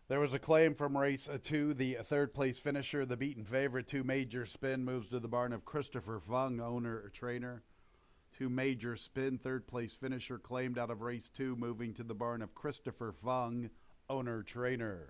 There was a claim from race 2, the third place finisher, the beaten favorite. 2 major spin moves to the barn of Christopher Fung, owner trainer. 2 major spin, third place finisher claimed out of race 2, moving to the barn of Christopher Fung, owner trainer.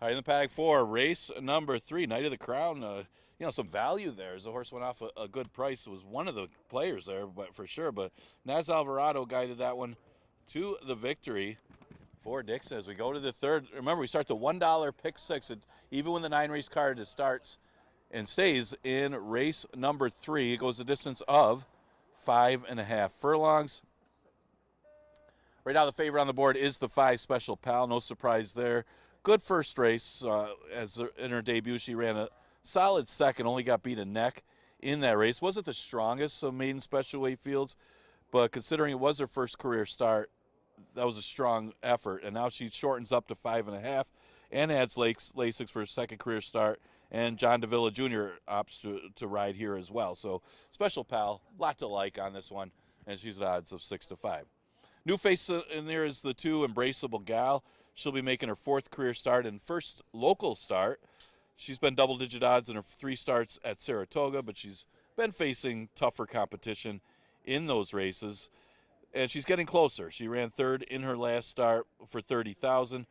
All right, in the paddock 4, race number 3, Knight of the Crown. Some value there as the horse went off a good price. It was one of the players there, but for sure. But Naz Alvarado guided that one to the victory for Dixon. As we go to the third, remember we start the $1 pick 6, even when the 9-race card starts and stays in race number 3. It goes a distance of 5.5 furlongs. Right now the favorite on the board is the 5 Special Pal. No surprise there. Good first race. As in her debut, she ran a solid second, only got beat a neck in that race. Wasn't the strongest of maiden special weight fields, but considering it was her first career start, that was a strong effort. And now she shortens up to 5.5 and adds Lasix for her second career start. And John Davila Jr. opts to ride here as well. So Special Pal, lot to like on this one, and she's at odds of 6-5. New face in there is the 2 Embraceable Gal. She'll be making her 4th career start and first local start. She's been double-digit odds in her 3 starts at Saratoga, but she's been facing tougher competition in those races, and she's getting closer. She ran 3rd in her last start for 30,000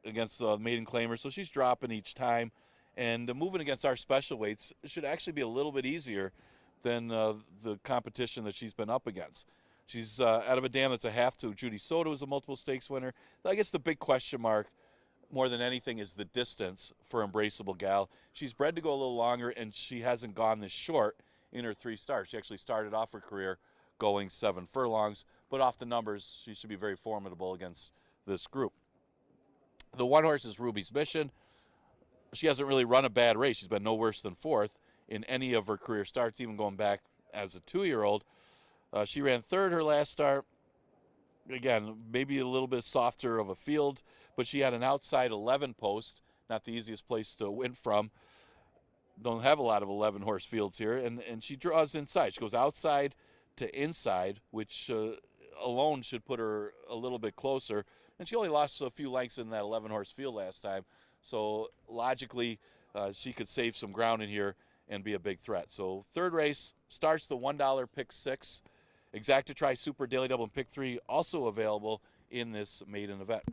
against maiden claimer, so she's dropping each time. And moving against our special weights should actually be a little bit easier than the competition that she's been up against. She's out of a dam that's a half to Judy Soto, who's a multiple stakes winner. I guess the big question mark more than anything is the distance for Embraceable Gal. She's bred to go a little longer, and she hasn't gone this short in her 3 starts. She actually started off her career going 7 furlongs, but off the numbers, she should be very formidable against this group. The 1 horse is Ruby's Mission. She hasn't really run a bad race. She's been no worse than 4th in any of her career starts, even going back as a 2-year-old. She ran 3rd her last start. Again, maybe a little bit softer of a field, but she had an outside 11 post, not the easiest place to win from. Don't have a lot of 11-horse fields here, and she draws inside. She goes outside to inside, which alone should put her a little bit closer. And she only lost a few lengths in that 11-horse field last time, so logically she could save some ground in here and be a big threat. So 3rd race starts the $1 pick 6. Exacta Tri Super Daily Double and Pick 3 also available in this maiden event.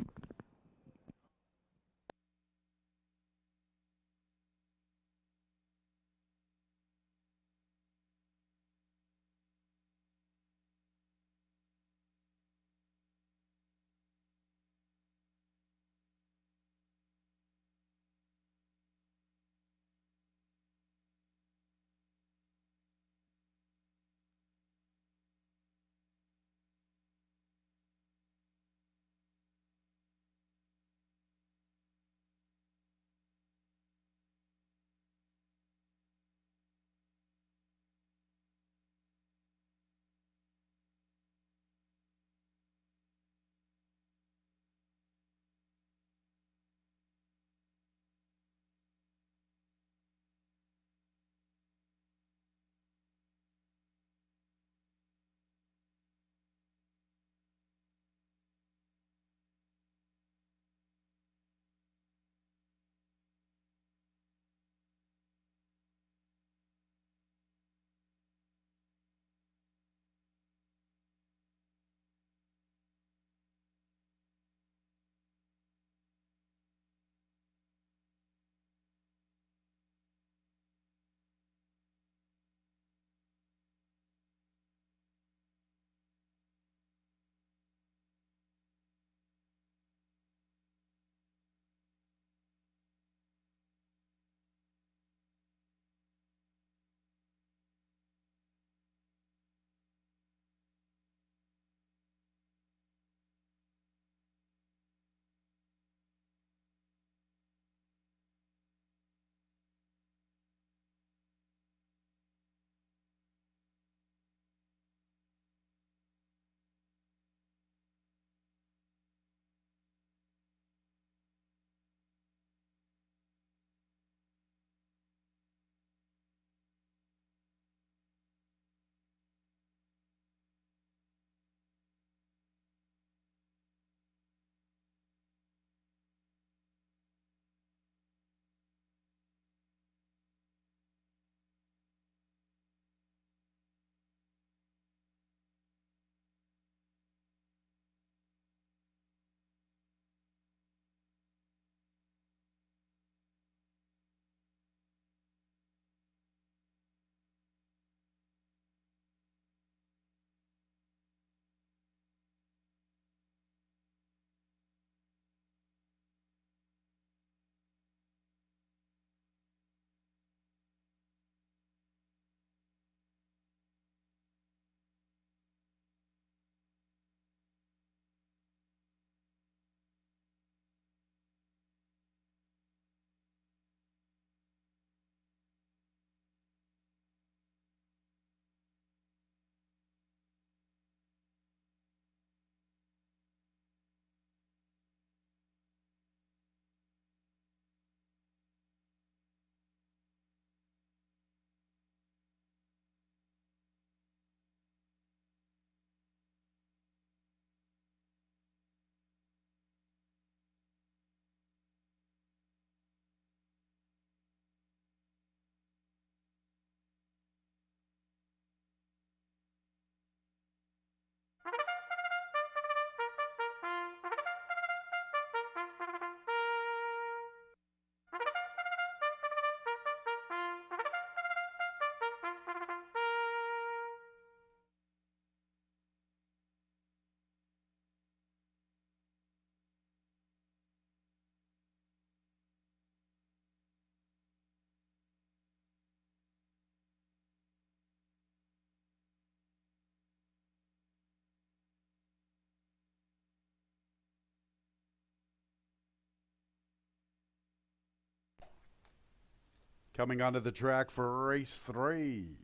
Coming onto the track for race 3.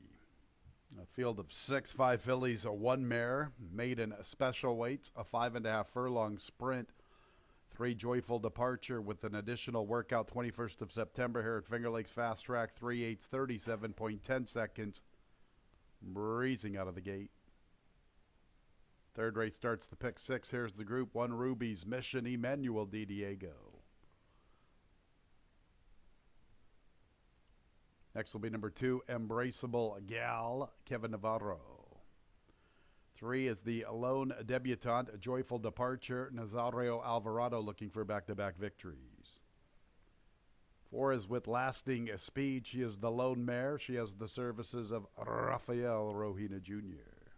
A field of 6, 5 fillies, a 1 mare, maiden special weights, a 5.5 furlong sprint, 3 joyful departure with an additional workout 21st of September here at Finger Lakes Fast Track, 3/8, 37.10 seconds, breezing out of the gate. Third race starts the pick 6. Here's the Group 1 Ruby's Mission, Emmanuel Di Diego. Next will be number 2, Embraceable Gal, Kevin Navarro. 3 is the Lone Debutante, Joyful Departure, Nazario Alvarado, looking for back-to-back victories. 4 is With Lasting Speed. She is the lone mare. She has the services of Rafael Rojina Jr.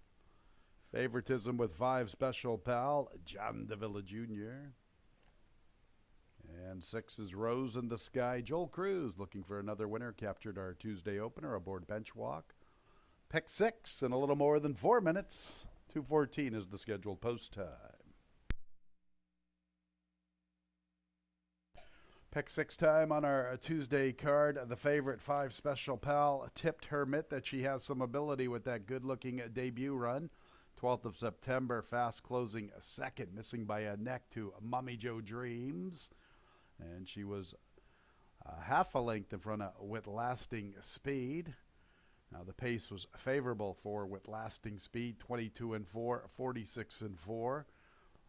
Favoritism with 5, Special Pal, John Davila Jr. And 6 is Rose in the Sky. Joel Cruz, looking for another winner, captured our Tuesday opener aboard Bench Walk. Pick 6 in a little more than 4 minutes. 2:14 is the scheduled post time. Pick 6 time on our Tuesday card. The favorite 5, Special Pal, tipped Hermit that she has some ability with that good-looking debut run. 12th of September, fast closing second, missing by a neck to Mummy Joe Dreams. And she was half a length in front of With Lasting Speed. Now the pace was favorable for With Lasting Speed, 22-4, 46-4.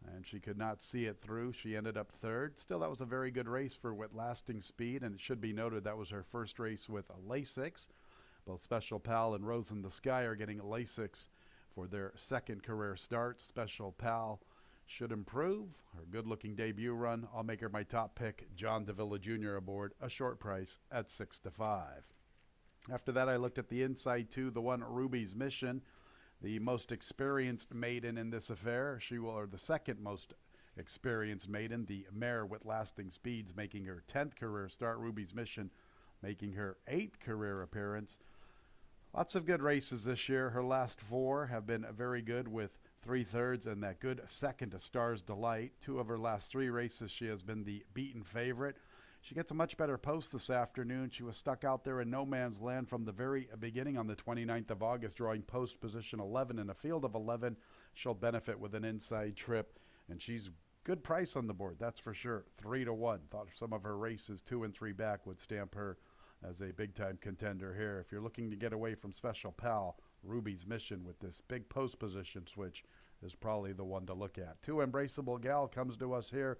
And she could not see it through. She ended up third. Still, that was a very good race for With Lasting Speed, and it should be noted that was her first race with a Lasix. Both Special Pal and Rose in the Sky are getting a Lasix for their second career start. Special Pal should improve. Her good-looking debut run, I'll make her my top pick. John Davila Jr. aboard, a short price at 6-5. After that, I looked at the inside two, the 1 Ruby's Mission, the most experienced maiden in this affair. She will, or the second most experienced maiden, the mare With Lasting Speeds, making her 10th career start. Ruby's Mission making her 8th career appearance. Lots of good races this year. Her last 4 have been very good with 3/3 and that good second to Star's Delight. 2 of her last 3 races, she has been the beaten favorite. She gets a much better post this afternoon. She was stuck out there in no man's land from the very beginning on the 29th of August, drawing post position 11 in a field of 11. She'll benefit with an inside trip, and she's good price on the board, that's for sure. 3-1. Thought some of her races 2 and 3 back would stamp her as a big-time contender here. If you're looking to get away from Special Pal, Ruby's Mission with this big post position switch is probably the one to look at. 2 Embraceable Gal comes to us here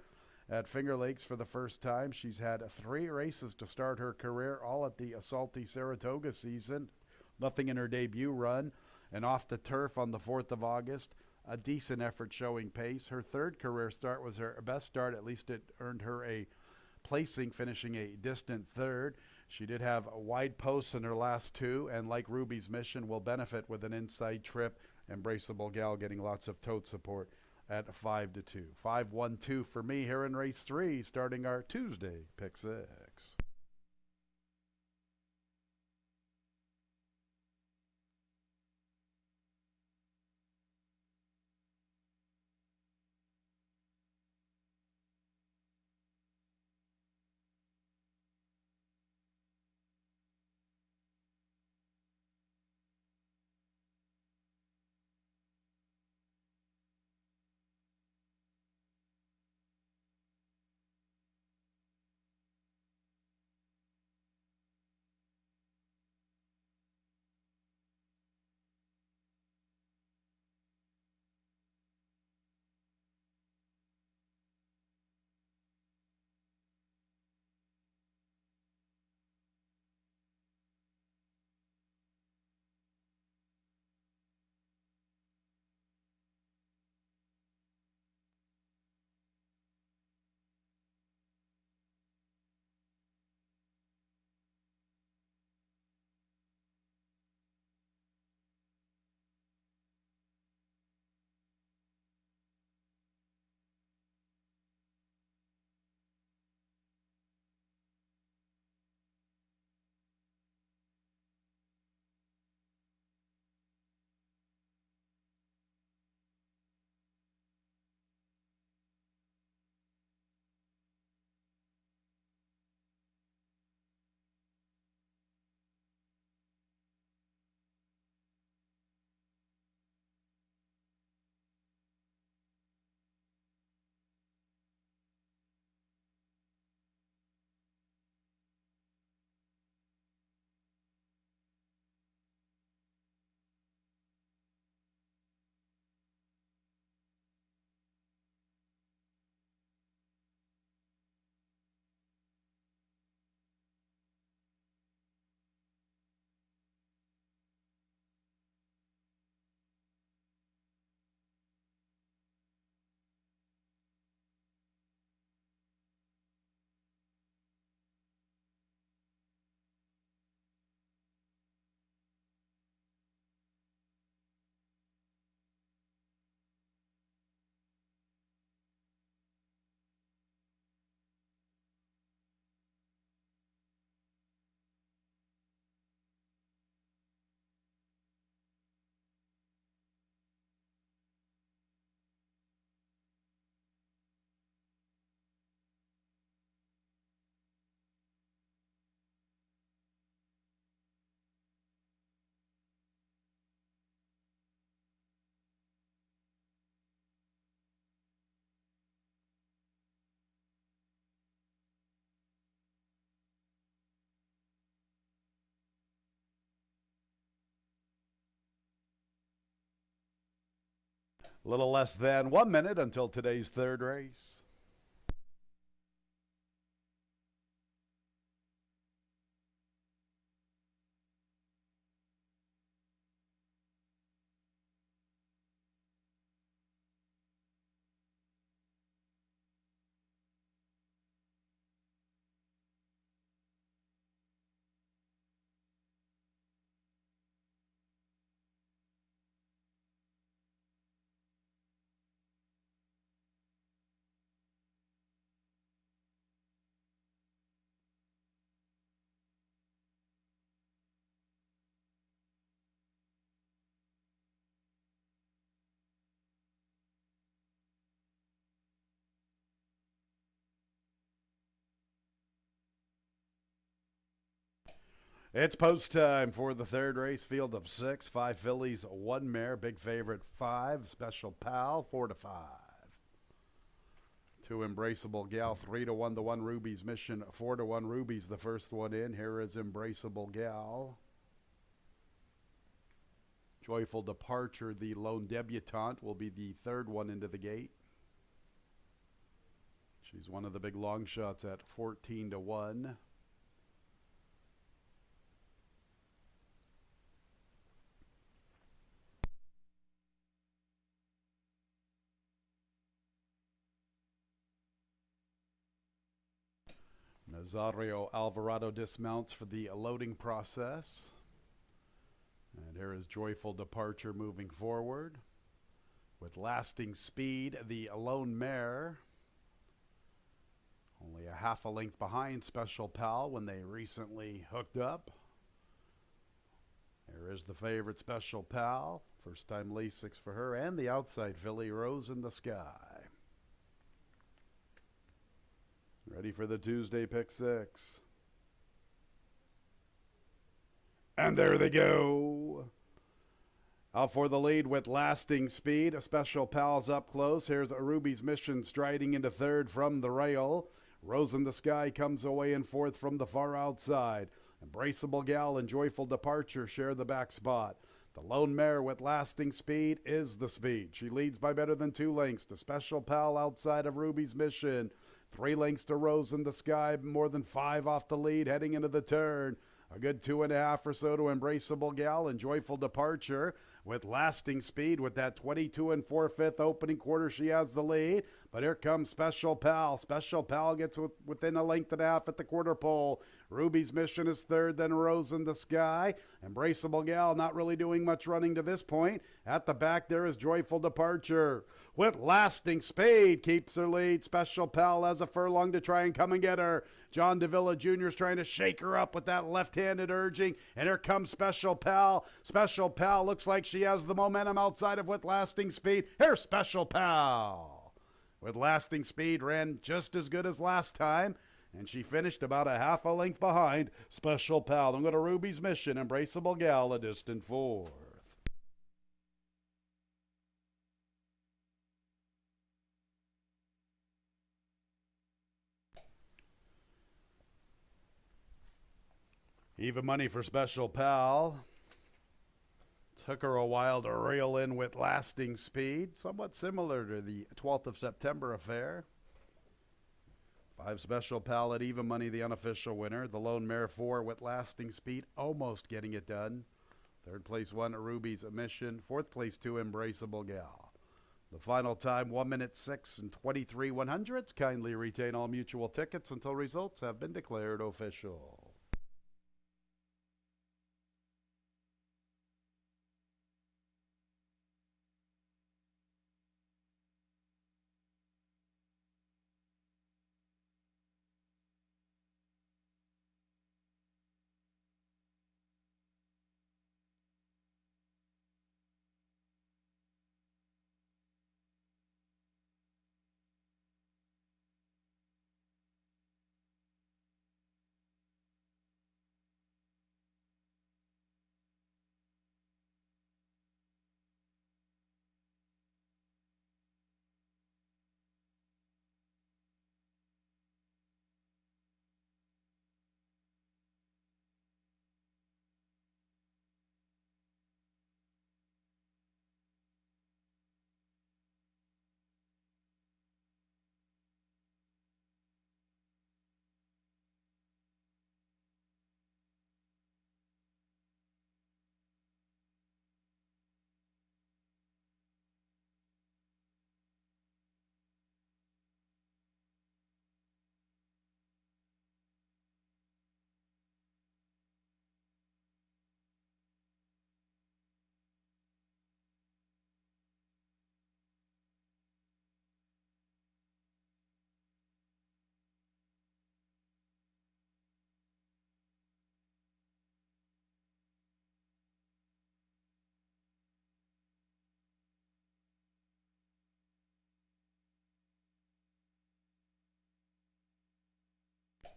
at Finger Lakes for the first time. She's had 3 races to start her career, all at the Salty Saratoga season. Nothing in her debut run. And off the turf on the 4th of August, a decent effort showing pace. Her 3rd career start was her best start. At least it earned her a placing, finishing a distant 3rd. She did have wide posts in her last 2, and like Ruby's Mission, will benefit with an inside trip. Embraceable Gal getting lots of tote support at 5-2. 5-1-2 for me here in race 3, starting our Tuesday pick 6. A little less than 1 minute until today's third race. It's post time for the third race, field of 6, 5 fillies, 1 mare, big favorite 5, Special Pal 4 to 5. 2 Embraceable Gal 3 to 1 Ruby's Mission 4 to 1 Ruby's the first one in. Here is Embraceable Gal. Joyful Departure, the lone debutante, will be the third one into the gate. She's one of the big long shots at 14 to 1. Nazario Alvarado dismounts for the loading process. And here is Joyful Departure moving forward. With Lasting Speed, the lone mare. Only a half a length behind Special Pal when they recently hooked up. There is the favorite Special Pal. First time Lasix for her. And the outside filly, Rose in the Sky. Ready for the Tuesday pick 6. And there they go. Out for the lead with Lasting Speed. A Special Pal's up close. Here's a Ruby's Mission striding into third from the rail. Rose in the Sky comes away in fourth from the far outside. Embraceable Gal and Joyful Departure share the back spot. The lone mare with Lasting Speed is the speed. She leads by better than 2 lengths to Special Pal outside of Ruby's Mission. 3 lengths to Rose in the Sky, more than 5 off the lead heading into the turn. A good 2.5 or so to Embraceable Gal and Joyful Departure. With Lasting Speed, with that 22 4/5 opening quarter, she has the lead. But here comes Special Pal. Special Pal gets within a length and a half at the quarter pole. Ruby's Mission is third, then Rose in the Sky. Embraceable Gal not really doing much running to this point. At the back there is Joyful Departure. With Lasting Speed, keeps her lead. Special Pal has a furlong to try and come and get her. John Davila Jr. is trying to shake her up with that left-handed urging. And here comes Special Pal. Special Pal looks like she has the momentum outside of With Lasting Speed. Here's Special Pal. With Lasting Speed, ran just as good as last time. And she finished about a half a length behind Special Pal. I'm going to Ruby's Mission. Embraceable Gal, a distant 4th. Even money for Special Pal. Took her a while to reel in With Lasting Speed. Somewhat similar to the 12th of September affair. 5 Special Pal at even money, the unofficial winner. The lone mare 4 With Lasting Speed, almost getting it done. Third place 1 Ruby's Mission. Fourth place 2 Embraceable Gal. The final time 1 minute 6 and 23 100ths. Kindly retain all mutual tickets until results have been declared official.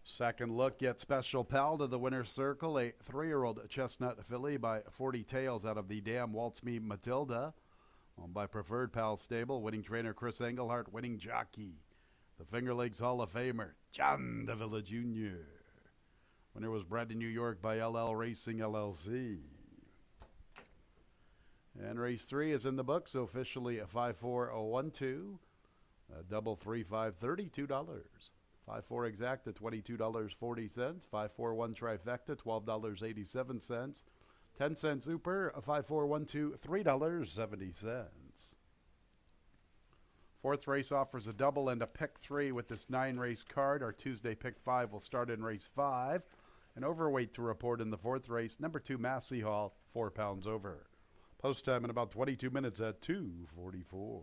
Second look gets Special Pal to the winner's circle, a 3-year-old chestnut filly by 40 Tails out of the Dam Waltz Me Matilda. Owned by Preferred Pal Stable, winning trainer Chris Engelhart, winning jockey, the Finger Lakes Hall of Famer, John Davila Jr. Winner was bred in New York by LL Racing LLC. And race 3 is in the books, officially a 5-4-0-1-2, a double 3-5, $32. 5-4 exacta, $22.40. 5-4-1 trifecta, $12.87. 10-cent super, a 5-4-1-2, $3.70. Fourth race offers a double and a pick 3 with this 9-race card. Our Tuesday pick 5 will start in race 5. An overweight to report in the fourth race, number 2 Massey Hall, 4 pounds over. Post time in about 22 minutes at 2:44.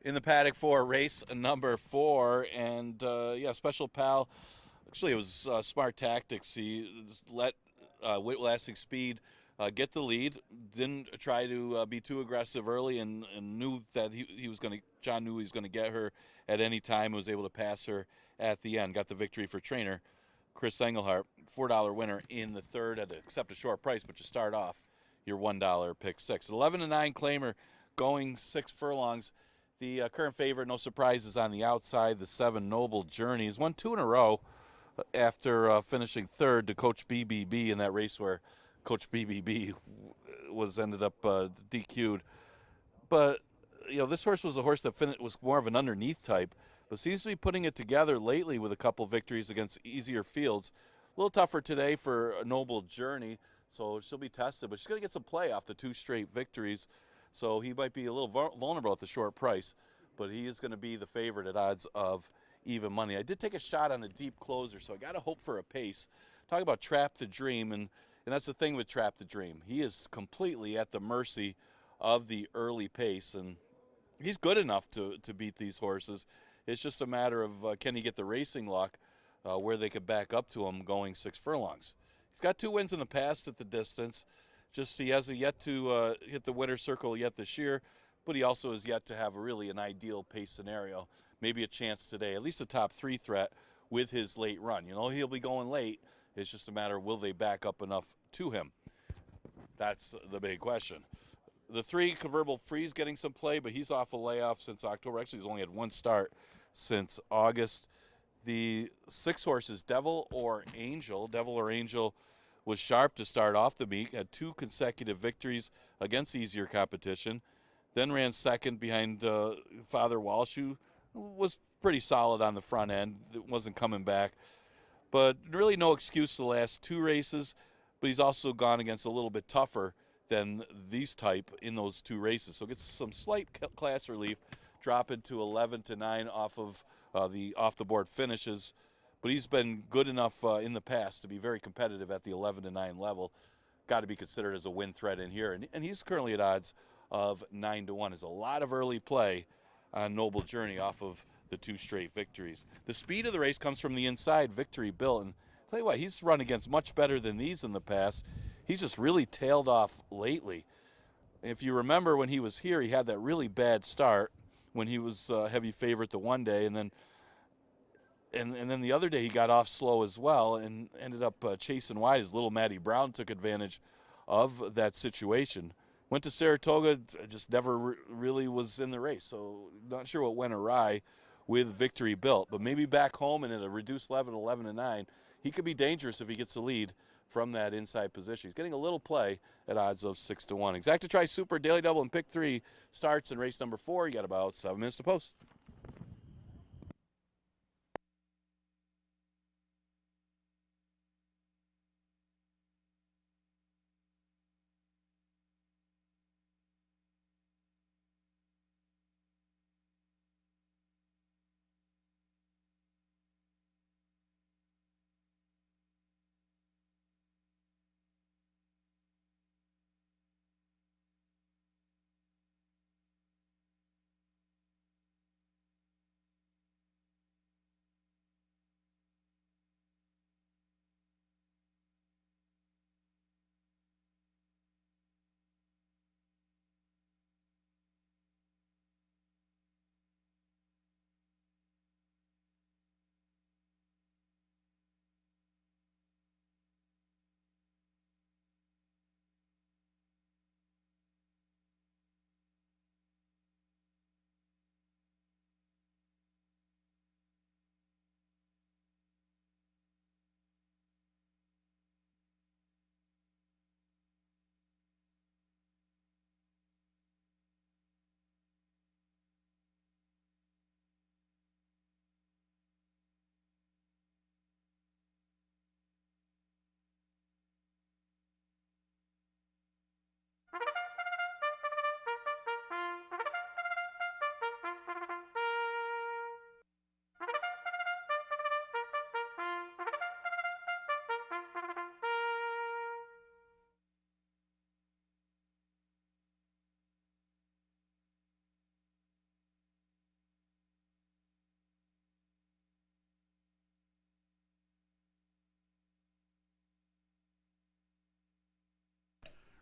In the paddock for race number 4, and yeah, Special Pal. Actually, it was smart tactics. He let Whitlasting Speed get the lead. Didn't try to be too aggressive early, and knew that he was going to. John knew he was going to get her at any time. Was able to pass her at the end. Got the victory for trainer Chris Engelhart. $4 winner in the third. Had to accept a short price, but you start off your $1 pick 6. 11-9 claimer going 6 furlongs. The current favorite, no surprises on the outside. The 7 Noble Journeys won 2 in a row after finishing third to Coach BBB in that race where Coach BBB was ended up DQ'd. But this horse was a horse that was more of an underneath type, but seems to be putting it together lately with a couple victories against easier fields. A little tougher today for a Noble Journey, so she'll be tested, but she's going to get some play off the 2 straight victories. So he might be a little vulnerable at the short price, but he is going to be the favorite at odds of even money. I did take a shot on a deep closer, so I got to hope for a pace. Talk about Trap the Dream, and that's the thing with Trap the Dream. He is completely at the mercy of the early pace, and he's good enough to beat these horses. It's just a matter of can he get the racing luck where they could back up to him going 6 furlongs. He's got 2 wins in the past at the distance. Just he hasn't yet to hit the winner's circle yet this year, but he also has yet to have really an ideal pace scenario. Maybe a chance today, at least a top 3 threat with his late run. He'll be going late. It's just a matter of will they back up enough to him. That's the big question. The 3 Convertible Freeze getting some play, but he's off a layoff since October. Actually, he's only had 1 start since August. The 6 horses, Devil or Angel was sharp to start off the meet, had 2 consecutive victories against easier competition, then ran second behind Father Walsh, who was pretty solid on the front end. It wasn't coming back, but really no excuse the last 2 races, but he's also gone against a little bit tougher than these type in those 2 races. So gets some slight class relief, dropping to 11-9 off of the off-the-board finishes. But he's been good enough in the past to be very competitive at the 11-9 level. Got to be considered as a win threat in here. And he's currently at odds of 9-1. There's a lot of early play on Noble Journey off of the 2 straight victories. The speed of the race comes from the inside, Victory Built. And tell you what, he's run against much better than these in the past. He's just really tailed off lately. If you remember when he was here, he had that really bad start when he was heavy favorite the one day, and then the other day he got off slow as well and ended up chasing wide as little Matty Brown took advantage of that situation. Went to Saratoga, just never really was in the race, so not sure what went awry with Victory Built. But maybe back home and at a reduced level, 11-9, he could be dangerous if he gets the lead from that inside position. He's getting a little play at odds of 6-1. Exacta Tri Super Daily Double and Pick 3 starts in race number 4. You got about 7 minutes to post.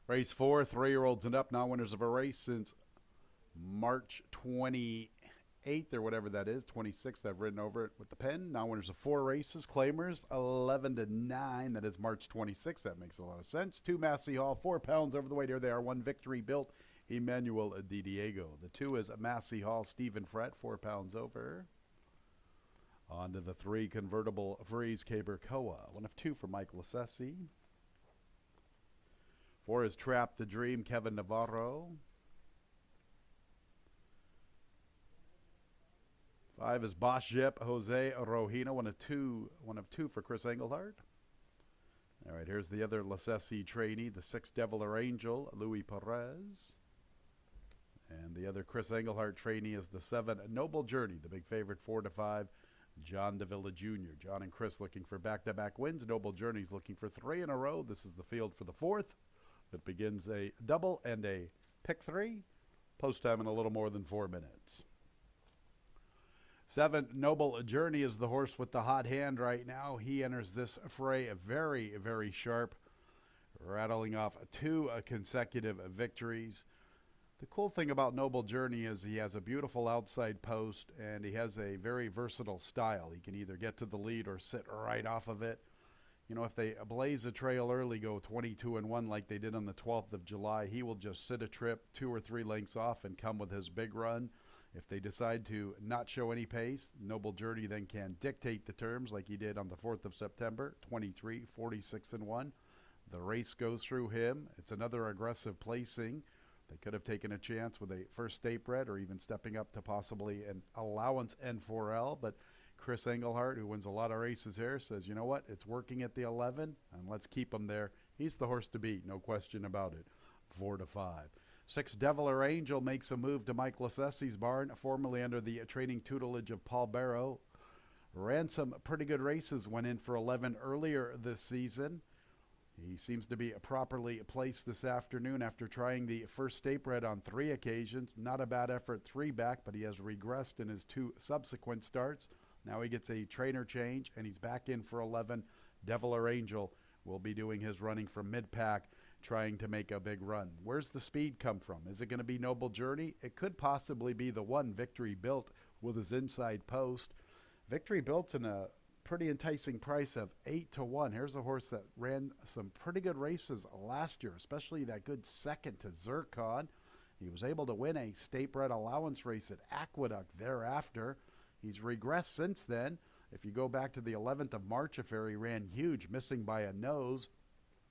Race 4, 3-year-olds and up, non-winners of a race since March 28th or whatever that is, 26th. I've written over it with the pen. Non-winners of 4 races. Claimers 11-9. That is March 26th. That makes a lot of sense. 2 Massey Hall, 4 pounds over the weight. Here they are. 1 Victory Built, Emmanuel Di Diego. The 2 is Massey Hall, Stephen Fret, 4 pounds over. On to the 3 Convertible Freeze Caber Koa. 1 of 2 for Mike Lassesi. 4 is Trap the Dream, Kevin Navarro. 5 is Bosch Jip, Jose Rojino. 1 of 2 for Chris Engelhardt. All right, here's the other Lassesi trainee, the 6 Devil or Angel, Louis Perez. And the other Chris Engelhardt trainee is the 7 Noble Journey, the big favorite, 4-5, John Davila Jr. John and Chris looking for back-to-back wins. Noble Journey's looking for 3 in a row. This is the field for the 4th. It begins a double and a pick 3. Post time in a little more than 4 minutes. 7 Noble Journey is the horse with the hot hand right now. He enters this fray very, very sharp, rattling off 2 consecutive victories. The cool thing about Noble Journey is he has a beautiful outside post, and he has a very versatile style. He can either get to the lead or sit right off of it. You know, if they blaze a trail early, go 22-1 like they did on the 12th of July, he will just sit a trip 2 or 3 lengths off and come with his big run. If they decide to not show any pace, Noble Journey then can dictate the terms like he did on the 4th of September, 23, 46-1. The race goes through him. It's another aggressive placing. They could have taken a chance with a first state bred or even stepping up to possibly an allowance N4L, but Chris Engelhardt, who wins a lot of races here, says, you know what, it's working at the 11, and let's keep him there. He's the horse to beat, no question about it. 4-5. 6 Devil or Angel makes a move to Mike Lassesi's barn, formerly under the training tutelage of Paul Barrow. Ran some pretty good races, went in for 11 earlier this season. He seems to be properly placed this afternoon after trying the first state bred on 3 occasions. Not a bad effort 3 back, but he has regressed in his 2 subsequent starts. Now he gets a trainer change, and he's back in for 11. Devil or Angel will be doing his running from mid-pack, trying to make a big run. Where's the speed come from? Is it going to be Noble Journey? It could possibly be the 1 Victory Built with his inside post. Victory Built's in a pretty enticing price of 8-1. Here's a horse that ran some pretty good races last year, especially that good second to Zircon. He was able to win a state bred allowance race at Aqueduct thereafter. He's regressed since then. If you go back to the 11th of March affair, he ran huge, missing by a nose.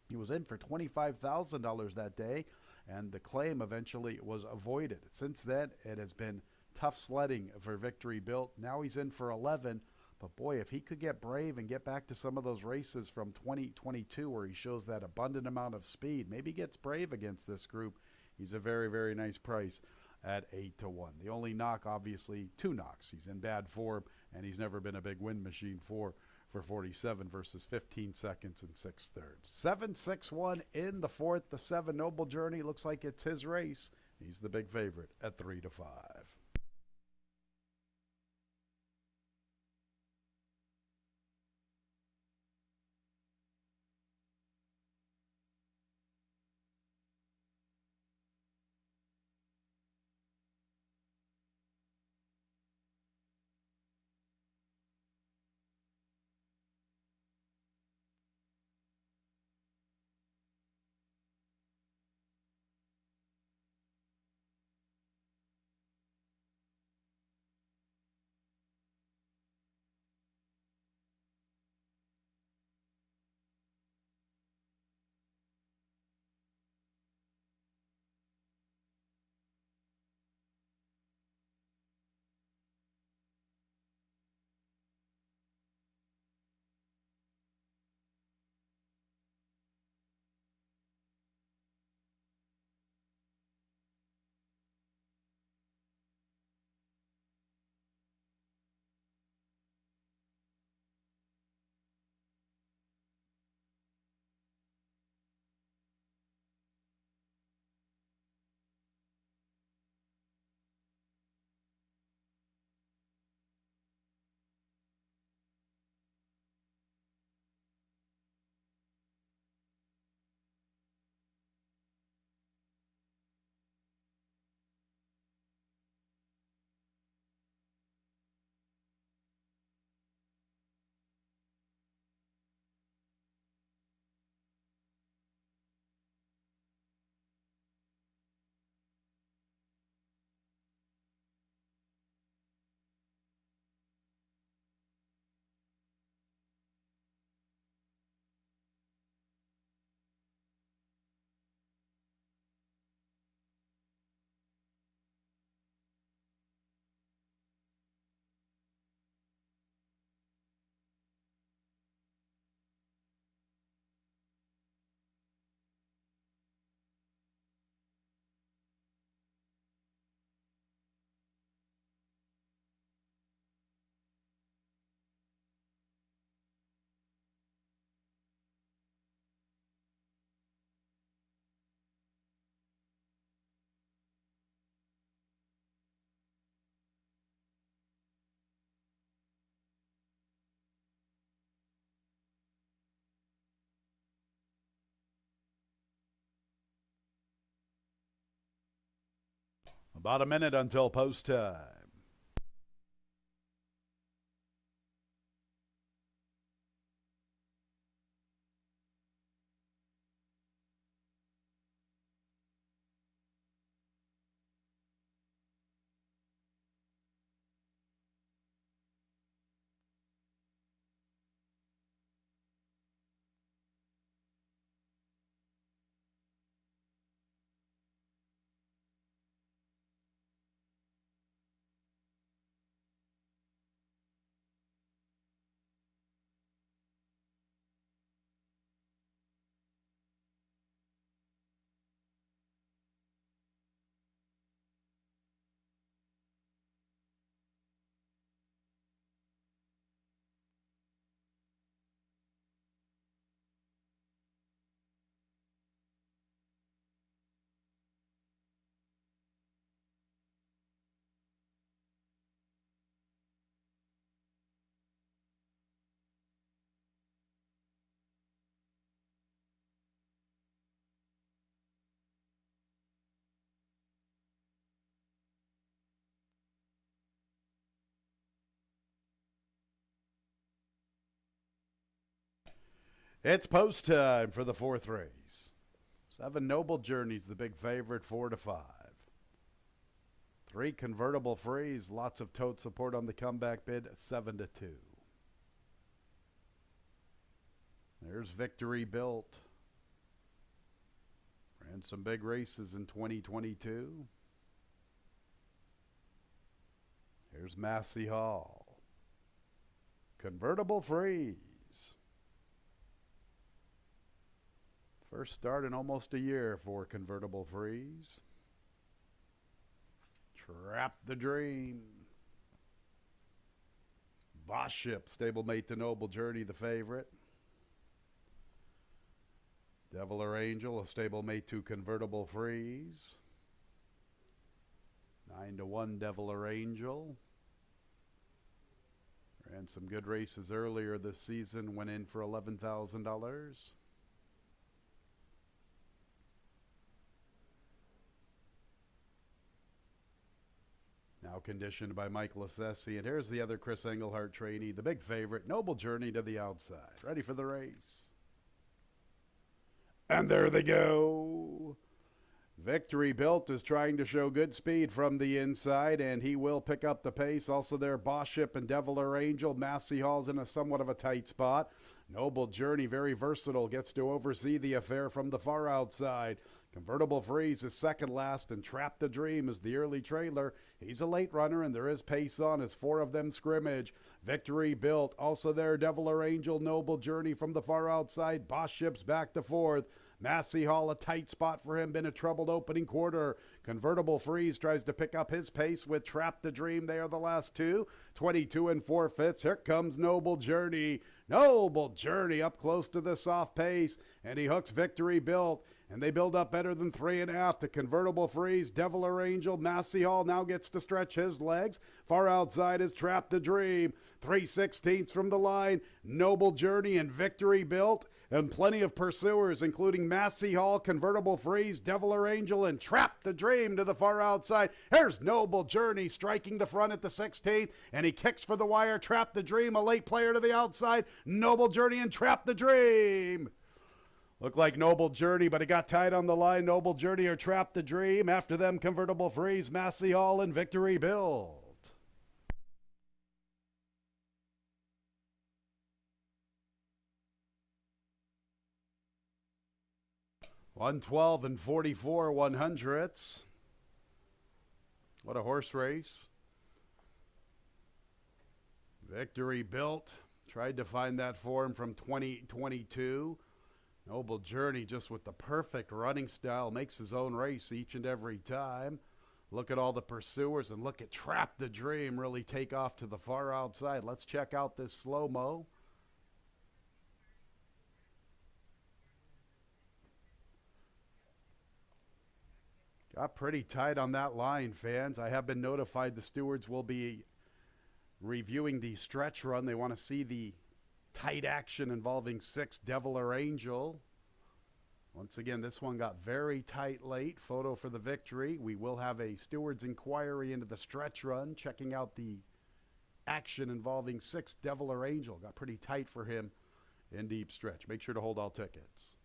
He was in for $25,000 that day, and the claim eventually was avoided. Since then, it has been tough sledding for Victory Built. Now he's in for 11, but boy, if he could get brave and get back to some of those races from 2022 where he shows that abundant amount of speed, maybe gets brave against this group, he's a very, very nice price at 8-1. The only knock, obviously, 2 knocks. He's in bad form, and he's never been a big win machine for 47 versus 15 seconds and 6/3. 7-6-1 in the 4th. The 7 Noble Journey looks like it's his race. He's the big favorite at 3-5. About a minute until post time. It's post time for the fourth race. 7 Noble Journeys, the big favorite, 4 to 5. 3 Convertible Freeze, lots of tote support on the comeback bid, 7 to 2. There's Victory Built. Ran some big races in 2022. Here's Massey Hall. Convertible Freeze. First start in almost a year for Convertible Freeze. Trap the Dream. Boss Ship, stablemate to Noble Journey, the favorite. Devil or Angel, a stablemate to Convertible Freeze. 9 to 1 Devil or Angel. Ran some good races earlier this season, went in for $11,000. Now conditioned by Mike Lassesi. And here's the other Chris Engelhart trainee, the big favorite, Noble Journey to the outside. Ready for the race. And there they go. Victory Built is trying to show good speed from the inside, and he will pick up the pace. Also there, Boss Ship and Devil or Angel. Massey Hall's in a somewhat of a tight spot. Noble Journey, very versatile, gets to oversee the affair from the far outside. Convertible Freeze is second last, and Trap the Dream is the early trailer. He's a late runner, and there is pace on as 4 of them scrimmage. Victory Built, also there, Devil or Angel, Noble Journey from the far outside. Boss Ship's back to 4th. Massey Hall, a tight spot for him, been a troubled opening quarter. Convertible Freeze tries to pick up his pace with Trap the Dream. They are the last 2, 22 and 4/5. Here comes Noble Journey. Noble Journey up close to the soft pace, and he hooks Victory Built. And they build up better than 3.5 to Convertible Freeze. Devil or Angel, Massey Hall now gets to stretch his legs. Far outside is Trap the Dream. 3/16 from the line. Noble Journey and Victory Built. And plenty of pursuers, including Massey Hall, Convertible Freeze, Devil or Angel, and Trap the Dream to the far outside. Here's Noble Journey striking the front at the 16th, and he kicks for the wire. Trap the Dream, a late player to the outside. Noble Journey and Trap the Dream. Looked like Noble Journey, but it got tied on the line. Noble Journey or Trap the Dream. After them, Convertible Freeze, Massey Hall, and Victory Built. 112 and 44 100ths. What a horse race. Victory Built. Tried to find that form from 2022. Noble Journey just with the perfect running style. Makes his own race each and every time. Look at all the pursuers and look at Trap the Dream really take off to the far outside. Let's check out this slow-mo. Got pretty tight on that line, fans. I have been notified the stewards will be reviewing the stretch run. They want to see the tight action involving 6 Devil or Angel. Once again, this one got very tight late. Photo for the victory. We will have a steward's inquiry into the stretch run, checking out the action involving 6 Devil or Angel. Got pretty tight for him in deep stretch. Make sure to hold all tickets.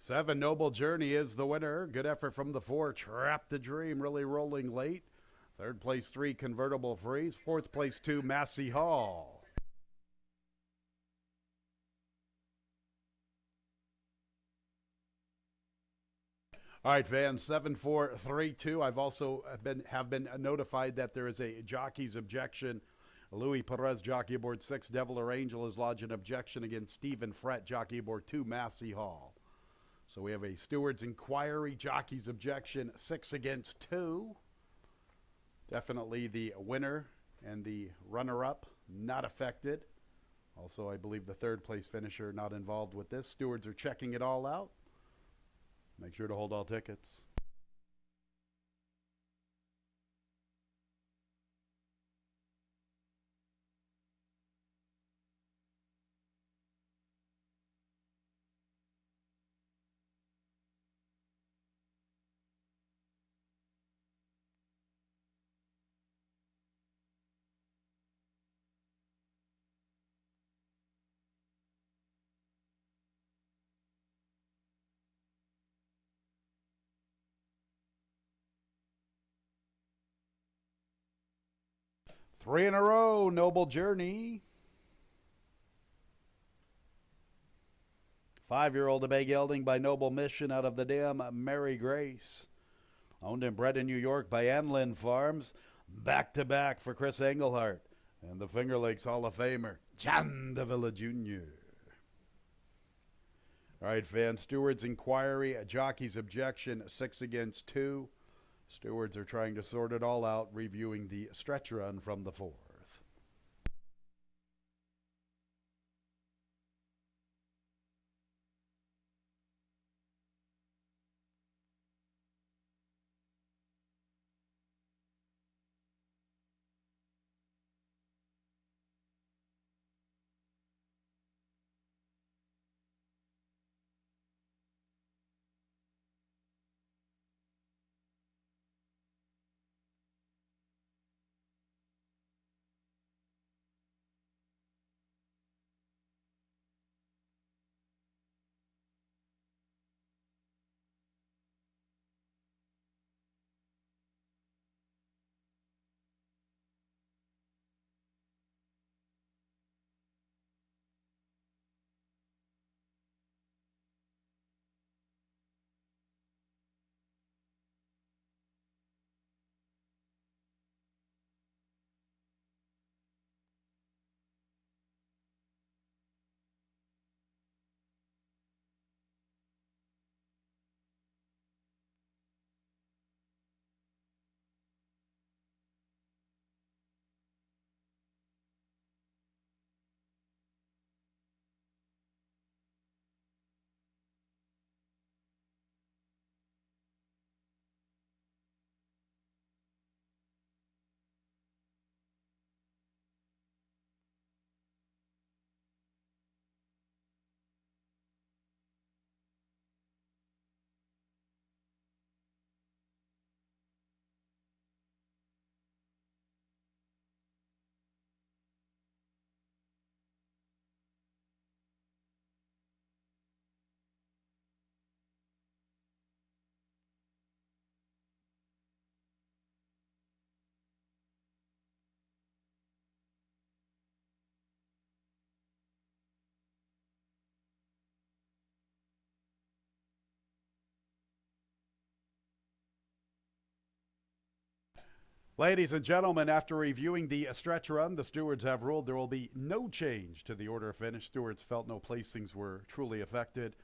Seven, Noble Journey is the winner. Good effort from the 4, Trap the Dream, really rolling late. Third place 3, Convertible Freeze. Fourth place 2, Massey Hall. All right, fans, 7-4-3-2. I've also have been notified that there is a jockey's objection. Louis Perez, jockey aboard 6, Devil or Angel, has lodged an objection against Stephen Frett, jockey aboard 2, Massey Hall. So we have a steward's inquiry, jockey's objection, 6 against 2. Definitely the winner and the runner-up not affected. Also, I believe the third place finisher not involved with this. Stewards are checking it all out. Make sure to hold all tickets. Three in a row, Noble Journey. 5-year-old Obey Gelding by Noble Mission out of the dam Mary Grace. Owned and bred in New York by Anlin Farms. Back-to-back for Chris Engelhart and the Finger Lakes Hall of Famer, John Davila Jr. All right, fans, Stewards inquiry, a jockey's objection, 6 against 2. Stewards are trying to sort it all out, reviewing the stretch run from the 4th. Ladies and gentlemen, after reviewing the stretch run, the stewards have ruled there will be no change to the order of finish. Stewards felt no placings were truly affected.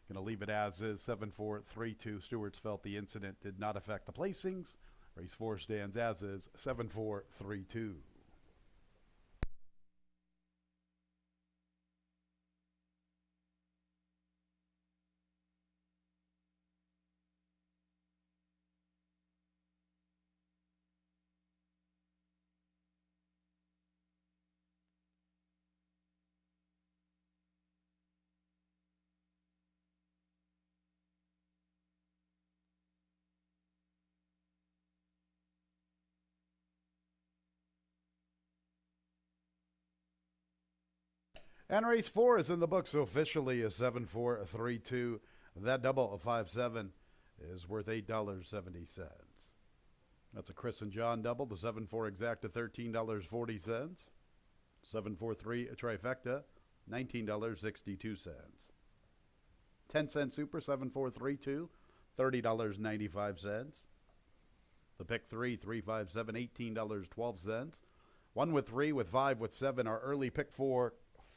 Going to leave it as is, 7-4-3-2. Stewards felt the incident did not affect the placings. Race 4 stands as is 7-4-3-2. And race 4 is in the books officially as 7-4-3-2. That double of 5-7 is worth $8.70. That's a Chris and John double. The 7-4 exacta, $13.40. 7-4-3 a trifecta, $19.62. 10-cent super 7-4-3-2, $30.95. The pick 3, 3-5-7, $18.12. 1 with 3, with 5, with 7. Our early pick 4,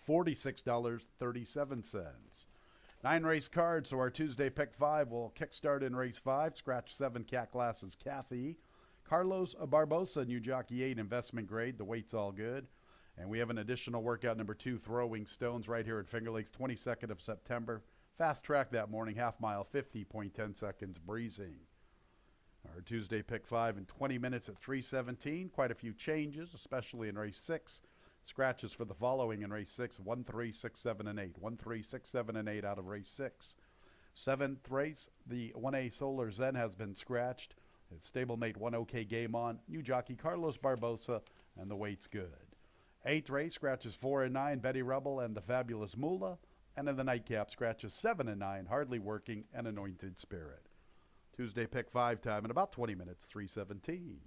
$46.37. 9 race cards, so our Tuesday pick 5 will kickstart in race 5. Scratch 7, Cat Glasses Kathy. Carlos Barbosa, new jockey 8, investment grade. The weight's all good. And we have an additional workout number 2, Throwing Stones, right here at Finger Lakes, 22nd of September. Fast track that morning, half mile, 50.10 seconds, breezing. Our Tuesday pick 5 in 20 minutes at 3:17. Quite a few changes, especially in race 6. Scratches for the following in race 6, 1, 3, 6, 7, and 8. 1, 3, 6, 7, and 8 out of race 6. 7th race, the 1A Solar Zen has been scratched. It's stablemate 1 OK Game On. New jockey Carlos Barbosa, and the weight's good. 8th race, scratches 4 and 9, Betty Rubble and the Fabulous Moolah. And in the nightcap, scratches 7 and 9, Hardly Working and Anointed Spirit. Tuesday pick 5 time in about 20 minutes, 3:17.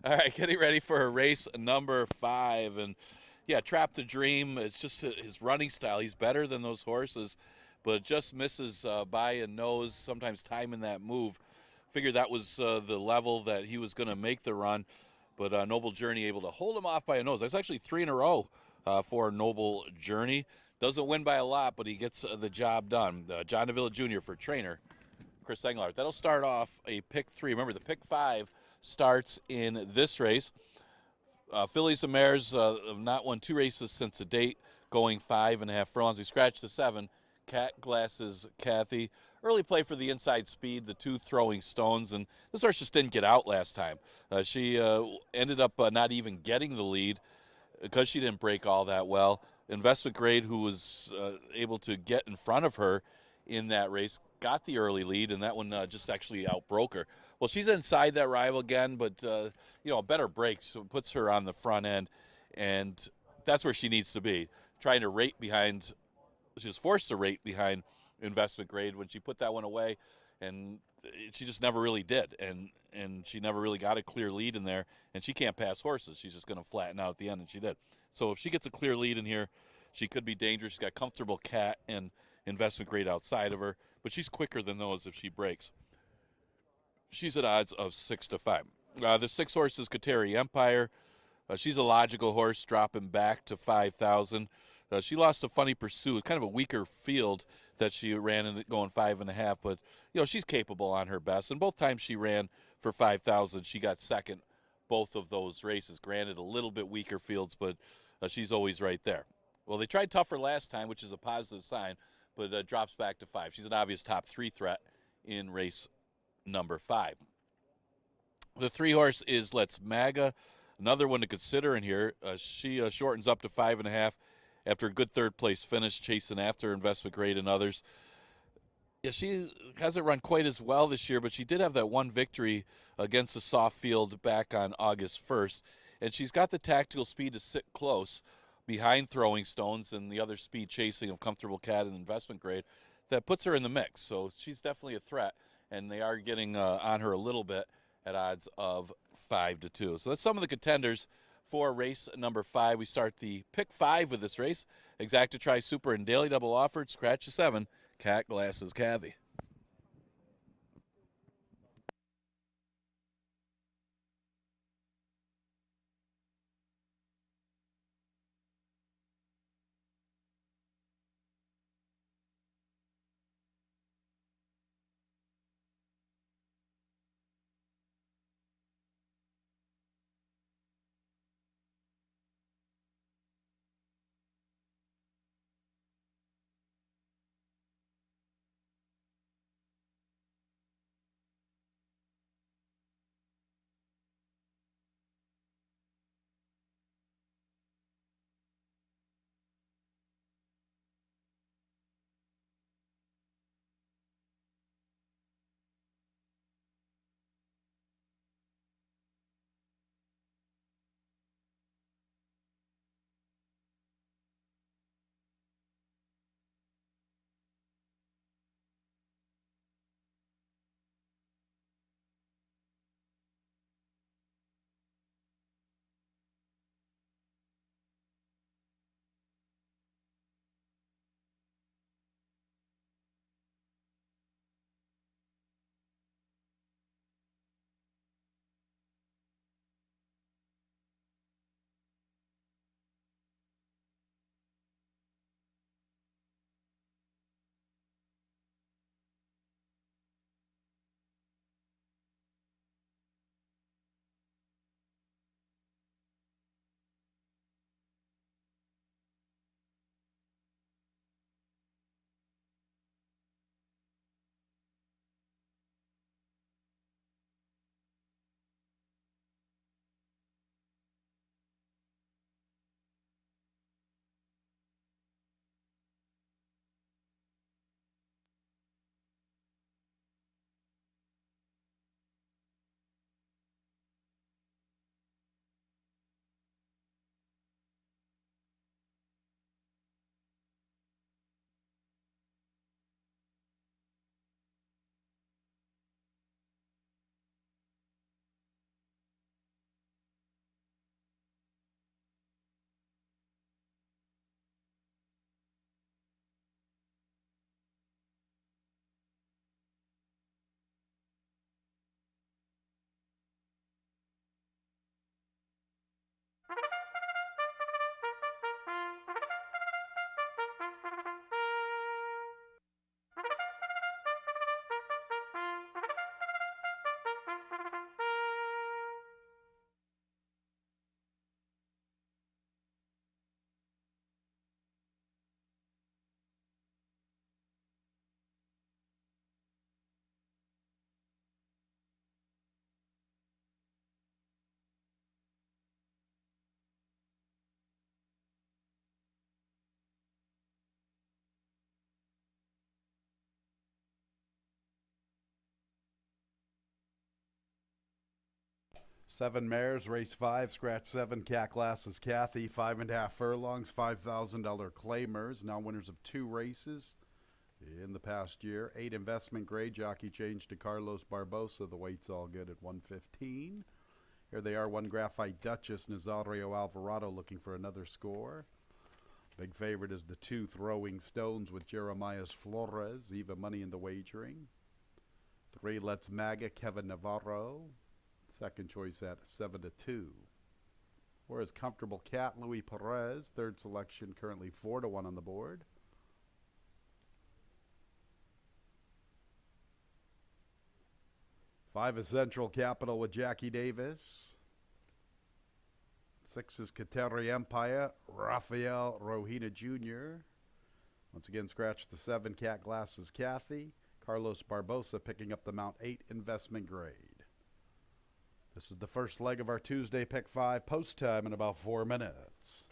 All right, getting ready for race number 5. And yeah, Trap the Dream. It's just his running style. He's better than those horses, but just misses by a nose, sometimes timing that move. Figured that was the level that he was going to make the run, but Noble Journey able to hold him off by a nose. That's actually 3 in a row for Noble Journey. Doesn't win by a lot, but he gets the job done. John DeVille Jr. for trainer Chris Englert. That'll start off a pick 3. Remember, the pick 5 starts in this race. Fillies and Mares have not won 2 races since the date, going 5.5 furlongs. We scratched the 7. Cat Glasses Kathy. Early play for the inside speed, the 2 throwing stones, and this horse just didn't get out last time. She ended up not even getting the lead because she didn't break all that well. Investment Grade, who was able to get in front of her in that race, got the early lead, and that one just actually outbroke her. Well, she's inside that rival again, but a better break so it puts her on the front end, and that's where she needs to be, trying to rate behind. She was forced to rate behind Investment Grade when she put that one away, and she just never really did, and she never really got a clear lead in there, and she can't pass horses. She's just going to flatten out at the end, and she did. So if she gets a clear lead in here, she could be dangerous. She's got Comfortable Cat and Investment Grade outside of her, but she's quicker than those if she breaks. She's at odds of 6-5. The 6 horse is Kateri Empire. She's a logical horse, dropping back to 5,000. She lost a Funny Pursuit, kind of a weaker field that she ran in going 5.5, but she's capable on her best. And both times she ran for 5,000, she got second both of those races. Granted, a little bit weaker fields, but she's always right there. Well, they tried tougher last time, which is a positive sign, but drops back to 5. She's an obvious top 3 threat in race number 5. The 3 horse is Let's Maga, another one to consider in here. She shortens up to 5.5 after a good third place finish, chasing after Investment Grade and others. Yeah, she hasn't run quite as well this year, but she did have that one victory against the soft field back on August 1st, and she's got the tactical speed to sit close behind Throwing Stones and the other speed chasing of Comfortable Cat and Investment Grade that puts her in the mix. So she's definitely a threat, and they are getting on her a little bit at odds of 5-2. So that's some of the contenders for race number 5. We start the pick 5 with this race. Exacta Tri Super and Daily Double offered. Scratch the 7. Cat Glasses Kathy. 7 mares, race 5, scratch 7, cat classes Kathy, 5.5 furlongs, $5,000 claimers, now winners of 2 races in the past year. 8 investment grade, jockey change to Carlos Barbosa, the weight's all good at 115. Here they are, 1 Graphite Duchess, Nazario Alvarado looking for another score. Big favorite is the 2 Throwing Stones with Jeremias Flores, Eva Money in the wagering. 3 Let's Maga, Kevin Navarro. Second choice at 7-2. Whereas Comfortable Cat, Louis Perez. Third selection, currently 4-1 on the board. Five is Central Capital with Jackie Davis. 6 is Kateri Empire, Rafael Rohina Jr. Once again, scratch the 7, cat glasses Kathy. Carlos Barbosa picking up the Mount 8 investment grade. This is the first leg of our Tuesday Pick 5, post time in about 4 minutes.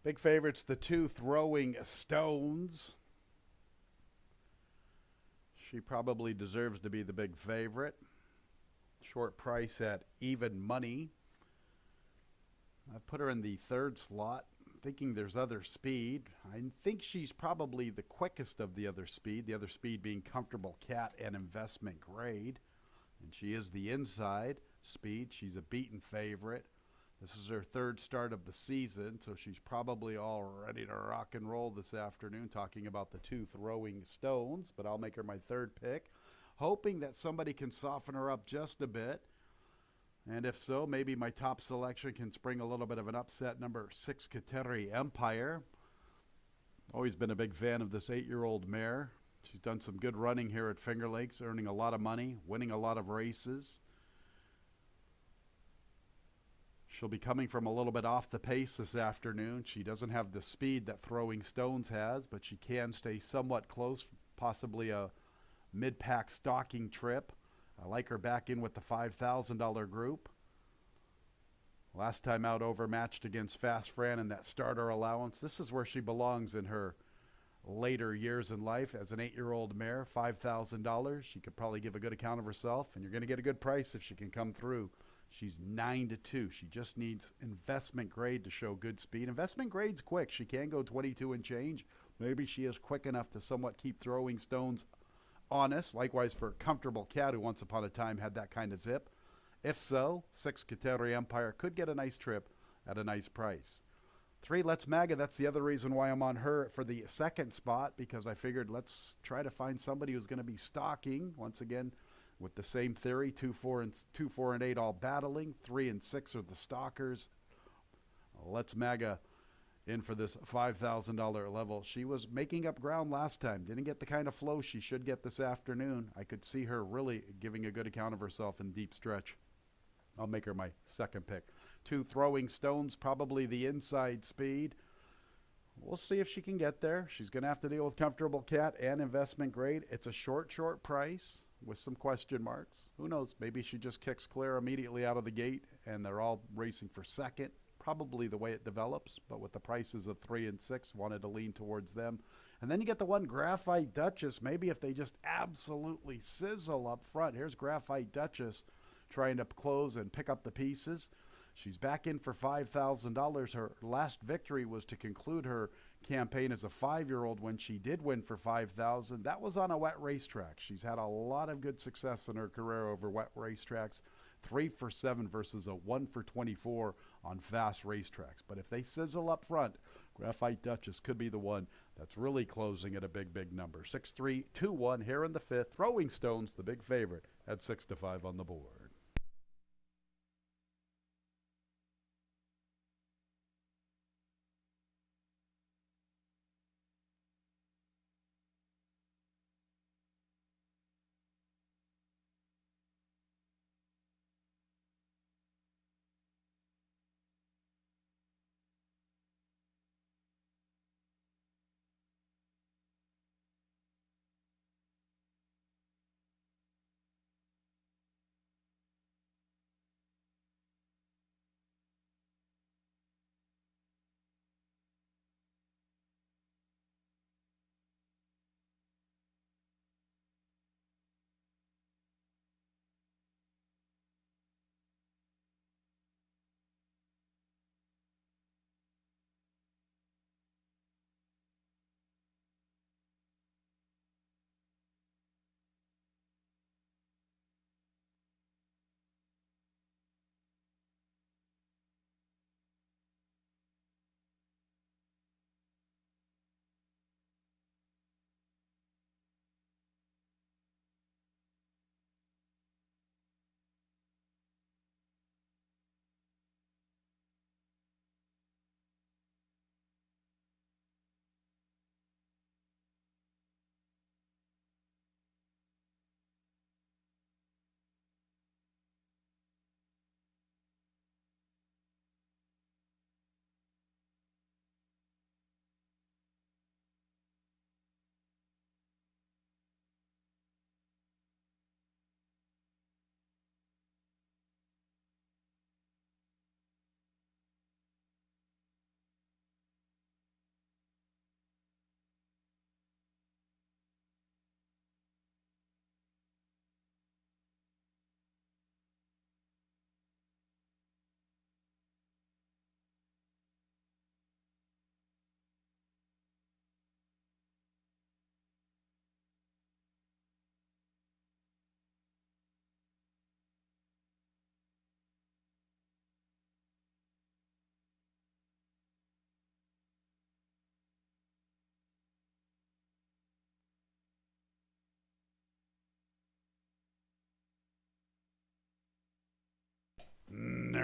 Big favorites, the 2 Throwing Stones. She probably deserves to be the big favorite. Short price at even money. I've put her in the 3rd slot, thinking there's other speed. I think she's probably the quickest of the other speed being Comfortable Cat and investment grade. And she is the inside speed. She's a beaten favorite. This is her 3rd start of the season, so she's probably all ready to rock and roll this afternoon, talking about the 2 Throwing Stones, but I'll make her my 3rd pick, hoping that somebody can soften her up just a bit. And if so, maybe my top selection can spring a little bit of an upset. Number 6, Kateri Empire. Always been a big fan of this 8-year-old mare. She's done some good running here at Finger Lakes, earning a lot of money, winning a lot of races. She'll be coming from a little bit off the pace this afternoon. She doesn't have the speed that Throwing Stones has, but she can stay somewhat close, possibly a mid-pack stalking trip. I like her back in with the $5,000 group. Last time out overmatched against Fast Fran in that starter allowance. This is where she belongs in her later years in life as an 8-year-old mare. $5,000. She could probably give a good account of herself, and you're going to get a good price if she can come through. She's 9-2. She just needs investment grade to show good speed. Investment grade's quick. She can go 22 and change. Maybe she is quick enough to somewhat keep Throwing Stones honest. Likewise for Comfortable Cat, who once upon a time had that kind of zip. If so, 6 Kateri Empire could get a nice trip at a nice price. 3 Let's Maga. That's the other reason why I'm on her for the 2nd spot, because I figured let's try to find somebody who's going to be stalking once again. With the same theory, 2, 4, and 8 all battling. 3 and 6 are the stalkers. Let's Maga in for this $5,000 level. She was making up ground last time. Didn't get the kind of flow she should get this afternoon. I could see her really giving a good account of herself in deep stretch. I'll make her my 2nd pick. 2 Throwing Stones, probably the inside speed. We'll see if she can get there. She's going to have to deal with Comfortable Cat and investment grade. It's a short price with some question marks. Who knows? Maybe she just kicks clear immediately out of the gate and they're all racing for 2nd. Probably the way it develops, but with the prices of 3 and 6, wanted to lean towards them. And then you get the 1 Graphite Duchess. Maybe if they just absolutely sizzle up front. Here's Graphite Duchess trying to close and pick up the pieces. She's back in for $5,000. Her last victory was to conclude her campaign as a 5-year-old when she did win for $5,000. That was on a wet racetrack. She's had a lot of good success in her career over wet racetracks. 3 for 7 versus a 1 for 24 on fast racetracks. But if they sizzle up front, Graphite Duchess could be the one that's really closing at a big number. 6-3, 2-1 here in the 5th. Throwing Stones, the big favorite, at 6-5 on the board.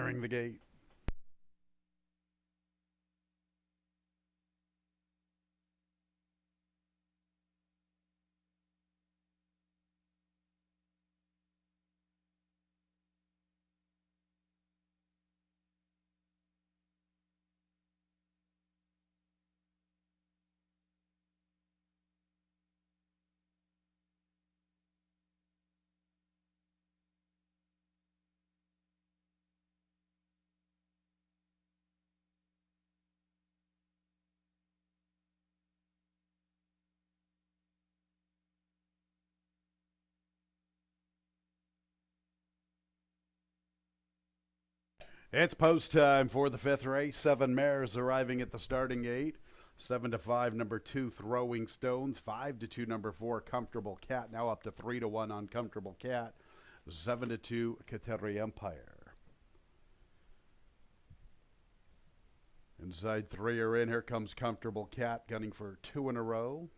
entering the gate. It's post time for the fifth race. 7 mares arriving at the starting gate. 7-5, number 2, Throwing Stones. 5-2, number 4, Comfortable Cat. Now up to 3-1 on Comfortable Cat. 7-2, Kateri Empire. Inside 3 are in. Here comes Comfortable Cat, gunning for 2 in a row.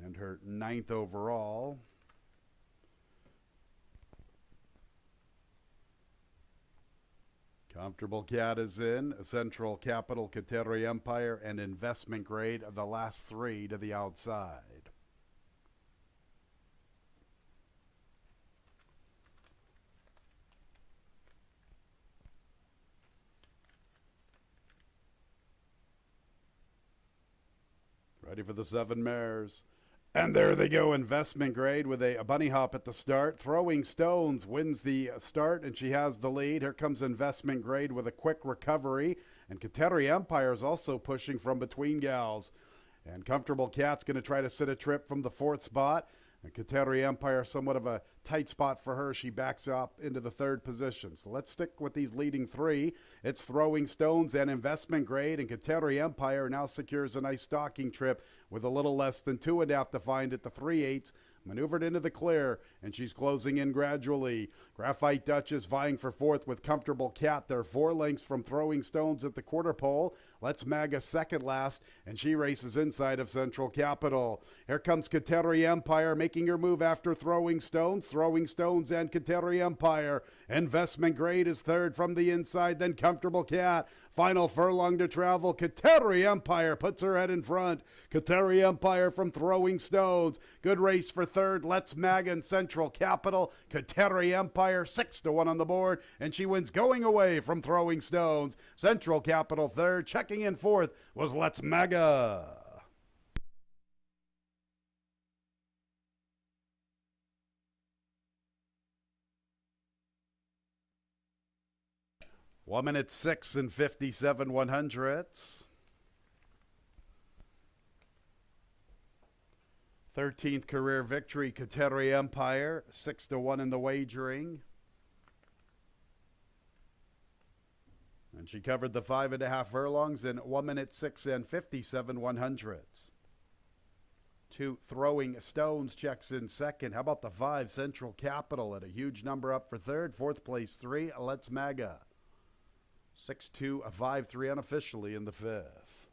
And her 9th overall. Comfortable Cat is in. Central Capital, Kateri Empire, and Investment Grade, the last 3 to the outside. Ready for the 7 mares. And there they go, Investment Grade with a bunny hop at the start. Throwing Stones wins the start, and she has the lead. Here comes Investment Grade with a quick recovery. And Kateri Empire is also pushing from between gals. And Comfortable Cat's going to try to sit a trip from the 4th spot. And Kateri Empire, somewhat of a tight spot for her. She backs up into the 3rd position. So let's stick with these leading 3. It's Throwing Stones and Investment Grade. And Kateri Empire now secures a nice stalking trip with a little less than 2.5 to find at the 3/8. Maneuvered into the clear, and she's closing in gradually. Graphite Duchess vying for 4th with Comfortable Cat. They're 4 lengths from Throwing Stones at the quarter pole. Let's Maga second last, and she races inside of Central Capital. Here comes Kateri Empire making her move after Throwing Stones. Throwing Stones and Kateri Empire. Investment Grade is 3rd from the inside, then Comfortable Cat. Final furlong to travel. Kateri Empire puts her head in front. Kateri Empire from Throwing Stones. Good race for 3rd. Let's Maga and Central Capital. Kateri Empire 6-1 on the board, and she wins going away from Throwing Stones. Central Capital 3rd. Checking in 4th was Let's Maga. One minute 6 and 57 100ths. 13th career victory, Kateri Empire, 6-1 in the wagering. And she covered the 5.5 furlongs in 1 minute 6 and 57 100ths. 2 Throwing Stones checks in 2nd. How about the 5 Central Capital at a huge number up for 3rd? 4th place 3 Let's Maga. 6-2, a 5-3 unofficially in the 5th.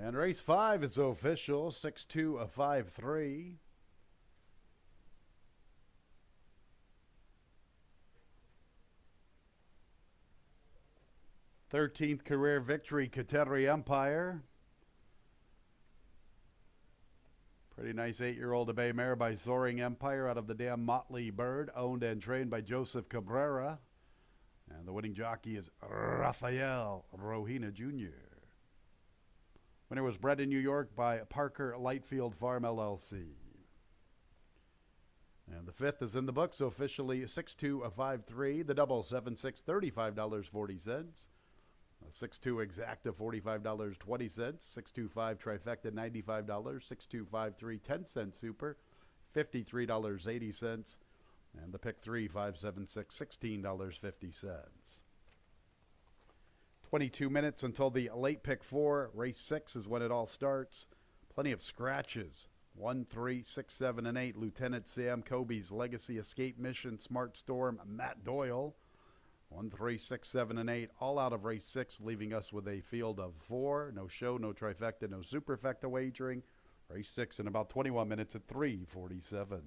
And race 5 is official, 6-2-5-3. 13th career victory, Kateri Empire. Pretty nice 8-year-old bay mare by Soaring Empire out of the damn Motley Bird, owned and trained by Joseph Cabrera. And the winning jockey is Rafael Rohina Jr. Winner was bred in New York by Parker Lightfield Farm LLC. And the 5th is in the books, officially 6-2-5-3. The double 7-6, $35.40. 6-2 exacta, $45.20. 6-2-5 trifecta, $95. 6-2-5-3, 10-cent super, $53.80. And the pick 3, 5-7-6, $16.50. 22 minutes until the late pick 4. Race 6 is when it all starts. Plenty of scratches. 1, 3, 6, 7, and 8. Lieutenant Sam Kobe's Legacy Escape Mission, Smart Storm, Matt Doyle. 1, 3, 6, 7, and 8, all out of race 6, leaving us with a field of 4. No show, no trifecta, no superfecta wagering. Race 6 in about 21 minutes at 3:47.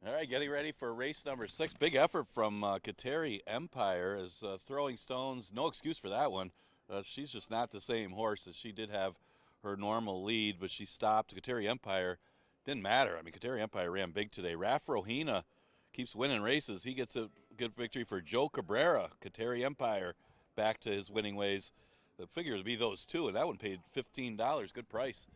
All right, getting ready for race number 6. Big effort from Kateri Empire as throwing stones. No excuse for that one. She's just not the same horse as she did have her normal lead, but she stopped. Kateri Empire didn't matter. I mean, Kateri Empire ran big today. Raf Rohina keeps winning races. He gets a good victory for Joe Cabrera. Kateri Empire back to his winning ways. The figure would be those two, and that one paid $15. Good price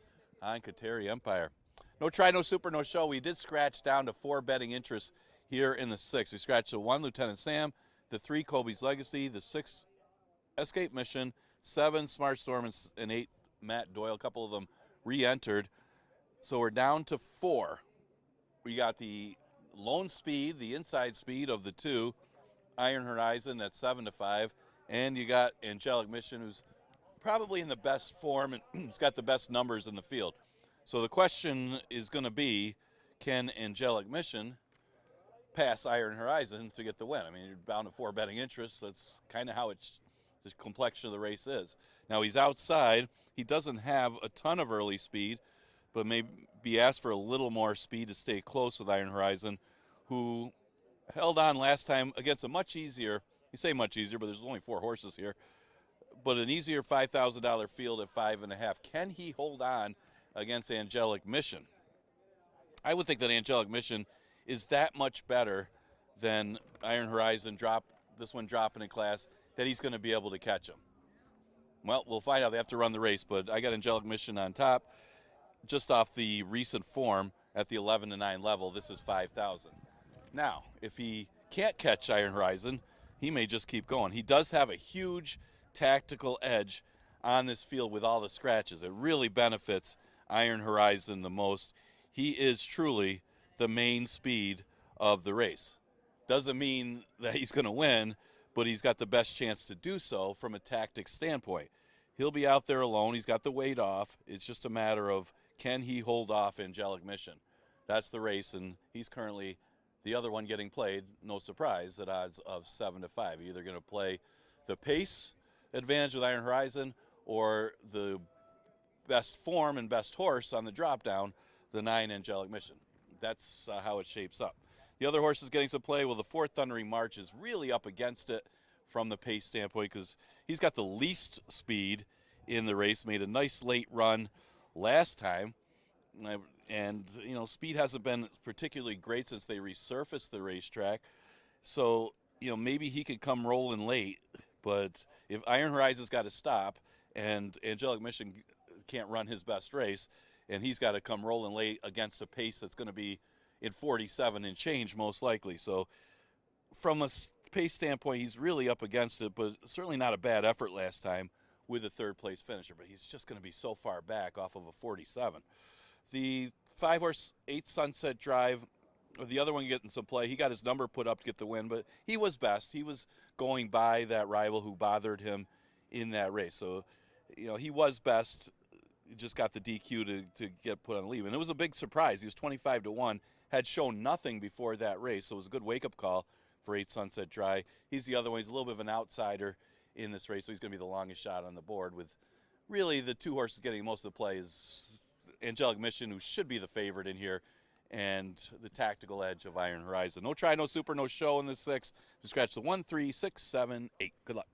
on Kateri Empire. No try, no super, no show. We did scratch down to 4 betting interests here in the 6. We scratched the 1, Lieutenant Sam, the 3, Kobe's Legacy, the 6, Escape Mission, 7, Smart Storm, and 8, Matt Doyle. A couple of them re-entered. So we're down to 4. We got the lone speed, the inside speed of the 2, Iron Horizon at 7-5. And you got Angelic Mission, who's probably in the best form and he's got the best numbers in the field. So the question is going to be, can Angelic Mission pass Iron Horizon to get the win? I mean, you're bound to 4 betting interests. That's kind of how the complexion of the race is. Now he's outside. He doesn't have a ton of early speed, but may be asked for a little more speed to stay close with Iron Horizon, who held on last time against a much easier, you say much easier, but there's only 4 horses here, but an easier $5,000 field at 5.5. Can he hold on against Angelic Mission? I would think that Angelic Mission is that much better than Iron Horizon this one dropping in class, that he's going to be able to catch him. Well, we'll find out. They have to run the race, but I got Angelic Mission on top just off the recent form at the 11-9 level. This is 5,000. Now, if he can't catch Iron Horizon, he may just keep going. He does have a huge tactical edge on this field with all the scratches. It really benefits Iron Horizon the most. He is truly the main speed of the race. Doesn't mean that he's going to win, but he's got the best chance to do so from a tactic standpoint. He'll be out there alone. He's got the weight off. It's just a matter of, can he hold off Angelic Mission? That's the race, and he's currently the other one getting played, no surprise, at odds of 7-5. You're either going to play the pace advantage with Iron Horizon or the best form and best horse on the drop down, the 9 Angelic Mission. That's how it shapes up. The other horse is getting some play. Well, the 4th Thundering March is really up against it from the pace standpoint because he's got the least speed in the race, made a nice late run last time. And, you know, speed hasn't been particularly great since they resurfaced the racetrack. So, you know, maybe he could come rolling late. But if Iron Horizon's got to stop and Angelic Mission can't run his best race, and he's got to come rolling late against a pace that's going to be in 47 and change most likely. So from a pace standpoint, he's really up against it, but certainly not a bad effort last time with a 3rd place finisher. But he's just going to be so far back off of a 47. The 5-horse 8 Sunset Drive, the other one getting some play. He got his number put up to get the win, but he was best. He was going by that rival who bothered him in that race. So, you know, he was best. He just got the DQ to get put on the lead. And it was a big surprise. He was 25-1, had shown nothing before that race. So it was a good wake-up call for 8 Sunset Drive. He's the other one. He's a little bit of an outsider in this race, so he's going to be the longest shot on the board, with really the 2 horses getting most of the play is Angelic Mission, who should be the favorite in here, and the tactical edge of Iron Horizon. No try, no super, no show in this 6. We scratch the 1, 3, 6, 7, 8. Good luck.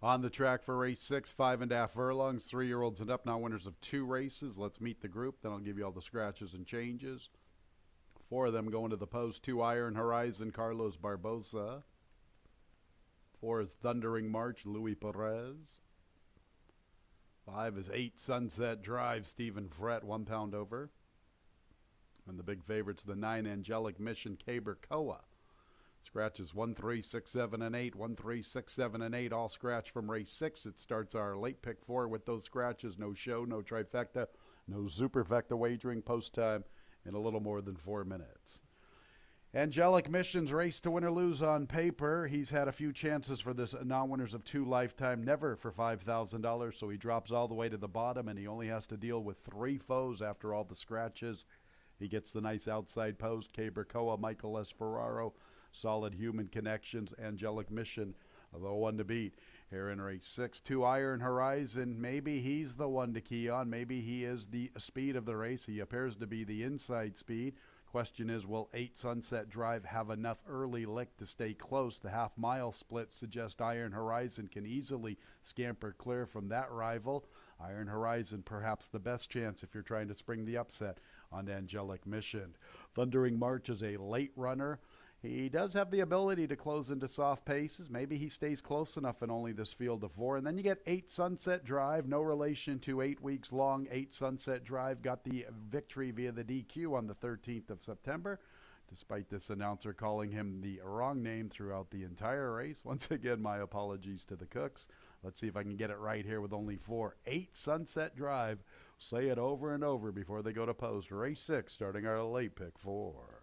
On the track for race 6, 5.5 furlongs, 3-year-olds and up, now winners of 2 races. Let's meet the group, then I'll give you all the scratches and changes. 4 of them going to the post. 2 Iron Horizon, Carlos Barbosa. 4 is Thundering March, Louis Perez. 5 is 8 Sunset Drive, Stephen Frett, 1 pound over. And the big favorites, the 9 Angelic Mission, Caber Koa. Scratches 1, 3, 6, 7, and 8. 1, 3, 6, 7, and 8, all scratch from race 6. It starts our late pick 4 with those scratches. No show, no trifecta, no superfecta wagering. Post time in a little more than 4 minutes. Angelic Mission's race to win or lose on paper. He's had a few chances for this non-winners of 2 lifetime, never for $5,000, so he drops all the way to the bottom, and he only has to deal with 3 foes after all the scratches. He gets the nice outside post. Caber Koa, Michael S. Ferraro, Solid Human Connections, Angelic Mission, the one to beat here in race 6. 2 Iron Horizon, maybe he's the one to key on. Maybe he is the speed of the race. He appears to be the inside speed. Question is, will 8 Sunset Drive have enough early lick to stay close? The half-mile split suggests Iron Horizon can easily scamper clear from that rival. Iron Horizon, perhaps the best chance if you're trying to spring the upset on Angelic Mission. Thundering March is a late runner. He does have the ability to close into soft paces. Maybe he stays close enough in only this field of 4. And then you get 8 Sunset Drive, no relation to 8 weeks long. 8 Sunset Drive got the victory via the DQ on the 13th of September, despite this announcer calling him the wrong name throughout the entire race. Once again, my apologies to the cooks. Let's see if I can get it right here with only 4. 8 Sunset Drive. Say it over and over before they go to post. Race 6, starting our late pick 4.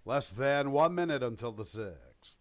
Less than 1 minute until the 6th.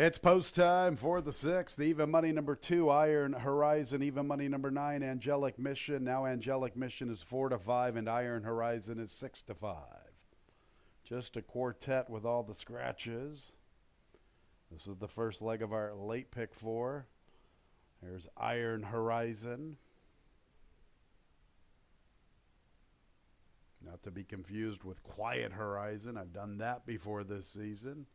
It's post time for the 6th. Even money number 2, Iron Horizon. Even money number 9, Angelic Mission. Now Angelic Mission is 4-5, and Iron Horizon is 6-5. Just a quartet with all the scratches. This is the first leg of our late pick 4. There's Iron Horizon. Not to be confused with Quiet Horizon. I've done that before this season.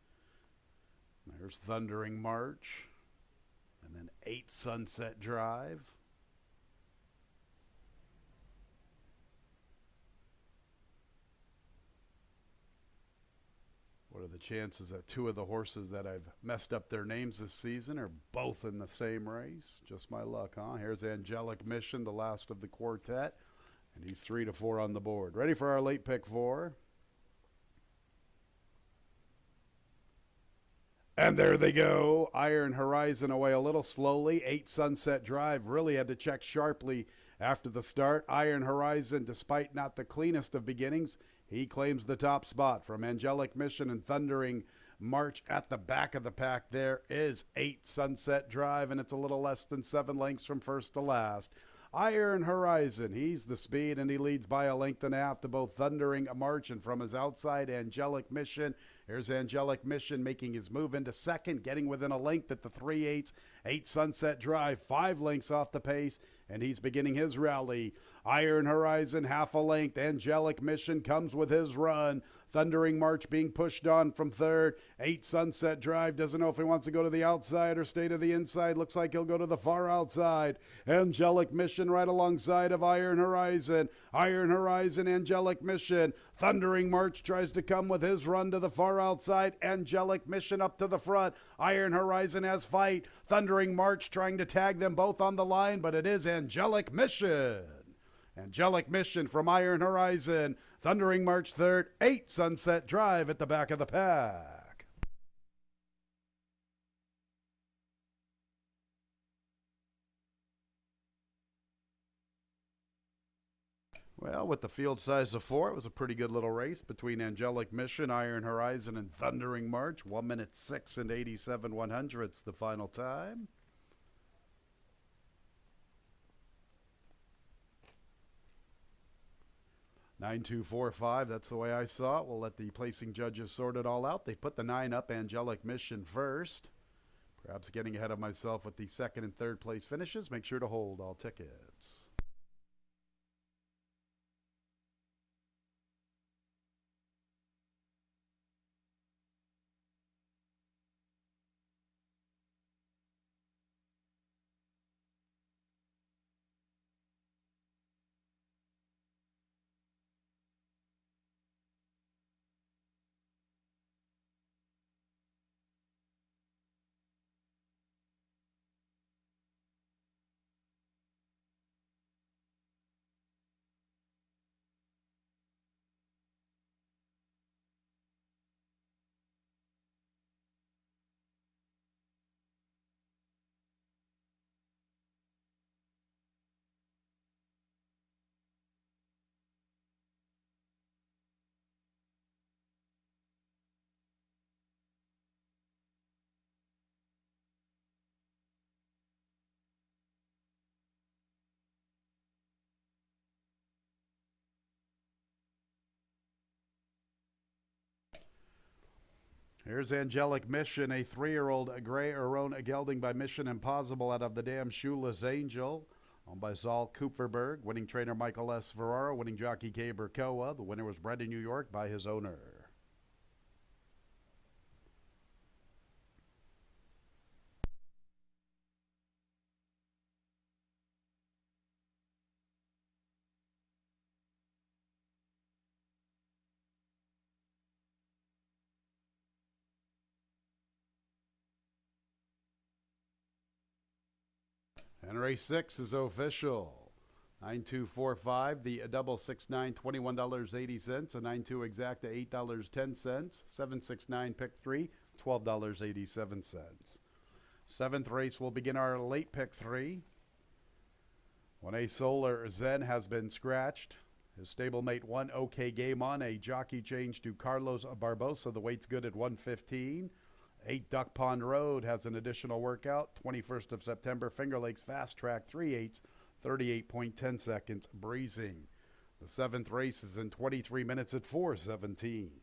There's Thundering March. And then 8 Sunset Drive. What are the chances that 2 of the horses that I've messed up their names this season are both in the same race? Just my luck, huh? Here's Angelic Mission, the last of the quartet. And he's 3-4 on the board. Ready for our late pick 4. And there they go. Iron Horizon away a little slowly. 8 Sunset Drive really had to check sharply after the start. Iron Horizon, despite not the cleanest of beginnings, he claims the top spot. From Angelic Mission and Thundering March at the back of the pack, there is 8 Sunset Drive, and it's a little less than 7 lengths from first to last. Iron Horizon, he's the speed, and he leads by a length and a half to both Thundering March, and from his outside, Angelic Mission. Here's Angelic Mission making his move into second, getting within a length at the 3/8. 8 Sunset Drive, 5 lengths off the pace, and he's beginning his rally. Iron Horizon, half a length. Angelic Mission comes with his run. Thundering March being pushed on from third. 8 Sunset Drive doesn't know if he wants to go to the outside or stay to the inside. Looks like he'll go to the far outside. Angelic Mission right alongside of Iron Horizon. Iron Horizon, Angelic Mission. Thundering March tries to come with his run to the far outside. Angelic Mission up to the front. Iron Horizon has fight. Thundering March trying to tag them both on the line, but it is Angelic Mission. Angelic Mission from Iron Horizon. Thundering March third. 8 Sunset Drive at the back of the pack. Well, with the field size of 4, it was a pretty good little race between Angelic Mission, Iron Horizon, and Thundering March. 1 minute 6 and 87 100ths the final time. Nine, 2, 4, 5. That's the way I saw it. We'll let the placing judges sort it all out. They put the 9 up, Angelic Mission first. Perhaps getting ahead of myself with the second and third place finishes. Make sure to hold all tickets. Here's Angelic Mission, a 3-year-old gray Arona gelding by Mission Impossible out of the dam Shoeless Angel. Owned by Zal Kupferberg, winning trainer Michael S. Ferraro, winning jockey Kay Berkoa. The winner was bred in New York by his owner. And race 6 is official. 9245, the double 69, $21.80. A 92 exacta, $8.10. 769 pick 3, $12.87. Seventh race will begin our late pick 3. 1A Solar Zen has been scratched. His stablemate 1 OK Game On, a jockey change to Carlos Barbosa. The weight's good at 115. 8 Duck Pond Road has an additional workout. 21st of September, Finger Lakes Fast Track, 3/8, 38.10 seconds, breezing. The 7th race is in 23 minutes at 4:17.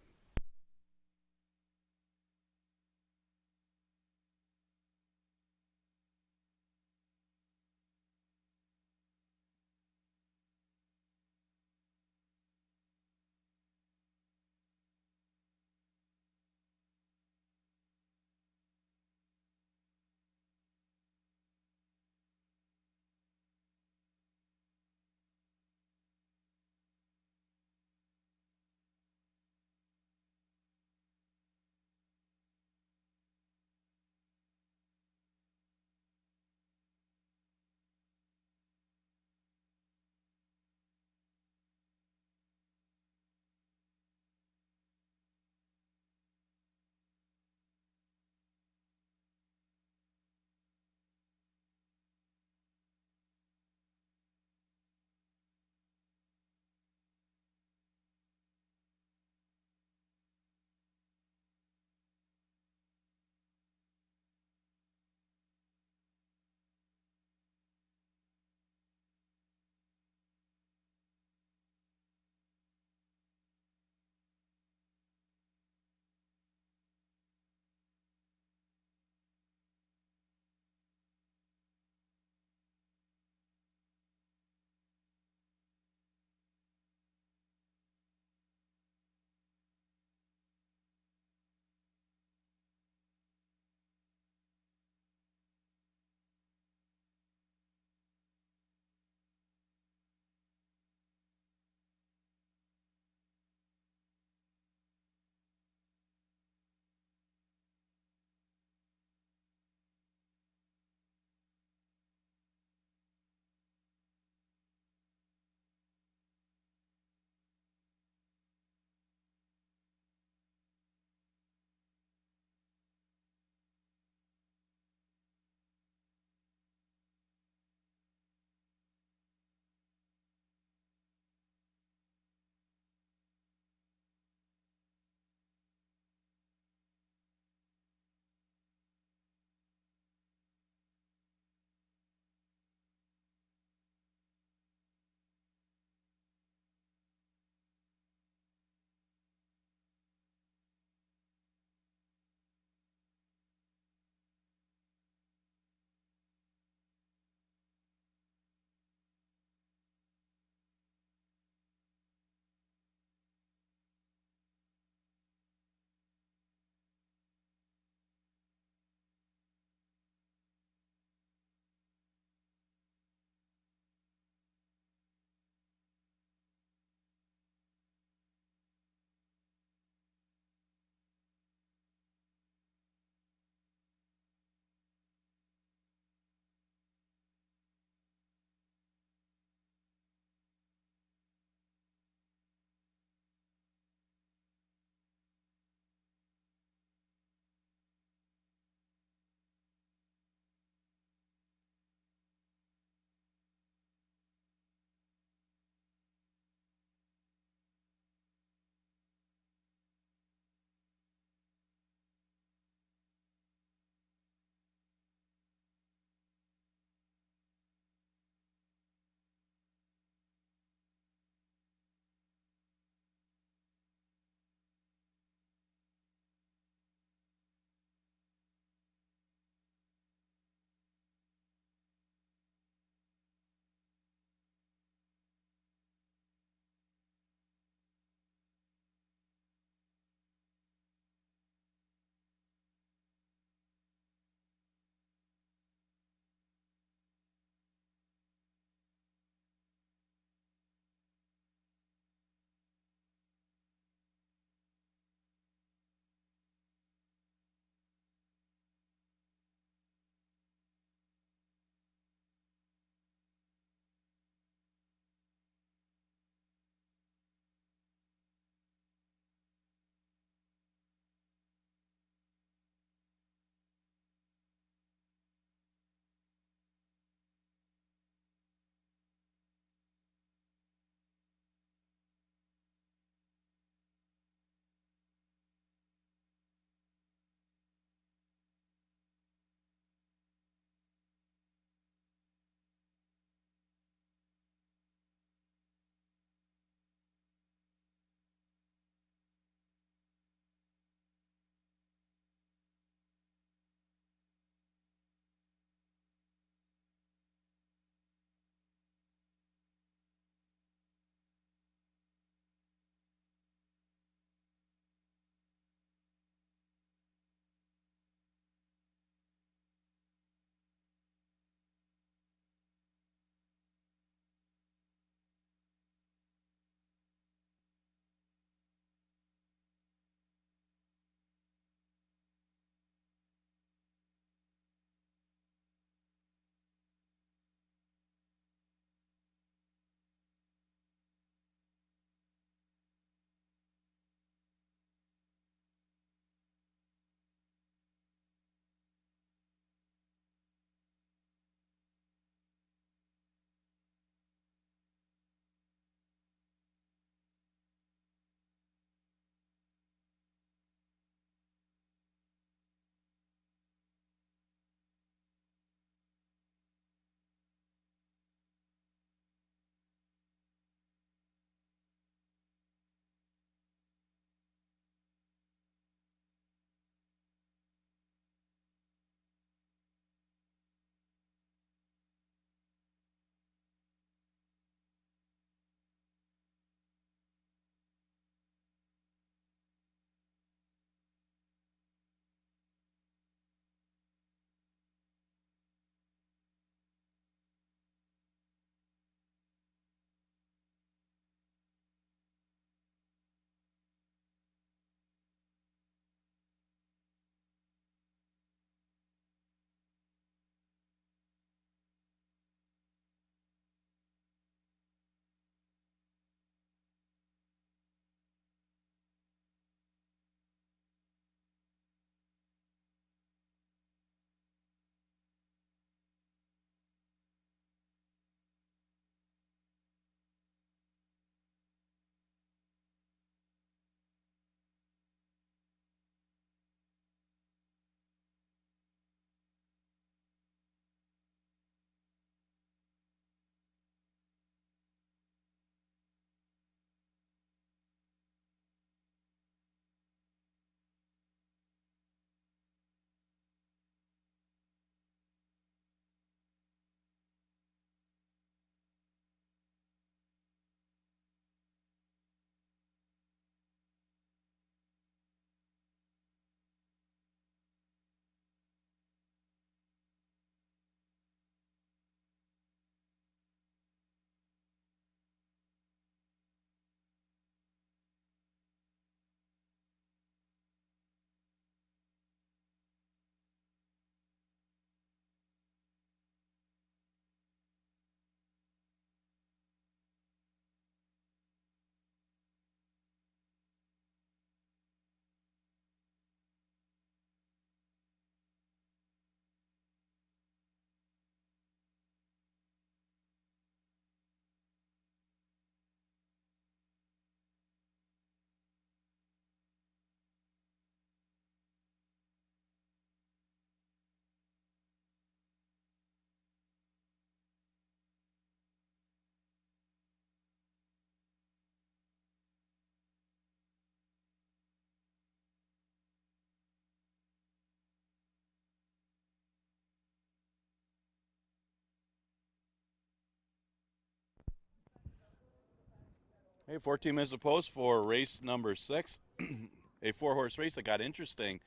Hey, 14 minutes of post for race number 6, a 4-horse race that got interesting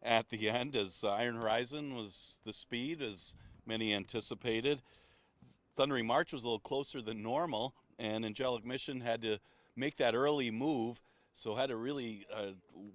at the end as Iron Horizon was the speed as many anticipated. Thundering March was a little closer than normal, and Angelic Mission had to make that early move, so had to really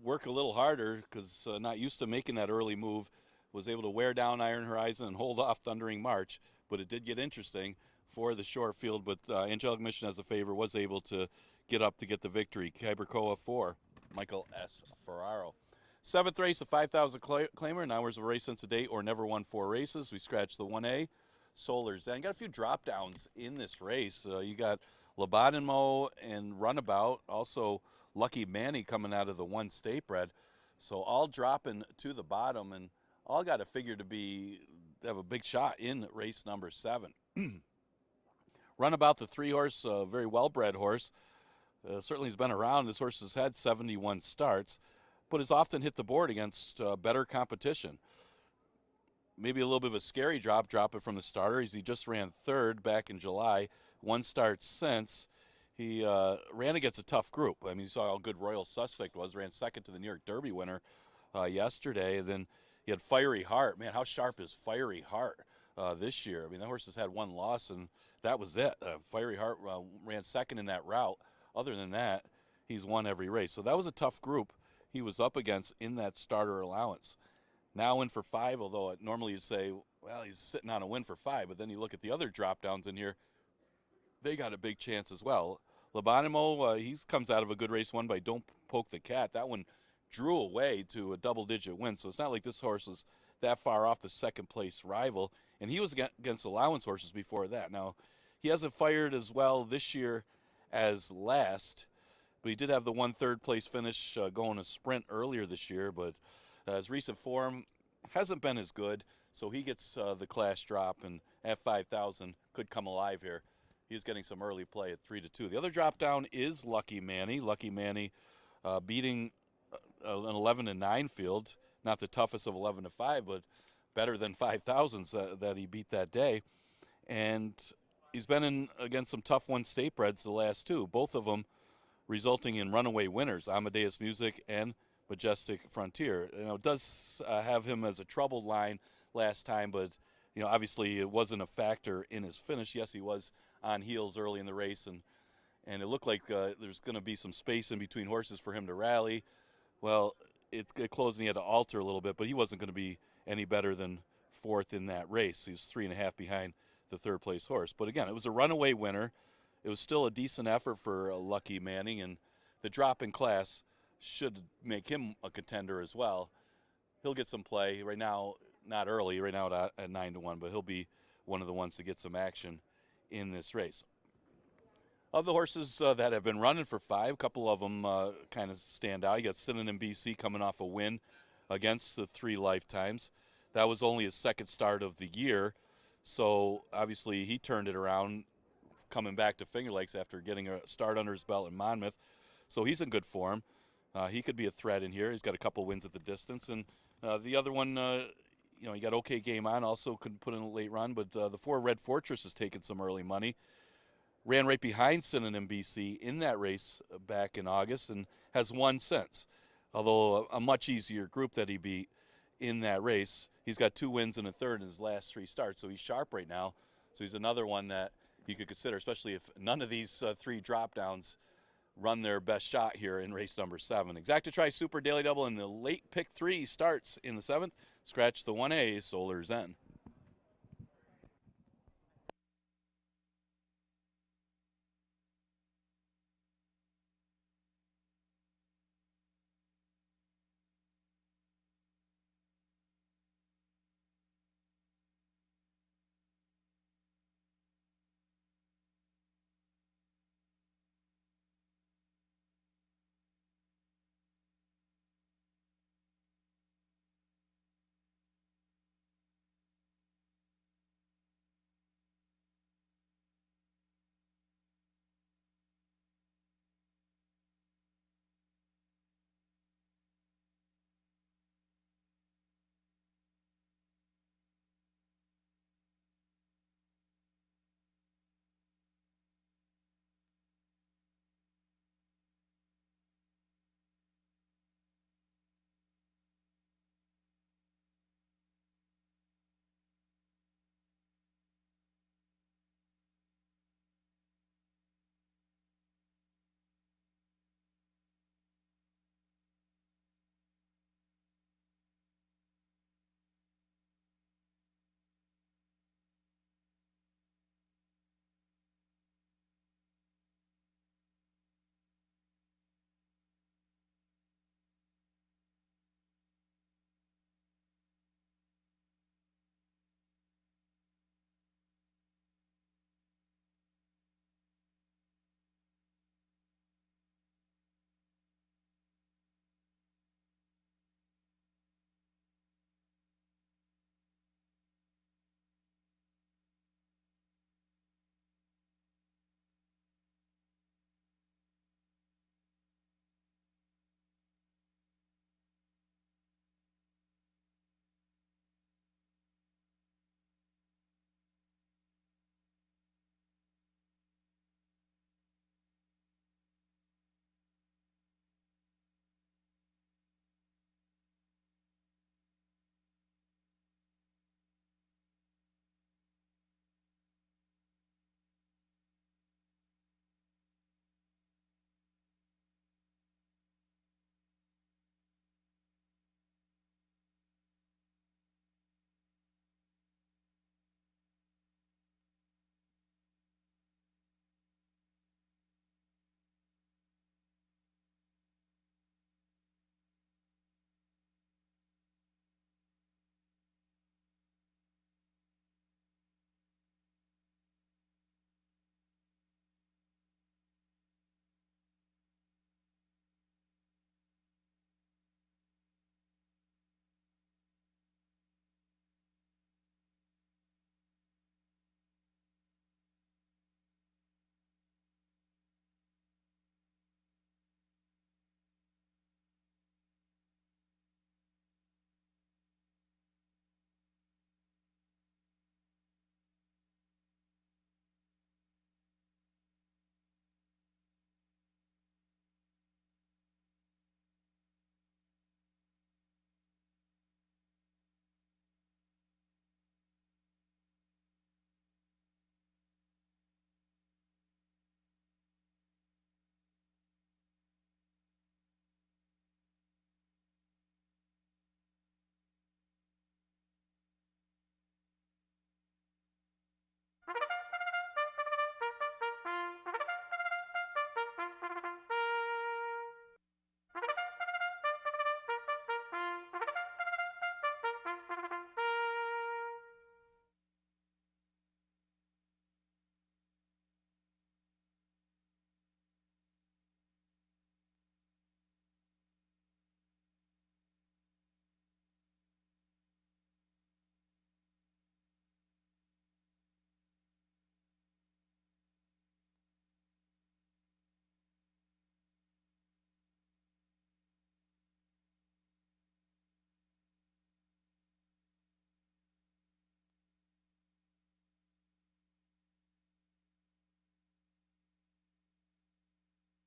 work a little harder because not used to making that early move. Was able to wear down Iron Horizon and hold off Thundering March, but it did get interesting for the short field. But Angelic Mission, as a favor, was able to get up to get the victory. Kybercoa 4, Michael S. Ferraro. 7th race, a 5,000 claimer, 9 hours of race since a date, or never won 4 races. We scratched the 1A. Solar Zen. Got a few drop downs in this race. You got Lobotomo and Runabout. Also, Lucky Manny coming out of the 1 State Bred. So all dropping to the bottom, and all got to figure to have a big shot in race number 7. Runabout, the 3-horse, very well-bred horse. Certainly has been around. This horse has had 71 starts, but has often hit the board against better competition. Maybe a little bit of a scary drop it from the starter. He just ran 3rd back in July. 1 start since. He ran against a tough group. I mean, you saw how good Royal Suspect was. Ran 2nd to the New York Derby winner yesterday. And then he had Fiery Heart. Man, how sharp is Fiery Heart this year? I mean, that horse has had 1 loss, and that was it. Fiery Heart ran 2nd in that route. Other than that, he's won every race. So that was a tough group he was up against in that starter allowance. Now in for 5, although normally you'd say, well, he's sitting on a win for 5, but then you look at the other drop downs in here, they got a big chance as well. Lobotomo, he comes out of a good race won by Don't Poke the Cat. That one drew away to a double-digit win, so it's not like this horse was that far off the 2nd place rival, and he was against allowance horses before that. Now, he hasn't fired as well this year as last, but he did have the 1 3rd place finish going a sprint earlier this year, but his recent form hasn't been as good, so he gets the class drop, and at 5,000 could come alive here. He's getting some early play at 3-2. The other drop down is Lucky Manny. Lucky Manny beating an 11-9 field, not the toughest of 11-5, but better than 5,000s that he beat that day. And he's been in against some tough 1 State Breds the last 2, both of them resulting in runaway winners, Amadeus Music and Majestic Frontier. You know, it does have him as a troubled line last time, but you know, obviously it wasn't a factor in his finish. Yes, he was on heels early in the race, and it looked like there's going to be some space in between horses for him to rally. Well, it closed and he had to alter a little bit, but he wasn't going to be any better than 4th in that race. He was 3.5 behind the 3rd place horse. But again, it was a runaway winner. It was still a decent effort for Lucky Manning, and the drop in class should make him a contender as well. He'll get some play right now, not early, right now at 9-1, but he'll be one of the ones to get some action in this race. Of the horses that have been running for 5, a couple of them kind of stand out. You got Synonym BC coming off a win against the 3 Lifetimes. That was only his 2nd start of the year, so obviously he turned it around coming back to Finger Lakes after getting a start under his belt in Monmouth. So he's in good form. He could be a threat in here. He's got a couple wins at the distance. And the other one, you know, he got OK Game On, also couldn't put in a late run, but the 4 Red Fortress has taken some early money. Ran right behind Synonym BC in that race back in August and has won since. Although a much easier group that he beat in that race. He's got 2 wins and a 3rd in his last 3 starts, so he's sharp right now. So he's another one that you could consider, especially if none of these 3 drop downs run their best shot here in race number 7. Exacta Tri Super Daily Double in the late pick 3 starts in the 7th. Scratch the 1A, Solar Zen.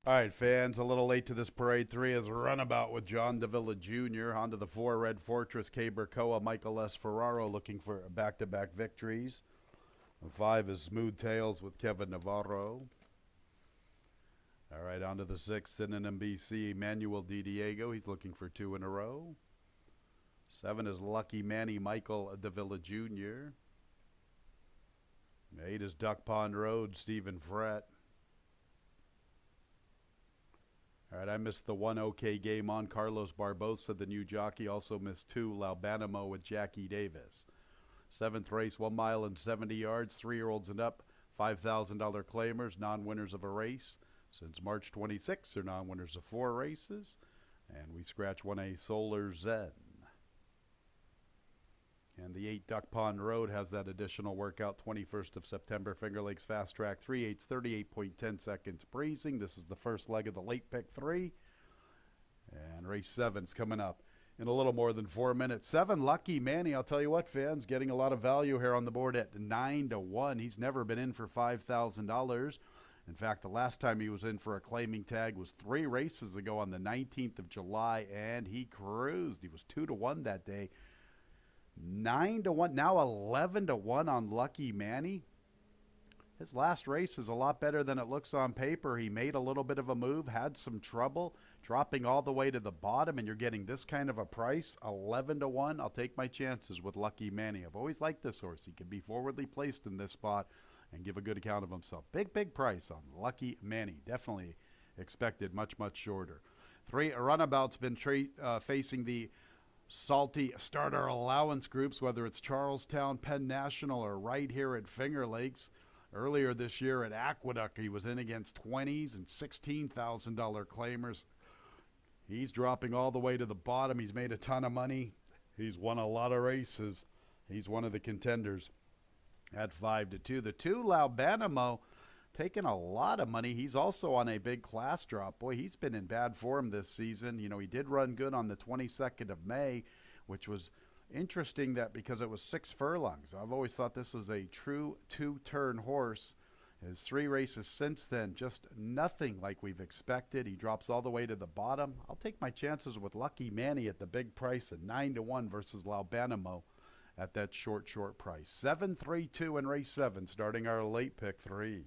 All right, fans, a little late to this parade. 3 is Runabout with John Davila Jr. Onto the 4, Red Fortress, K. Burkoa, Michael S. Ferraro looking for back-to-back victories. The 5 is Smooth Tails with Kevin Navarro. All right, on to the 6th, in an NBC, Manuel Di Diego. He's looking for 2 in a row. 7 is Lucky Manny Michael Davila Jr. 8 is Duck Pond Road, Stephen Frett. All right, I missed the 1 OK game on Carlos Barbosa, the new jockey. Also missed 2, Laubanimo with Jackie Davis. 7th race, 1 mile and 70 yards, 3-year-olds and up, $5,000 claimers, non-winners of a race. Since March 26th, they're non-winners of 4 races. And we scratch 1A Solar Zen. And the 8 Duck Pond Road has that additional workout, 21st of September, Finger Lakes Fast Track, 3/8, 38.10 seconds breezing. This is the first leg of the late pick 3. And race 7's coming up in a little more than 4 minutes. 7, Lucky Manny. I'll tell you what, fans, getting a lot of value here on the board at 9-1. He's never been in for $5,000. In fact, the last time he was in for a claiming tag was 3 races ago on the 19th of July, and he cruised. He was 2-1 that day. 9-1, now 11-1 on Lucky Manny. His last race is a lot better than it looks on paper. He made a little bit of a move, had some trouble, dropping all the way to the bottom, and you're getting this kind of a price, 11-1. I'll take my chances with Lucky Manny. I've always liked this horse. He can be forwardly placed in this spot and give a good account of himself. Big price on Lucky Manny. Definitely expected much shorter. 3, Runabout's been facing the salty starter allowance groups, whether it's Charlestown, Penn National, or right here at Finger Lakes. Earlier this year at Aqueduct, he was in against 20s and $16,000 claimers. He's dropping all the way to the bottom. He's made a ton of money. He's won a lot of races. He's one of the contenders at 5-2. The 2, Laubanimo, taking a lot of money. He's also on a big class drop. Boy, he's been in bad form this season. You know, he did run good on the 22nd of May, which was interesting that because it was 6 furlongs. I've always thought this was a true 2-turn horse. His 3 races since then, just nothing like we've expected. He drops all the way to the bottom. I'll take my chances with Lucky Manny at the big price at 9-1 versus Laubanimo at that short price. 7-3-2 in race 7, starting our late pick 3.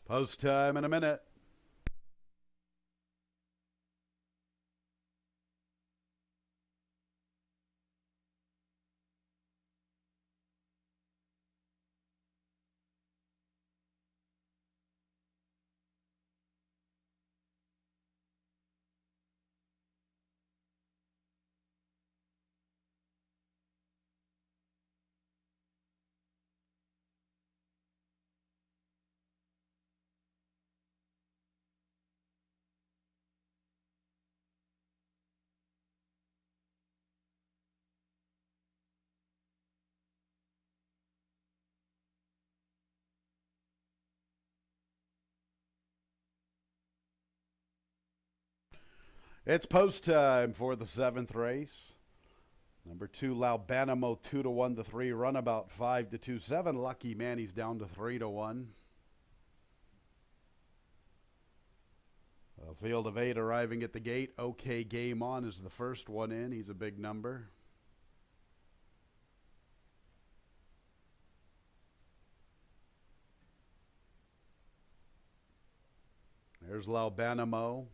Post time in a minute. It's post time for the 7th race. Number 2, Laubanimo 2-1 to 3, Runabout 5-2, 7. Lucky Manny's down to 3-1. A field of 8 arriving at the gate. OK Game On is the first one in. He's a big number. There's Laubanimo.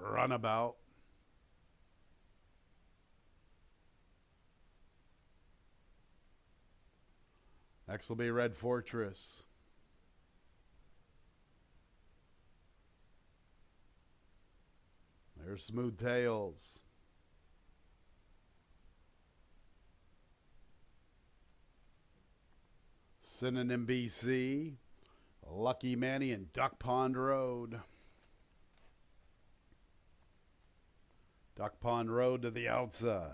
Runabout. Next will be Red Fortress. There's Smooth Tails. Synonym BC. Lucky Manny and Duck Pond Road. Duck Pond Road to the outside.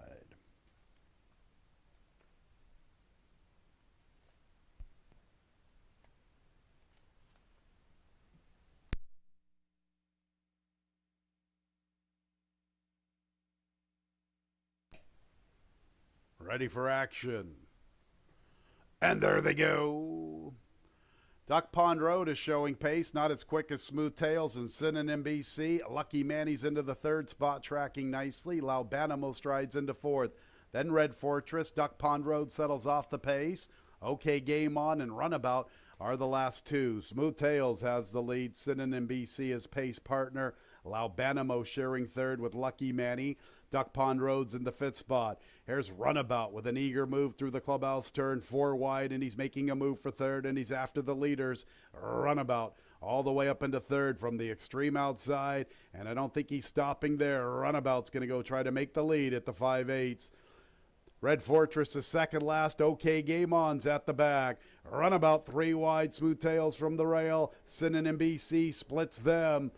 Ready for action. And there they go. Duck Pond Road is showing pace, not as quick as Smooth Tails and Synonym BC. Lucky Manny's into the 3rd spot, tracking nicely. Laubanimo strides into 4th. Then Red Fortress. Duck Pond Road settles off the pace. OK Game On and Runabout are the last 2. Smooth Tails has the lead. Synonym BC is pace partner. Laubanimo sharing 3rd with Lucky Manny. Duck Pond Road's in the 5th spot. Here's Runabout with an eager move through the clubhouse turn, 4 wide, and he's making a move for 3rd, and he's after the leaders. Runabout all the way up into 3rd from the extreme outside, and I don't think he's stopping there. Runabout's going to go try to make the lead at the 5/8. Red Fortress is second last. OK Game On's at the back. Runabout 3 wide. Smooth Tails from the rail. Synonym BC splits them.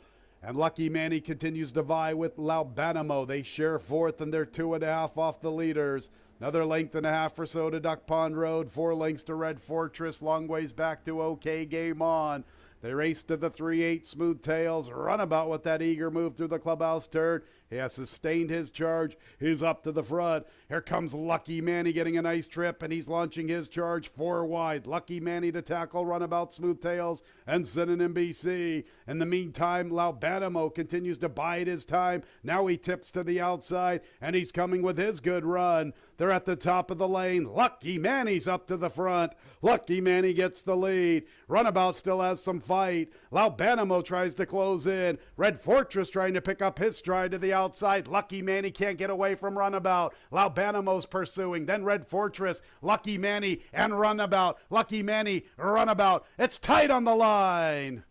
And Lucky Manny continues to vie with Laubanimo. They share 4th, and they're 2.5 off the leaders. Another length and a half or so to Duck Pond Road. 4 lengths to Red Fortress. Long ways back to OK Game On. They race to the 3/8. Smooth Tails. Runabout with that eager move through the clubhouse turn. He has sustained his charge. He's up to the front. Here comes Lucky Manny getting a nice trip, and he's launching his charge 4 wide. Lucky Manny to tackle Runabout, Smooth Tails, and Synonym BC. In the meantime, Laubanimo continues to bide his time. Now he tips to the outside, and he's coming with his good run. They're at the top of the lane. Lucky Manny's up to the front. Lucky Manny gets the lead. Runabout still has some fight. Laubanimo tries to close in. Red Fortress trying to pick up his stride to the outside. Lucky Manny can't get away from Runabout. Laubanimo's pursuing. Then Red Fortress, Lucky Manny, and Runabout. Lucky Manny, Runabout. It's tight on the line.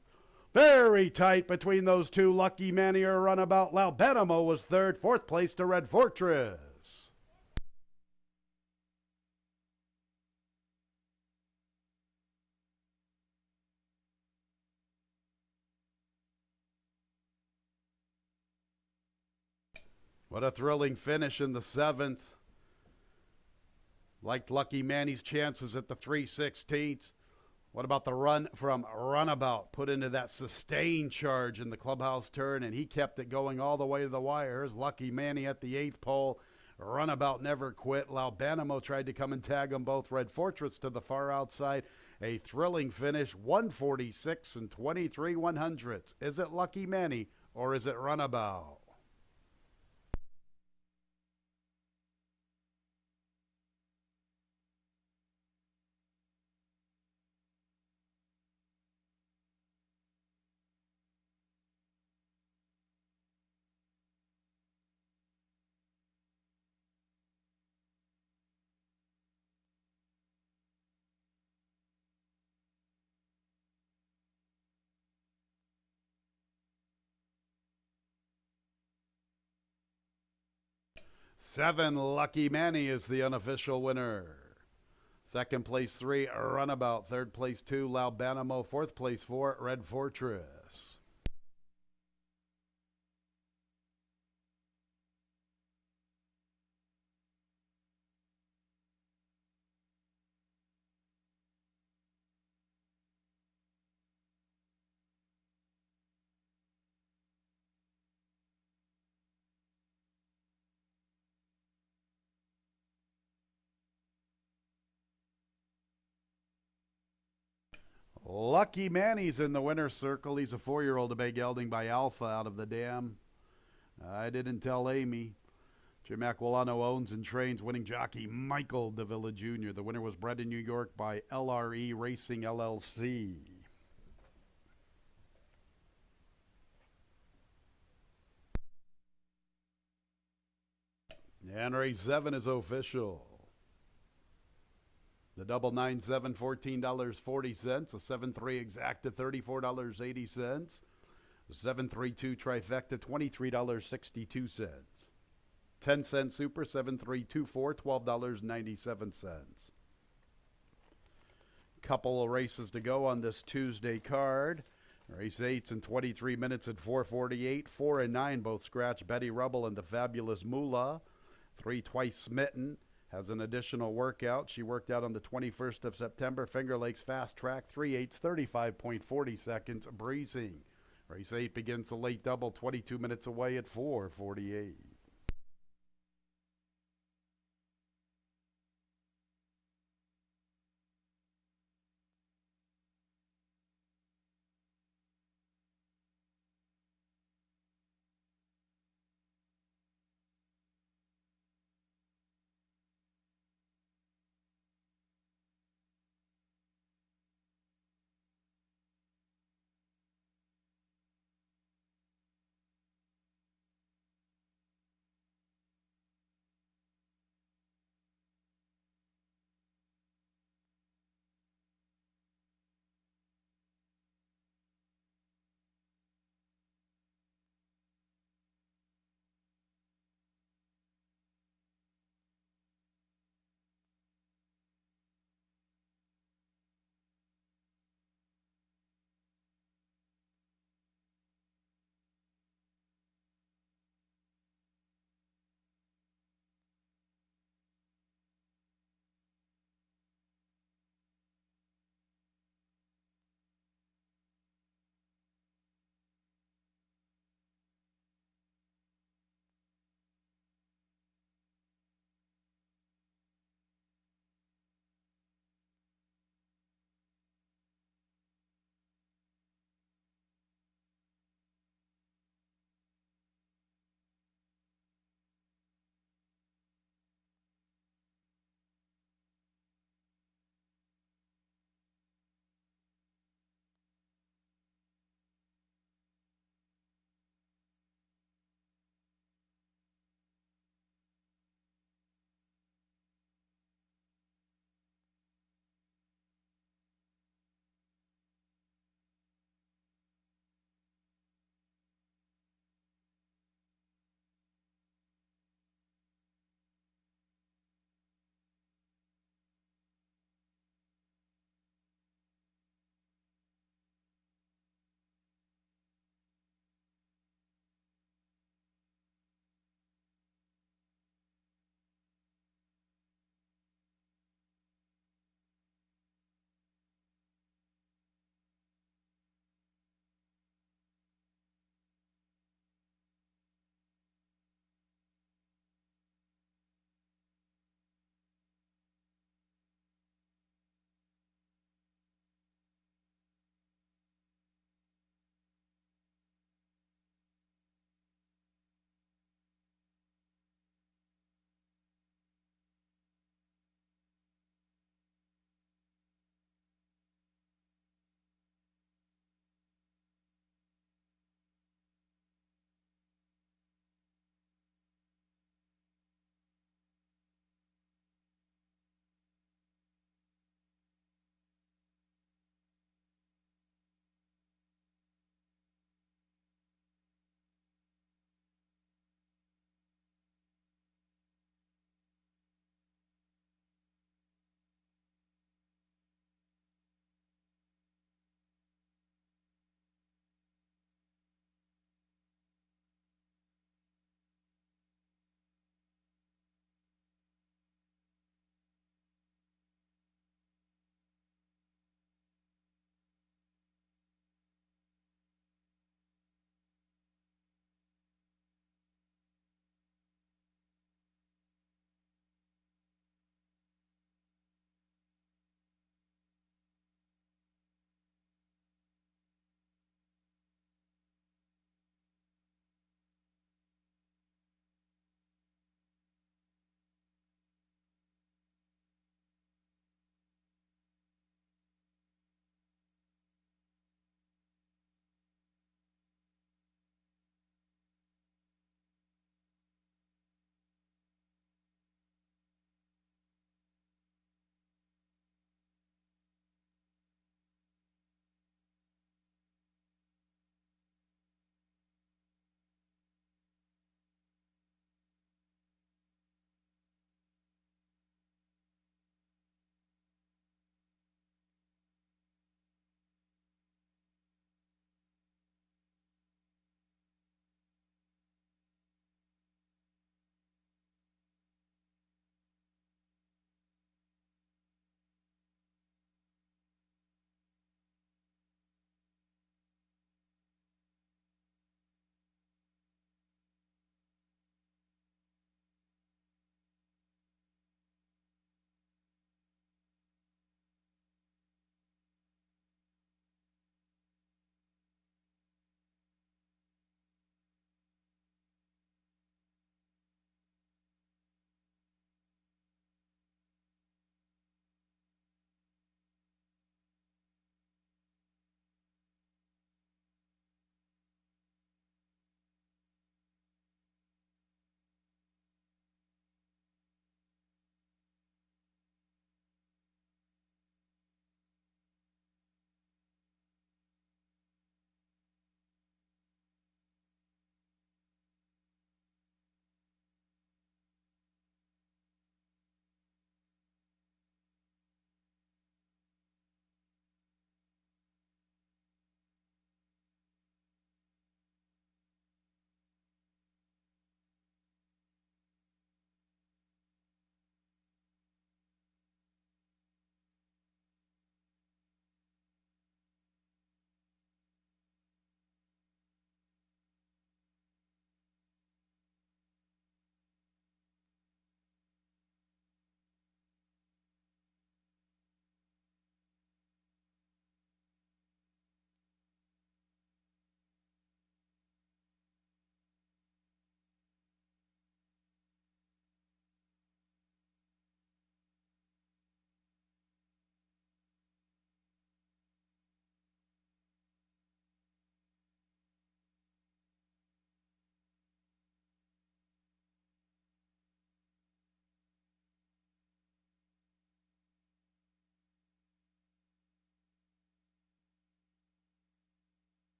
Very tight between those two. Lucky Manny or Runabout. Laubanimo was 3rd. 4th place to Red Fortress. What a thrilling finish in the 7th. Liked Lucky Manny's chances at the 3/16. What about the run from Runabout? Put into that sustained charge in the clubhouse turn, and he kept it going all the way to the wires. Lucky Manny at the 8th pole. Runabout never quit. Laubanimo tried to come and tag them both. Red Fortress to the far outside. A thrilling finish, 146 and 23 100ths. Is it Lucky Manny or is it Runabout? 7, Lucky Manny is the unofficial winner. Second place 3, Runabout. Third place 2, Laubanimo. Fourth place 4, Red Fortress. Lucky Manny's in the winner's circle. He's a 4-year-old to be gelding by Alpha out of the dam. I didn't tell Amy. Jim Aquilano owns and trains winning jockey Michael Davila Jr. The winner was bred in New York by LRE Racing LLC. And race 7 is official. The double 9-7, $14.40. A 7-3 exacta, $34.80. 7-3-2 trifecta, $23.62. 10-cent super, 7-3-2-4, $12.97. Couple of races to go on this Tuesday card. Race 8's in 23 minutes at 4:48. 4 and 9 both scratch. Betty Rubble and the Fabulous Moolah. 3 twice smitten. Has an additional workout. She worked out on the 21st of September. Finger Lakes Fast Track, 3/8, 35.40 seconds, breezing. Race 8 begins the late double, 22 minutes away at 4:48.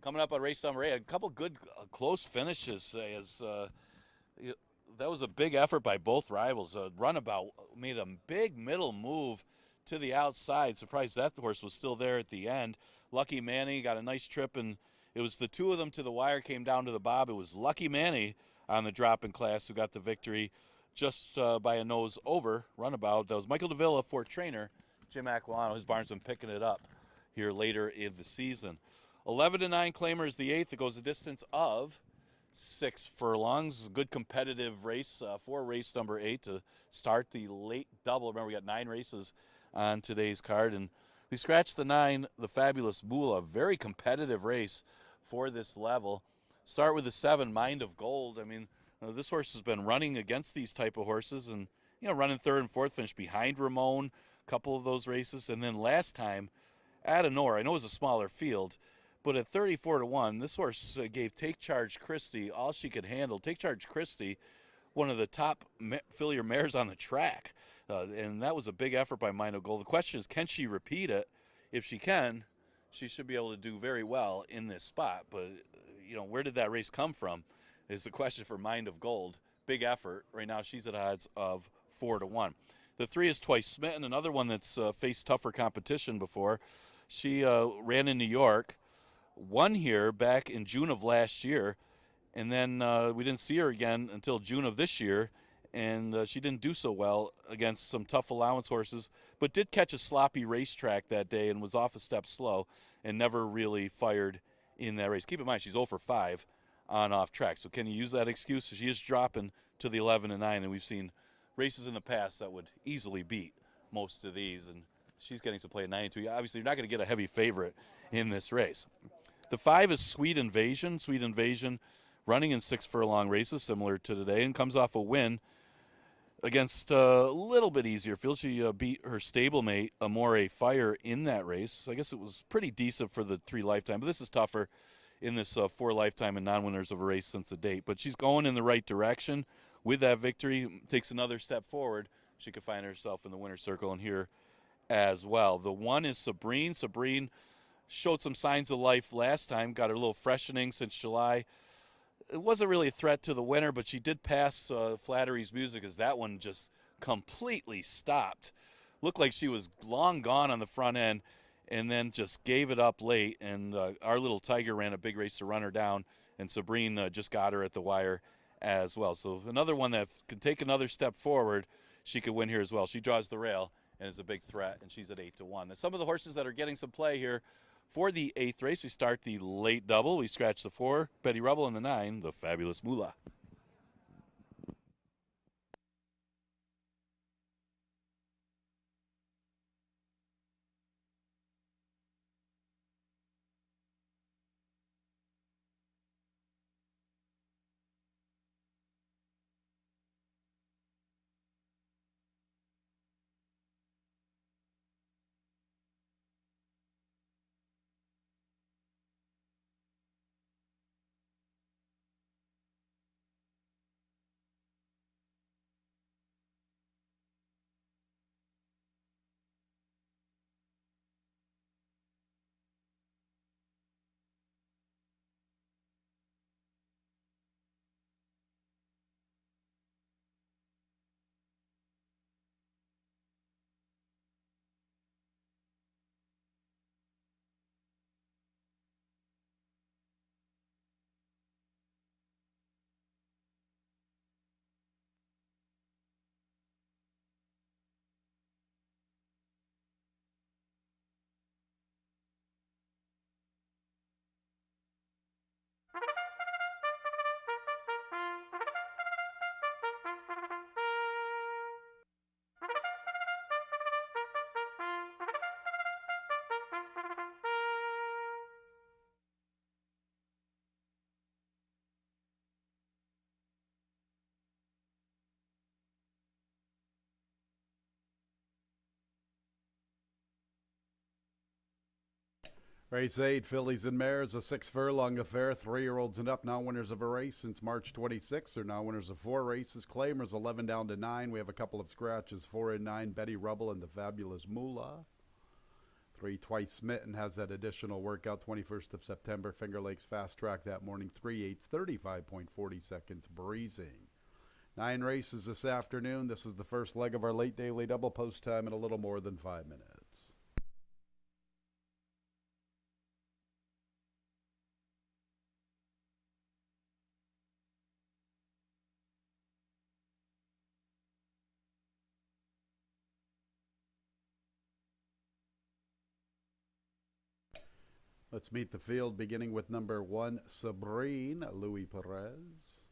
Coming up on race number 8, a couple good close finishes. That was a big effort by both rivals. Runabout made a big middle move to the outside. Surprised that the horse was still there at the end. Lucky Manny got a nice trip, and it was the two of them to the wire, came down to the bob. It was Lucky Manny on the drop-in class who got the victory just by a nose over Runabout. That was Michael DeVilla for trainer Jim Aquilano. His barn's been picking it up here later in the season. 11-9 Claimer is the 8th. It goes a distance of 6 furlongs. Good competitive race for race number 8 to start the late double. Remember, we got 9 races on today's card, and we scratched the 9, the Fabulous Moolah. Very competitive race for this level. Start with the 7, Mind of Gold. I mean, this horse has been running against these type of horses, and running 3rd and 4th, finished behind Ramon a couple of those races, and then last time at Honora, I know it was a smaller field, but at 34-1, this horse gave Take Charge Christie all she could handle. Take Charge Christie, one of the top fillier mares on the track, and that was a big effort by Mind of Gold. The question is, can she repeat it? If she can, she should be able to do very well in this spot. But where did that race come from? Is the question for Mind of Gold. Big effort. Right now, she's at odds of 4-1. The 3 is Twice Smitten, another one that's faced tougher competition before. She ran in New York, won here back in June of last year, and then we didn't see her again until June of this year, and she didn't do so well against some tough allowance horses, but did catch a sloppy racetrack that day and was off a step slow and never really fired in that race. Keep in mind, she's 0 for 5 on off track, so can you use that excuse? She is dropping to the 11-9, and we've seen races in the past that would easily beat most of these, and she's getting some play at 92. Obviously, you're not going to get a heavy favorite in this race. The 5 is Sweet Invasion. Sweet Invasion running in 6 furlong races, similar to today, and comes off a win against a little bit easier field. She beat her stablemate, Amore Fire, in that race. I guess it was pretty decent for the 3 lifetime, but this is tougher in this 4 lifetime and non-winners of a race since the date. But she's going in the right direction with that victory. Takes another step forward. She could find herself in the winner's circle and here as well. The 1 is Sabrine. Sabrine showed some signs of life last time, got her a little freshening since July. It wasn't really a threat to the winner, but she did pass Flattery's Music as that one just completely stopped. Looked like she was long gone on the front end and then just gave it up late. And our little Tiger ran a big race to run her down, and Sabrine just got her at the wire as well. So another one that can take another step forward, she could win here as well. She draws the rail and is a big threat, and she's at 8-1. Some of the horses that are getting some play here for the 8th race, we start the late double. We scratch the 4, Betty Rubble, and the 9, the Fabulous Moolah. Race 8, Fillies and Mares, a 6 furlong affair. 3-year-olds and up, now winners of a race since March 26th. They're now winners of 4 races. Claimers 11 down to 9. We have a couple of scratches, 4 and 9, Betty Rubble and the Fabulous Moolah. 3 Twice Smitten has that additional workout, 21st of September, Finger Lakes Fast Track that morning, 3/8, 35.40 seconds, breezing. 9 races this afternoon. This is the first leg of our late daily double, post time in a little more than 5 minutes. Let's meet the field, beginning with number 1, Sabrine, Louis Perez.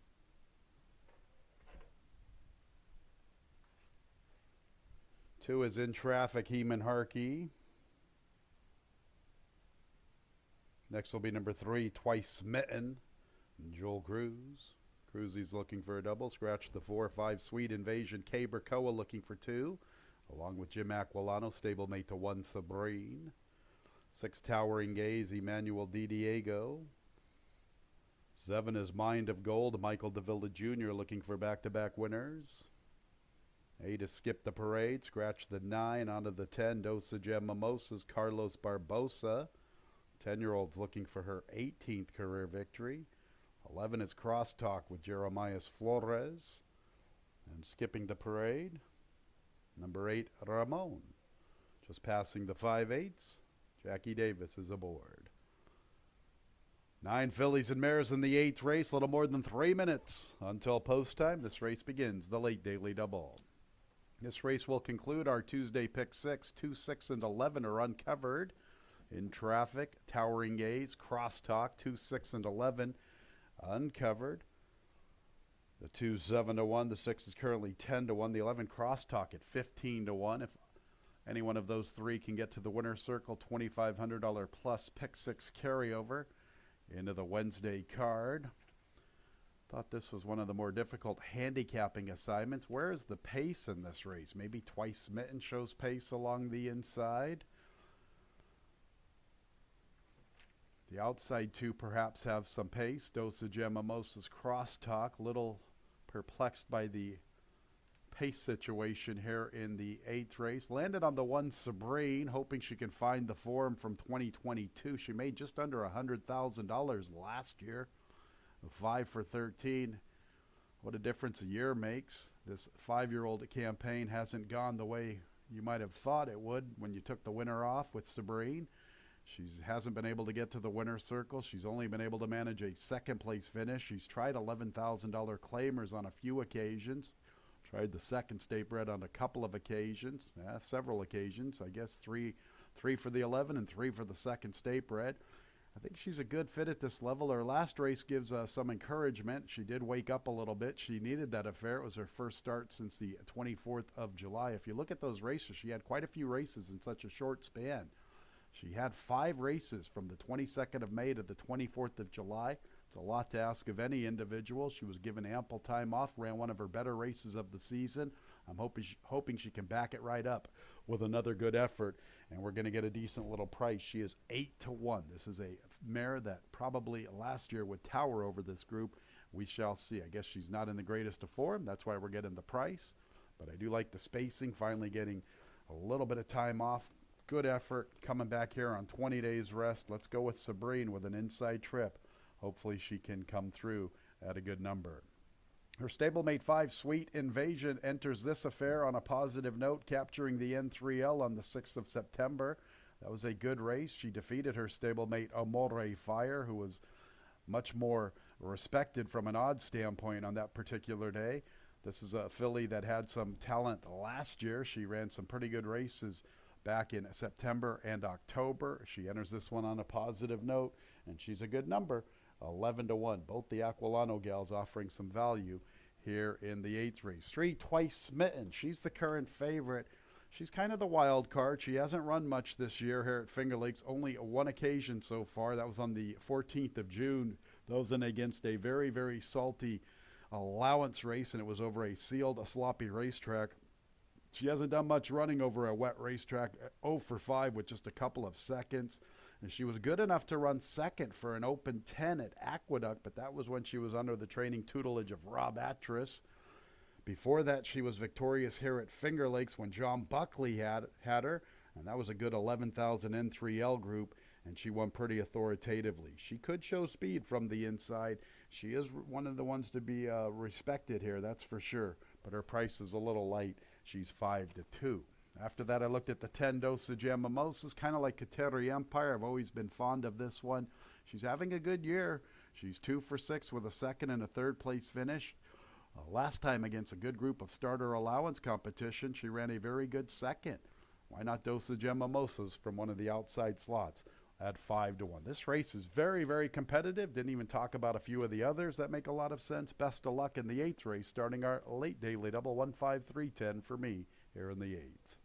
Two is In Traffic, Heeman Harkey. Next will be number 3, Twice Smitten, Joel Cruz. Cruzy's looking for a double. Scratch the 4, 5, Sweet Invasion, Kay Burkoa looking for 2, along with Jim Aquilano, stablemate to 1, Sabrine. 6, Towering Gaze, Emmanuel Di Diego. 7 is Mind of Gold, Michael DeVilla Jr. looking for back-to-back winners. 8 is Skip the Parade, scratch the 9, onto the 10, Dosage and Mimosas, Carlos Barbosa. 10-year-old's looking for her 18th career victory. 11 is Crosstalk with Jeremiah Flores. And skipping the parade, number 8, Ramon. Just passing the 5/8, Jackie Davis is aboard. 9 fillies and mares in the 8th race, a little more than 3 minutes until post time. This race begins, the late daily double. This race will conclude our Tuesday pick 6. 2, 6, and 11 are uncovered. In Traffic, Towering Gaze, Crosstalk, 2, 6, and 11 uncovered. The 2, 7 to 1. The 6 is currently 10 to 1. The 11, Crosstalk, at 15 to 1. If any one of those 3 can get to the winner's circle, $2,500 plus pick 6 carryover into the Wednesday card. Thought this was one of the more difficult handicapping assignments. Where is the pace in this race? Maybe Twice Smitten shows pace along the inside. The outside 2 perhaps have some pace. Dosage and Mimosas, Crosstalk, little perplexed by the pace situation here in the 8th race. Landed on the 1, Sabrine, hoping she can find the form from 2022. She made just under $100,000 last year. 5 for 13. What a difference a year makes. This 5-year-old campaign hasn't gone the way you might have thought it would when you took the winner off with Sabrine. She hasn't been able to get to the winner's circle. She's only been able to manage a 2nd place finish. She's tried $11,000 claimers on a few occasions. Tried the 2nd state bred on a couple of occasions, several occasions. I guess three for the 11 and 3 for the 2nd state bred. I think she's a good fit at this level. Her last race gives some encouragement. She did wake up a little bit. She needed that affair. It was her first start since the 24th of July. If you look at those races, she had quite a few races in such a short span. She had 5 races from the 22nd of May to the 24th of July. It's a lot to ask of any individual. She was given ample time off, ran one of her better races of the season. I'm hoping she can back it right up with another good effort, and we're going to get a decent little price. She is 8 to 1. This is a mare that probably last year would tower over this group. We shall see. I guess she's not in the greatest of form. That's why we're getting the price. But I do like the spacing, finally getting a little bit of time off. Good effort coming back here on 20 days rest. Let's go with Sabrine with an inside trip. Hopefully she can come through at a good number. Her stablemate 5, Sweet Invasion, enters this affair on a positive note, capturing the N3L on the 6th of September. That was a good race. She defeated her stablemate Amore Fire, who was much more respected from an odds standpoint on that particular day. This is a filly that had some talent last year. She ran some pretty good races back in September and October. She enters this one on a positive note, and she's a good number. 11 to 1. Both the Aquilano gals offering some value here in the 8th race. 3, Twice Smitten. She's the current favorite. She's kind of the wild card. She hasn't run much this year here at Finger Lakes. Only 1 occasion so far. That was on the 14th of June. That was in against a very, very salty allowance race, and it was over a sealed, a sloppy racetrack. She hasn't done much running over a wet racetrack. 0 for 5 with just a couple of seconds. And she was good enough to run 2nd for an open 10 at Aqueduct, but that was when she was under the training tutelage of Rob Atras. Before that, she was victorious here at Finger Lakes when John Buckley had her. And that was a good 11,000 N3L group, and she won pretty authoritatively. She could show speed from the inside. She is one of the ones to be respected here, that's for sure. But her price is a little light. She's 5-2. After that, I looked at the 10 Dosage Mimosas, kind of like Kateri Empire. I've always been fond of this one. She's having a good year. She's 2 for 6 with a second and a third place finish. Last time against a good group of starter allowance competition, she ran a very good second. Why not Dosage Mimosas from one of the outside slots at 5-1? This race is very, very competitive. Didn't even talk about a few of the others that make a lot of sense. Best of luck in the 8th race, starting our late daily double 15310 for me here in the 8th.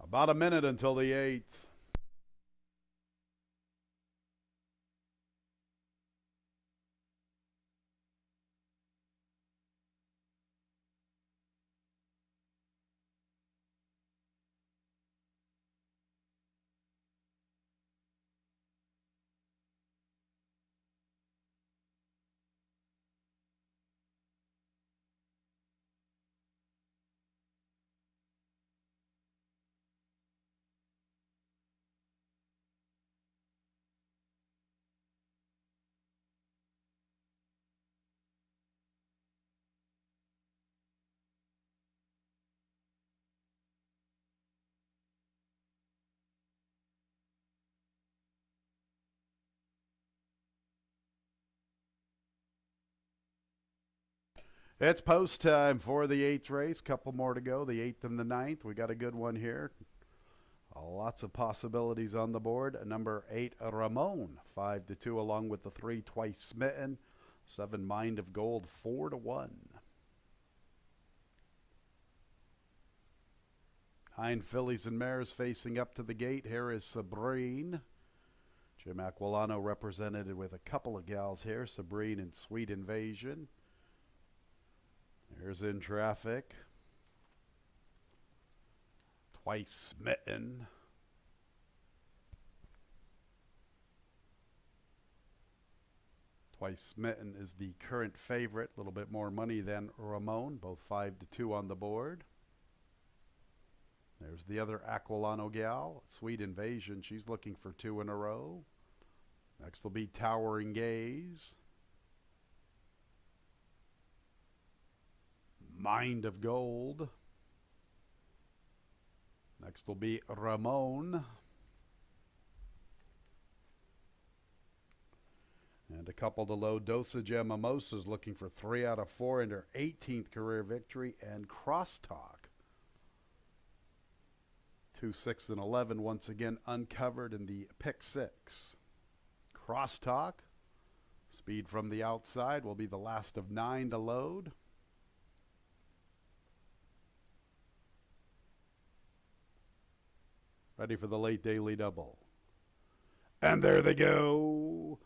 About a minute until the 8th. It's post time for the 8th race. Couple more to go, the 8th and the 9th. We got a good one here. Lots of possibilities on the board. Number 8, Ramon, 5-2, along with the 3, Twice Smitten. 7, Mind of Gold, 4-1. 9, Fillies and Mares facing up to the gate. Here is Sabrine. Jim Aquilano represented with a couple of gals here, Sabrine and Sweet Invasion. Here's In Traffic. Twice Smitten. Twice Smitten is the current favorite. A little bit more money than Ramon. Both 5-2 on the board. There's the other Aquilano gal, Sweet Invasion. She's looking for 2 in a row. Next will be Towering Gaze. Mind of Gold. Next will be Ramon. And a couple to low. Dosage Mimosas looking for 3 out of 4 in her 18th career victory. And Crosstalk. 2, 6, and 11 once again uncovered in the pick 6. Crosstalk. Speed from the outside will be the last of 9 to load. Ready for the late daily double. And there they go.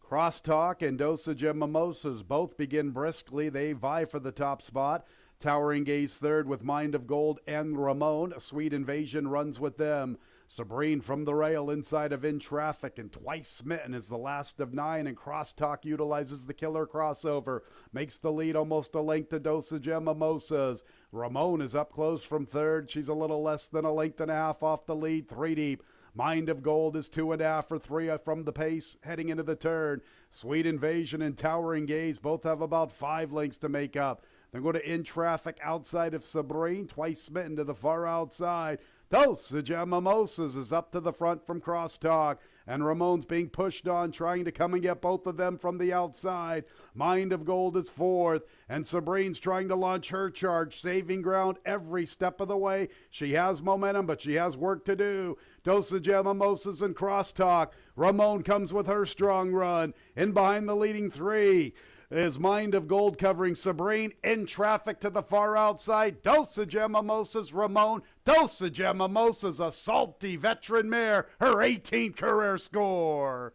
Crosstalk and Dosage Mimosas both begin briskly. They vie for the top spot. Towering Gaze third with Mind of Gold and Ramon. Sweet Invasion runs with them. Sabrine from the rail inside of In Traffic, and Twice Smitten is the last of 9, and Crosstalk utilizes the killer crossover, makes the lead almost a length to Dosage Mimosas. Ramon is up close from third. She's a little less than a length and a half off the lead, 3 deep. Mind of Gold is 2.5 for 3 from the pace heading into the turn. Sweet Invasion and Towering Gaze both have about 5 lengths to make up. Then go to In Traffic outside of Sabrine, Twice Smitten to the far outside. Dosage Mimosas is up to the front from Crosstalk, and Ramon's being pushed on, trying to come and get both of them from the outside. Mind of Gold is 4th, and Sabrine's trying to launch her charge, saving ground every step of the way. She has momentum, but she has work to do. Dosage Mimosas and Crosstalk. Ramon comes with her strong run. In behind the leading 3 is Mind of Gold covering Sabrine. In Traffic to the far outside. Dosage Mimosas, Ramon. Dosage Mimosas, a salty veteran mare, her 18th career score.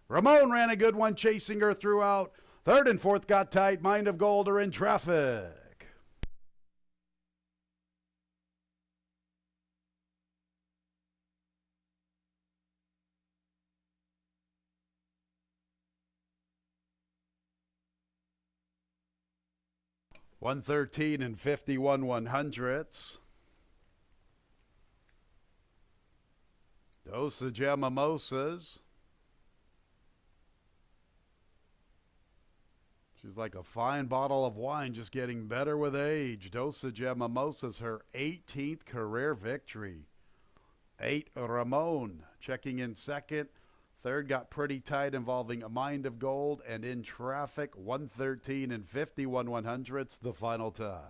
Ramon ran a good one, chasing her throughout. 3rd and 4th got tight. Mind of Gold are In Traffic. $113 and 51 100ths. Dosage Mimosas. She's like a fine bottle of wine, just getting better with age. Dosage Mimosas, her 18th career victory. 8, Ramon checking in 2nd. 3rd got pretty tight, involving A Mind of Gold and In Traffic. 113 and 51 100ths, the final time.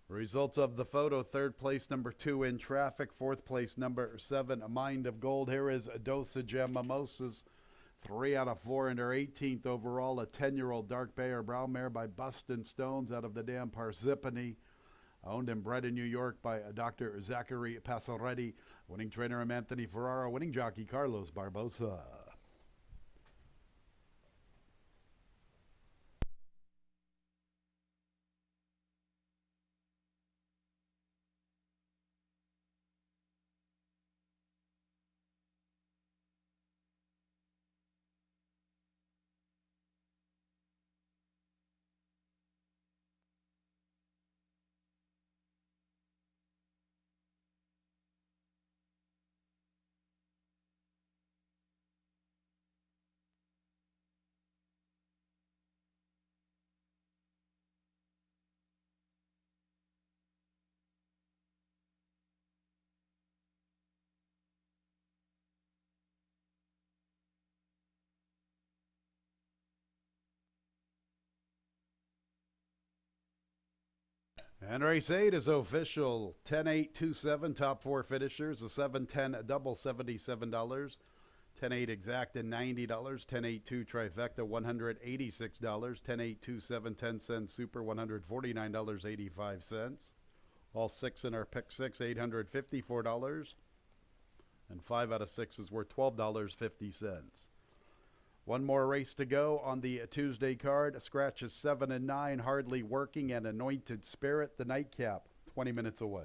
Results of the photo: 3rd place, number 2, In Traffic. 4th place, number 7, A Mind of Gold. Here is Dosage Mimosas. 3 out of 4 and her 18th overall. A 10-year-old dark bay or brown mare by Bustin' Stones out of the dam Parsippany. Owned and bred in New York by Dr. Zachary Passaretti. Winning trainer Anthony Ferrara. Winning jockey Carlos Barbosa. And race 8 is official. 10-8-2-7, top 4 finishers. A 7-10 double, $77. 10-8 exact and $90. 10-8-2 trifecta, $186. 10-8-2-7 10-cent super, $149.85. All 6 in our pick 6, $854. And 5 out of 6 is worth $12.50. One more race to go on the Tuesday card. Scratches 7 and 9, Hardly Working, and Anointed Spirit. The nightcap, 20 minutes away.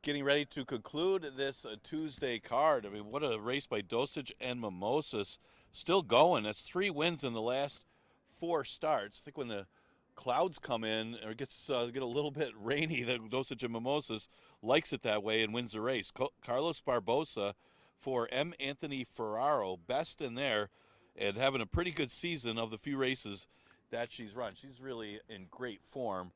Getting ready to conclude this Tuesday card. I mean, what a race by Dosage and Mimosas. Still going. That's 3 wins in the last 4 starts. I think when the clouds come in or it gets get a little bit rainy, the Dosage and Mimosas likes it that way and wins the race. Carlos Barbosa for M. Anthony Ferraro, best in there and having a pretty good season of the few races that she's run. She's really in great form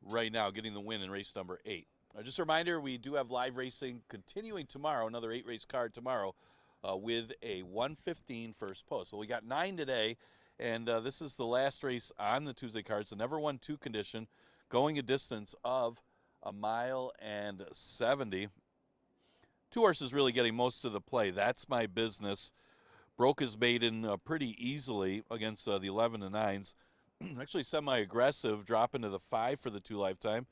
right now, getting the win in race number 8. Just a reminder, we do have live racing continuing tomorrow, another 8-race card tomorrow with a 1:15 first post. Well, we got 9 today, and this is the last race on the Tuesday cards, the never won 2 condition, going a distance of 1.70 miles. 2 horses really getting most of the play. That's My Business. Broke his maiden pretty easily against the 11 and 9s. Actually semi-aggressive, dropping to the 5 for the 2 lifetime.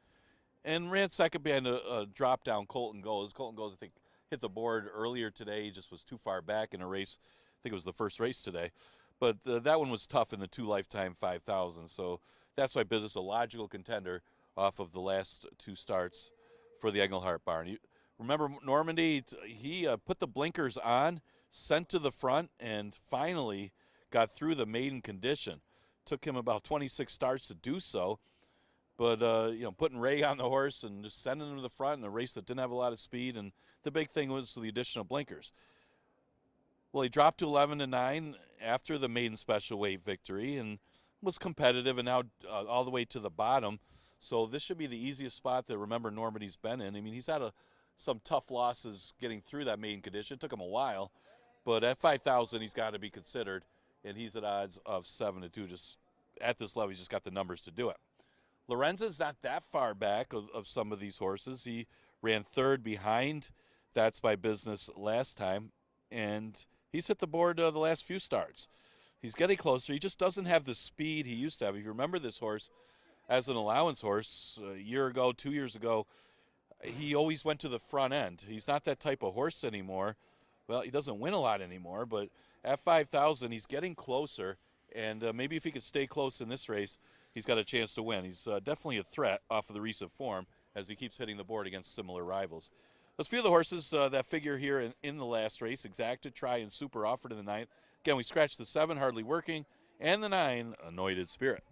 And ran second behind a drop-down Colton Goes. Colton Goes, I think, hit the board earlier today. He just was too far back in a race. I think it was the first race today. But that one was tough in the 2 lifetime 5,000. So That's My Business, a logical contender off of the last 2 starts for the Engelhart barn. Remember Normandy, he put the blinkers on, sent to the front, and finally got through the maiden condition. Took him about 26 starts to do so. But, putting Ray on the horse and just sending him to the front in a race that didn't have a lot of speed. And the big thing was the addition of blinkers. Well, he dropped to 11 and 9 after the maiden special weight victory and was competitive and now all the way to the bottom. So this should be the easiest spot that Remember Normandy's been in. I mean, he's had some tough losses getting through that maiden condition. It took him a while. But at 5,000, he's got to be considered. And he's at odds of 7-2. Just at this level, he's just got the numbers to do it. Lorenzo's not that far back of some of these horses. He ran 3rd behind That's My Business last time, and he's hit the board the last few starts. He's getting closer. He just doesn't have the speed he used to have. If you remember this horse as an allowance horse a year ago, 2 years ago, he always went to the front end. He's not that type of horse anymore. Well, he doesn't win a lot anymore, but at 5,000, he's getting closer, and maybe if he could stay close in this race, he's got a chance to win. He's definitely a threat off of the recent form as he keeps hitting the board against similar rivals. Let's view the horses that figure here in the last race. Exacted, Try, and Super offered in the 9th. Again, we scratched the 7, Hardly Working, and the 9, Anointed Spirit.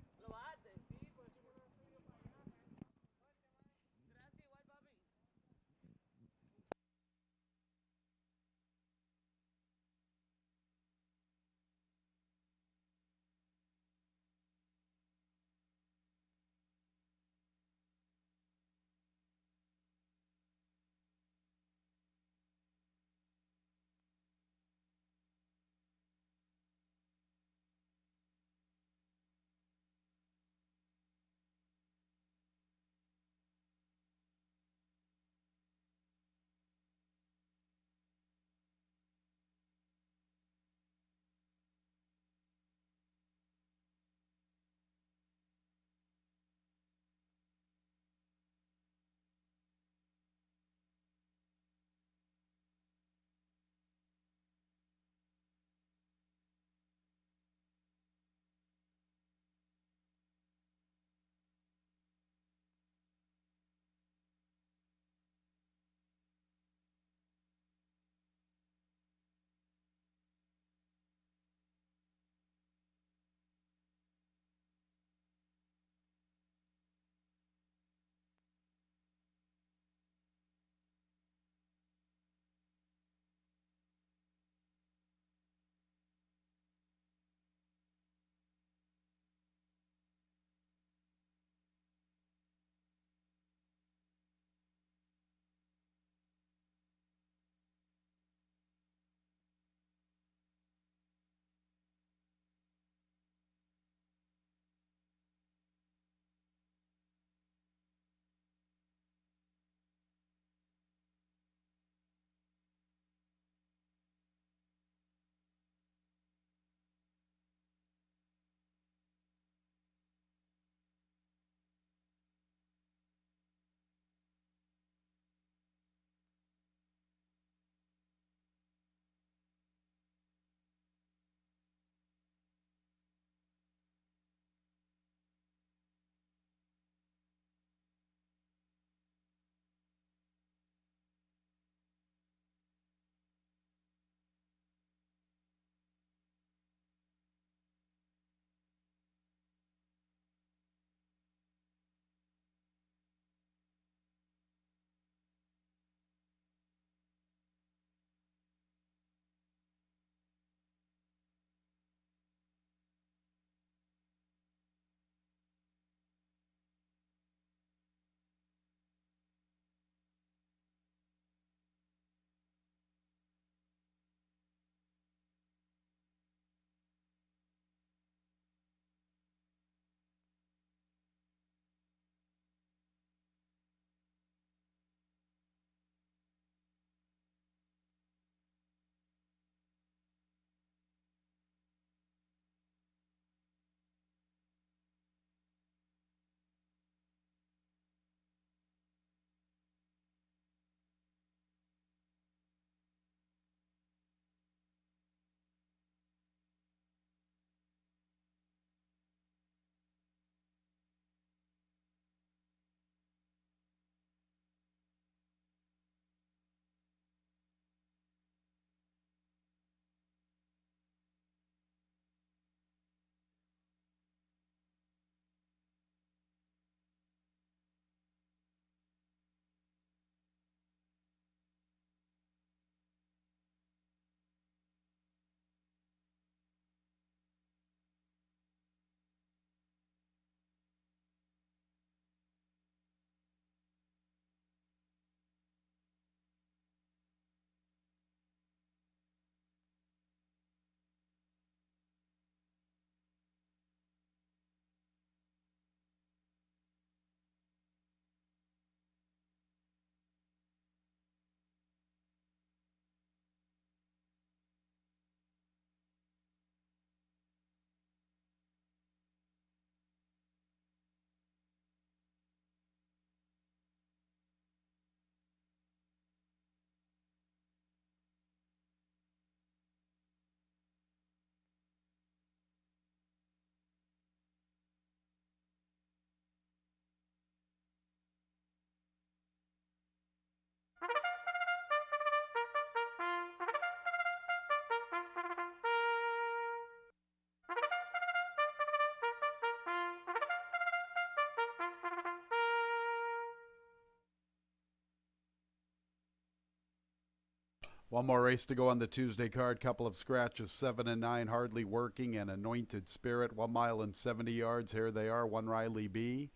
One more race to go on the Tuesday card. Couple of scratches, 7 and 9, Hardly Working and Anointed Spirit. 1 mile and 70 yards. Here they are. 1 Riley B.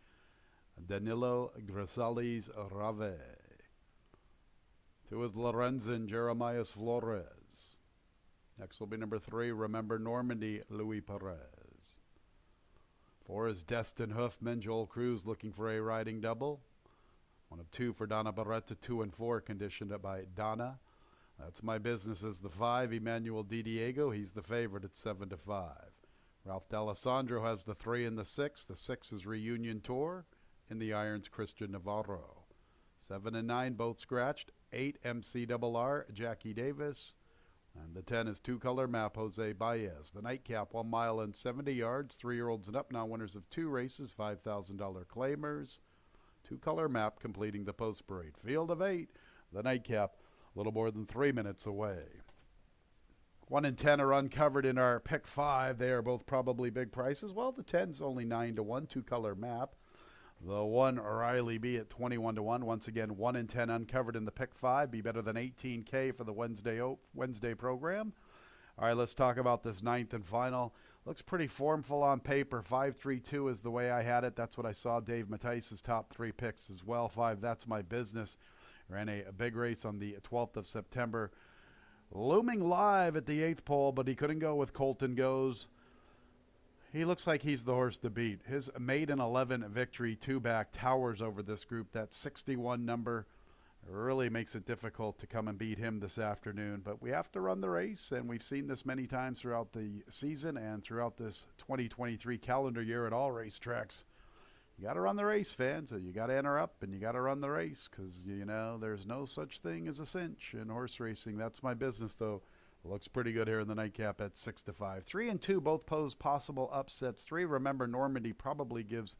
Danilo Grisales Rave. 2 is Lorenzen Jeremias Flores. Next will be number 3, Remember Normandy, Louis Perez. 4 is Destin Hoofman, Joel Cruz looking for a riding double. 1 of 2 for Donna Barretta, 2 and 4 conditioned by Donna. That's My Business is the 5, Emmanuel Di Diego. He's the favorite at 7 to 5. Ralph D'Alessandro has the 3 and the 6. The 6 is Reunion Tour. In the irons, Christian Navarro. 7 and 9, both scratched. 8, MCRR, Jackie Davis. And the 10 is 2 Color Map, Jose Baez. The nightcap, 1 mile and 70 yards. 3-year-olds and up, now winners of 2 races, $5,000 claimers. 2 Color Map completing the post parade. Field of 8, the nightcap, a little more than 3 minutes away. 1 and 10 are uncovered in our pick 5. They are both probably big prices. Well, the 10's only 9 to 1, 2 Color Map. The 1 Riley B at 21 to 1. Once again, 1 and 10 uncovered in the pick 5. Be better than $18K for the Wednesday program. All right, let's talk about this 9th and final. Looks pretty formful on paper. 5-3-2 is the way I had it. That's what I saw Dave Mattice's top 3 picks as well. 5, That's My Business. Ran a big race on the 12th of September. Looming live at the 8th pole, but he couldn't go with Colton Goes. He looks like he's the horse to beat. His maiden 11 victory, 2-back, towers over this group. That 61 number really makes it difficult to come and beat him this afternoon. But we have to run the race, and we've seen this many times throughout the season and throughout this 2023 calendar year at all racetracks. You got to run the race, fans. You got to enter up, and you got to run the race because, you know, there's no such thing as a cinch in horse racing. That's My Business, though. Looks pretty good here in the nightcap at 6 to 5. 3 and 2 both pose possible upsets. 3, Remember Normandy, probably gives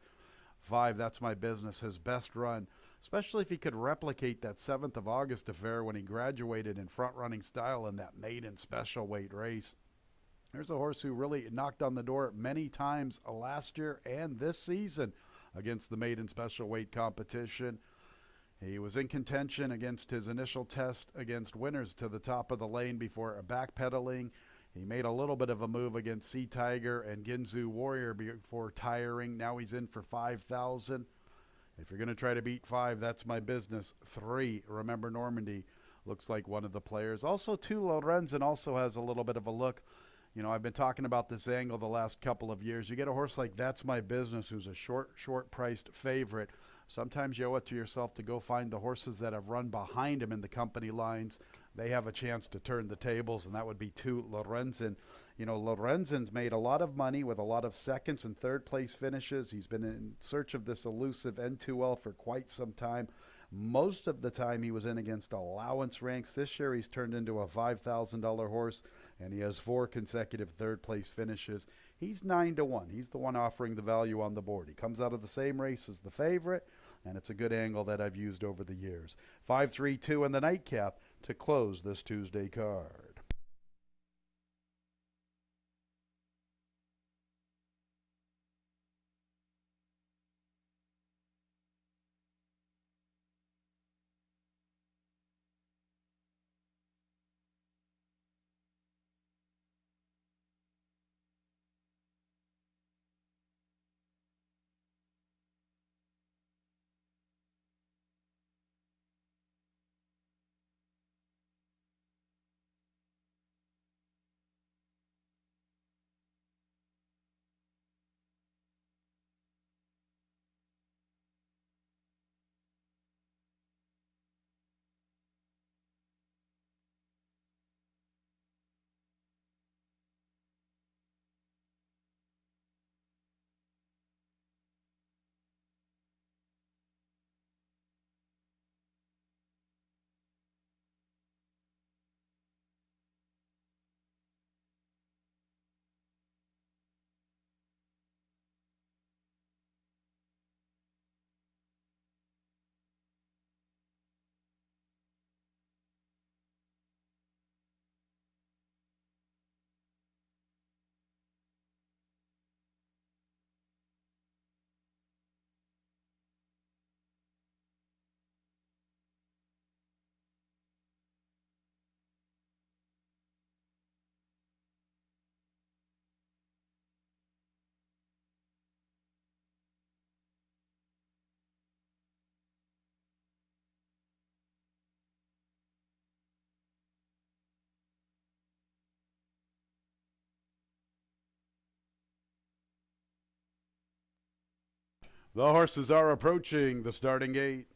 5, That's My Business, his best run, especially if he could replicate that 7th of August affair when he graduated in front-running style in that maiden special weight race. There's a horse who really knocked on the door many times last year and this season against the maiden special weight competition. He was in contention against his initial test against winners to the top of the lane before backpedaling. He made a little bit of a move against Sea Tiger and Ginzu Warrior before tiring. Now he's in for 5,000. If you're going to try to beat 5, That's My Business. 3, Remember Normandy, looks like one of the players. Also, 2, Lorenzen also has a little bit of a look. You know, I've been talking about this angle the last couple of years. You get a horse like That's My Business, who's a short-priced favorite. Sometimes you owe it to yourself to go find the horses that have run behind him in the company lines. They have a chance to turn the tables, and that would be 2, Lorenzen. You know, Lorenzen's made a lot of money with a lot of seconds and third-place finishes. He's been in search of this elusive N2L for quite some time. Most of the time he was in against allowance ranks. This year he's turned into a $5,000 horse, and he has 4 consecutive third-place finishes. He's 9 to 1. He's the one offering the value on the board. He comes out of the same race as the favorite, and it's a good angle that I've used over the years. 5-3-2 in the nightcap to close this Tuesday card. The horses are approaching the starting gate.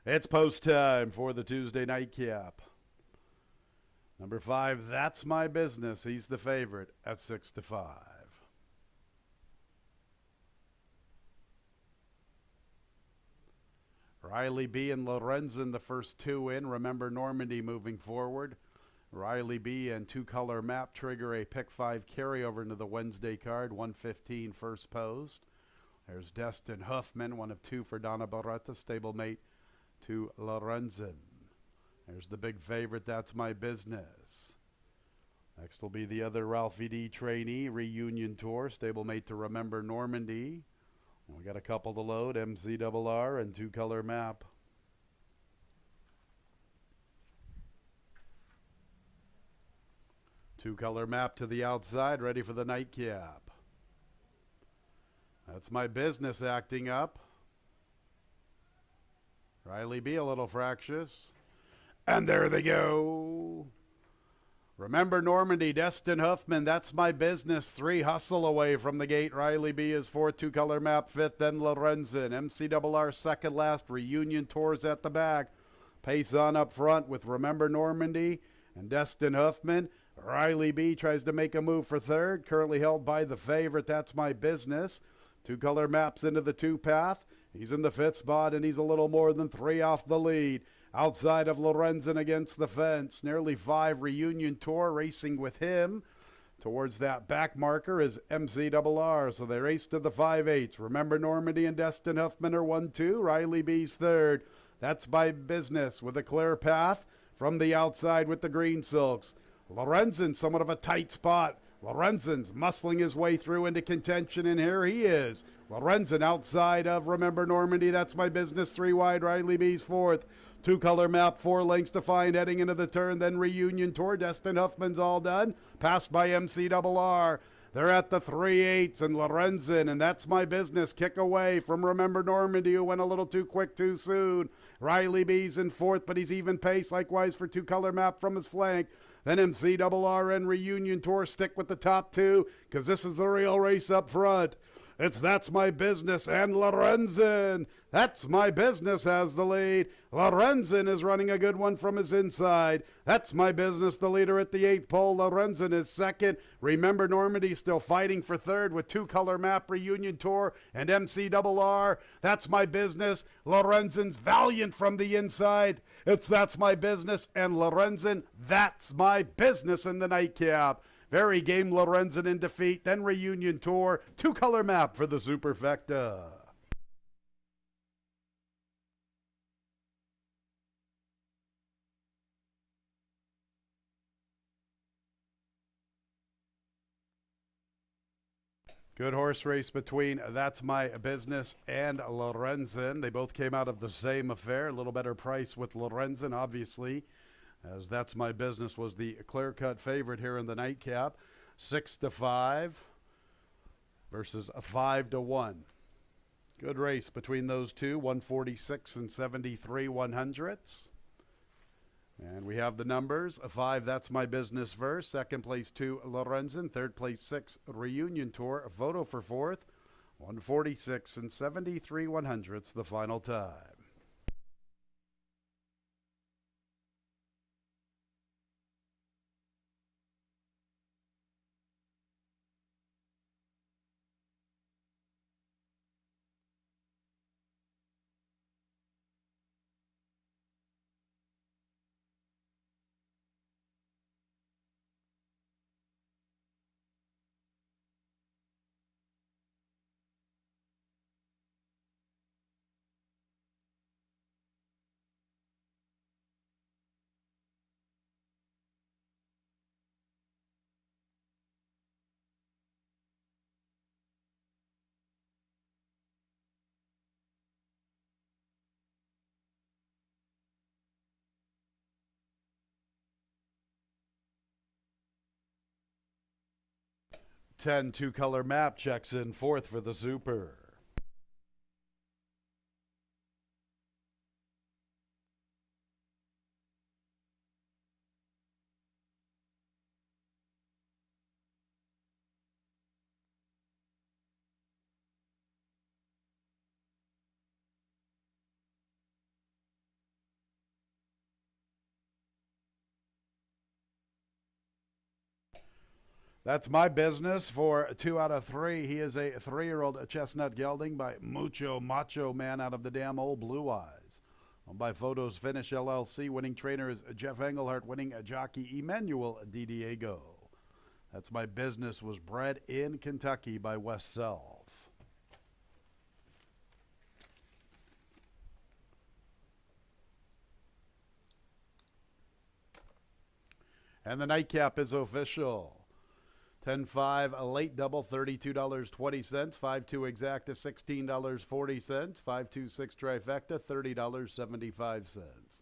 It's post time for the Tuesday nightcap. Number 5, That's My Business. He's the favorite at 6-5. Riley B and Lorenzen, the first two in. Remember Normandy moving forward. Riley B and two-color map trigger a pick 5 carryover into the Wednesday card. 115 first post. There's Destin Huffman, one of two for Donna Barretta, stablemate to Lorenzen. There's the big favorite, That's My Business. Next will be the other Ralphie D trainee, Reunion Tour, stablemate to Remember Normandy. And we got a couple to load, MCRR and two-color map. Two-color map to the outside, ready for the nightcap. That's My Business acting up. Riley B, a little fractious. And there they go. Remember Normandy, Destin Huffman, That's My Business. 3 hustle away from the gate. Riley B is 4th, two-color map 5th, then Lorenzen. MCRR second last. Reunion Tours at the back. Pace on up front with Remember Normandy and Destin Huffman. Riley B tries to make a move for 3rd, currently held by the favorite, That's My Business. Two-color maps into the 2-path. He's in the 5th spot, and he's a little more than 3 off the lead. Outside of Lorenzen against the fence. Nearly 5 Reunion Tour racing with him. Towards that back marker is MCRR, so they race to the 5/8. Remember Normandy and Destin Huffman are 1-2. Riley B's 3rd. That's My Business with a clear path from the outside with the green silks. Lorenzen, somewhat of a tight spot. Lorenzen's muscling his way through into contention, and here he is. Lorenzen outside of Remember Normandy. That's My Business, 3 wide. Riley B's 4th. Two-color map, 4 lengths to find, heading into the turn. Then Reunion Tour. Destin Huffman's all done. Passed by MCRR. They're at the 3/8, and Lorenzen, and That's My Business. Kick away from Remember Normandy, who went a little too quick too soon. Riley B's in 4th, but he's even pace. Likewise for two-color map from his flank. Then MCRR and Reunion Tour stick with the top 2, because this is the real race up front. It's That's My Business and Lorenzen. That's My Business has the lead. Lorenzen is running a good one from his inside. That's My Business, the leader at the 8th pole. Lorenzen is 2nd. Remember Normandy still fighting for 3rd with two-color map, Reunion Tour, and MCRR. That's My Business. Lorenzen's valiant from the inside. It's That's My Business and Lorenzen. That's My Business in the nightcap. Very game Lorenzen in defeat, then Reunion Tour. Two-color map for the Superfecta. Good horse race between That's My Business and Lorenzen. They both came out of the same affair. A little better price with Lorenzen, obviously, as That's My Business was the clear-cut favorite here in the nightcap. 6-5 versus a 5-1. Good race between those two, 146 and 73 100ths. And we have the numbers. A 5, That's My Business verse. Second place 2, Lorenzen. Third place 6, Reunion Tour. A photo for 4th. 146 and 73 100ths, the final time. 10 two-color map checks in fourth for the Super. That's my business for 2 out of 3. He is a 3-year-old chestnut gelding by Mucho Macho Man out of the damn old Blue Eyes. Owned by Photos Finish LLC. Winning trainer is Jeff Engelhardt. Winning jockey Emmanuel Diego. That's my business was bred in Kentucky by Wes Self. And the nightcap is official. 10-5, a late double, $32.20. 5-2 exacta, $16.40. 5-2-6 trifecta, $30.75.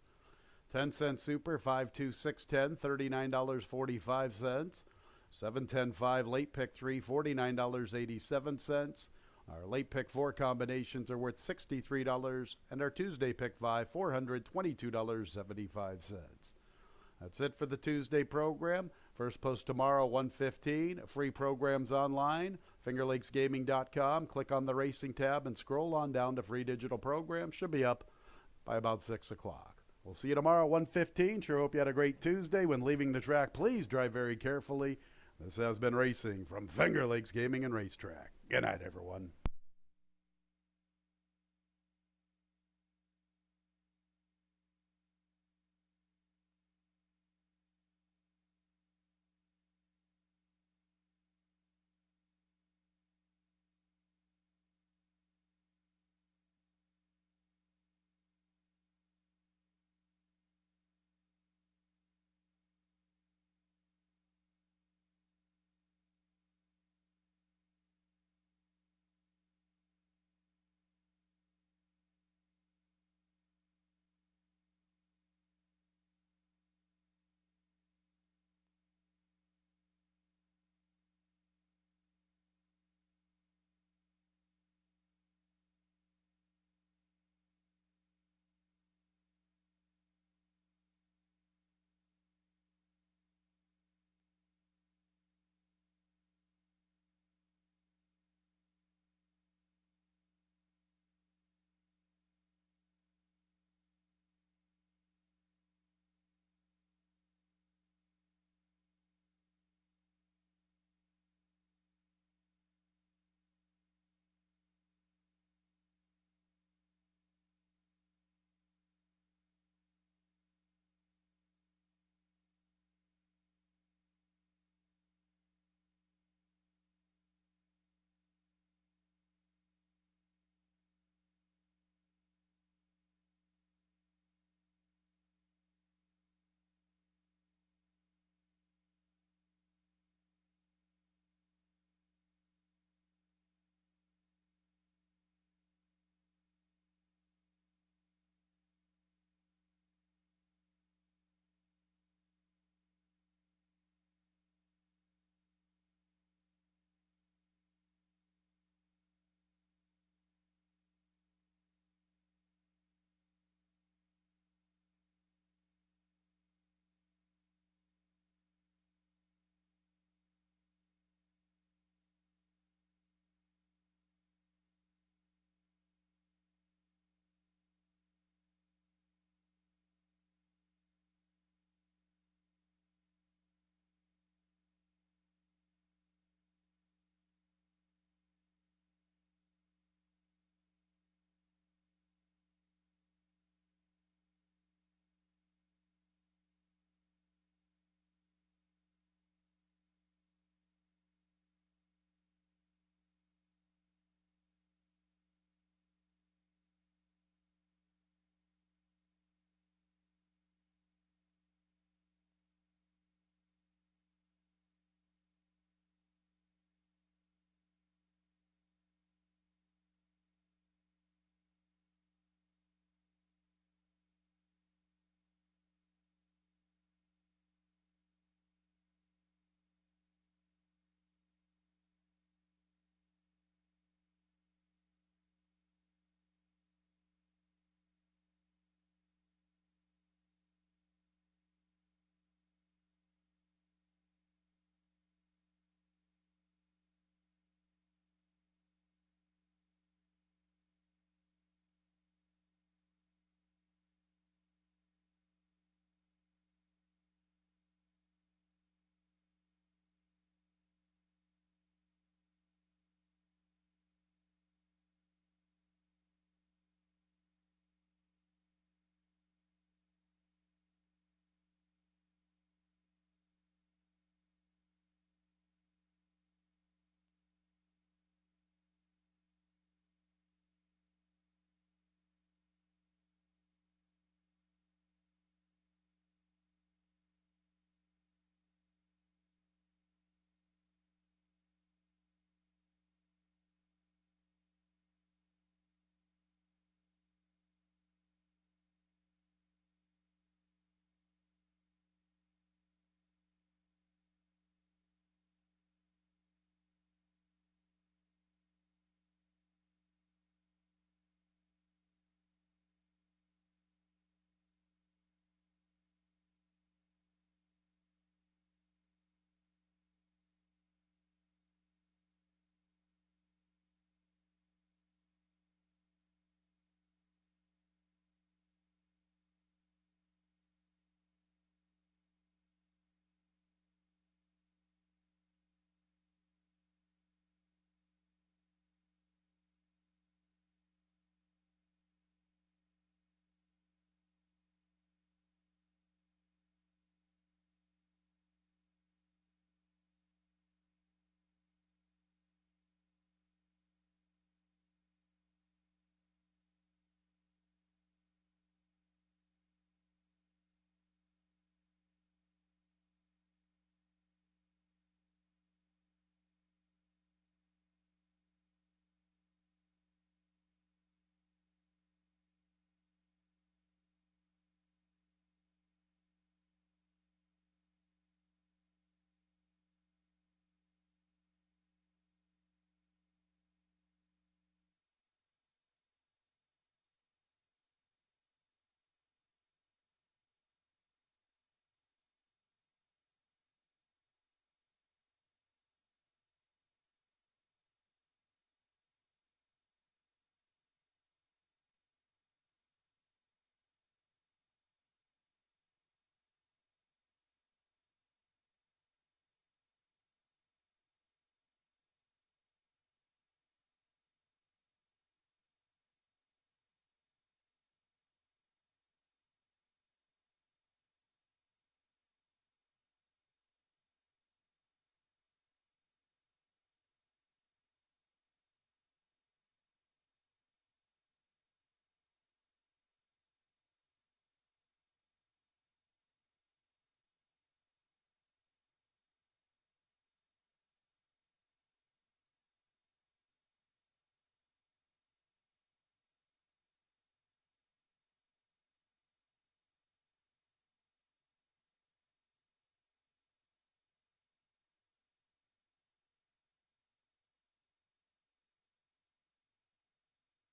10-cent super, 5-2-6-10, $39.45. 7-10-5 late pick 3, $49.87. Our late pick 4 combinations are worth $63, and our Tuesday pick 5, $422.75. That's it for the Tuesday program. First post tomorrow, 1:15. Free programs online, fingerlakesgaming.com. Click on the racing tab and scroll on down to free digital programs. Should be up by about 6 o'clock. We'll see you tomorrow, 1:15. Sure hope you had a great Tuesday. When leaving the track, please drive very carefully. This has been Racing from Finger Lakes Gaming and Racetrack. Good night, everyone.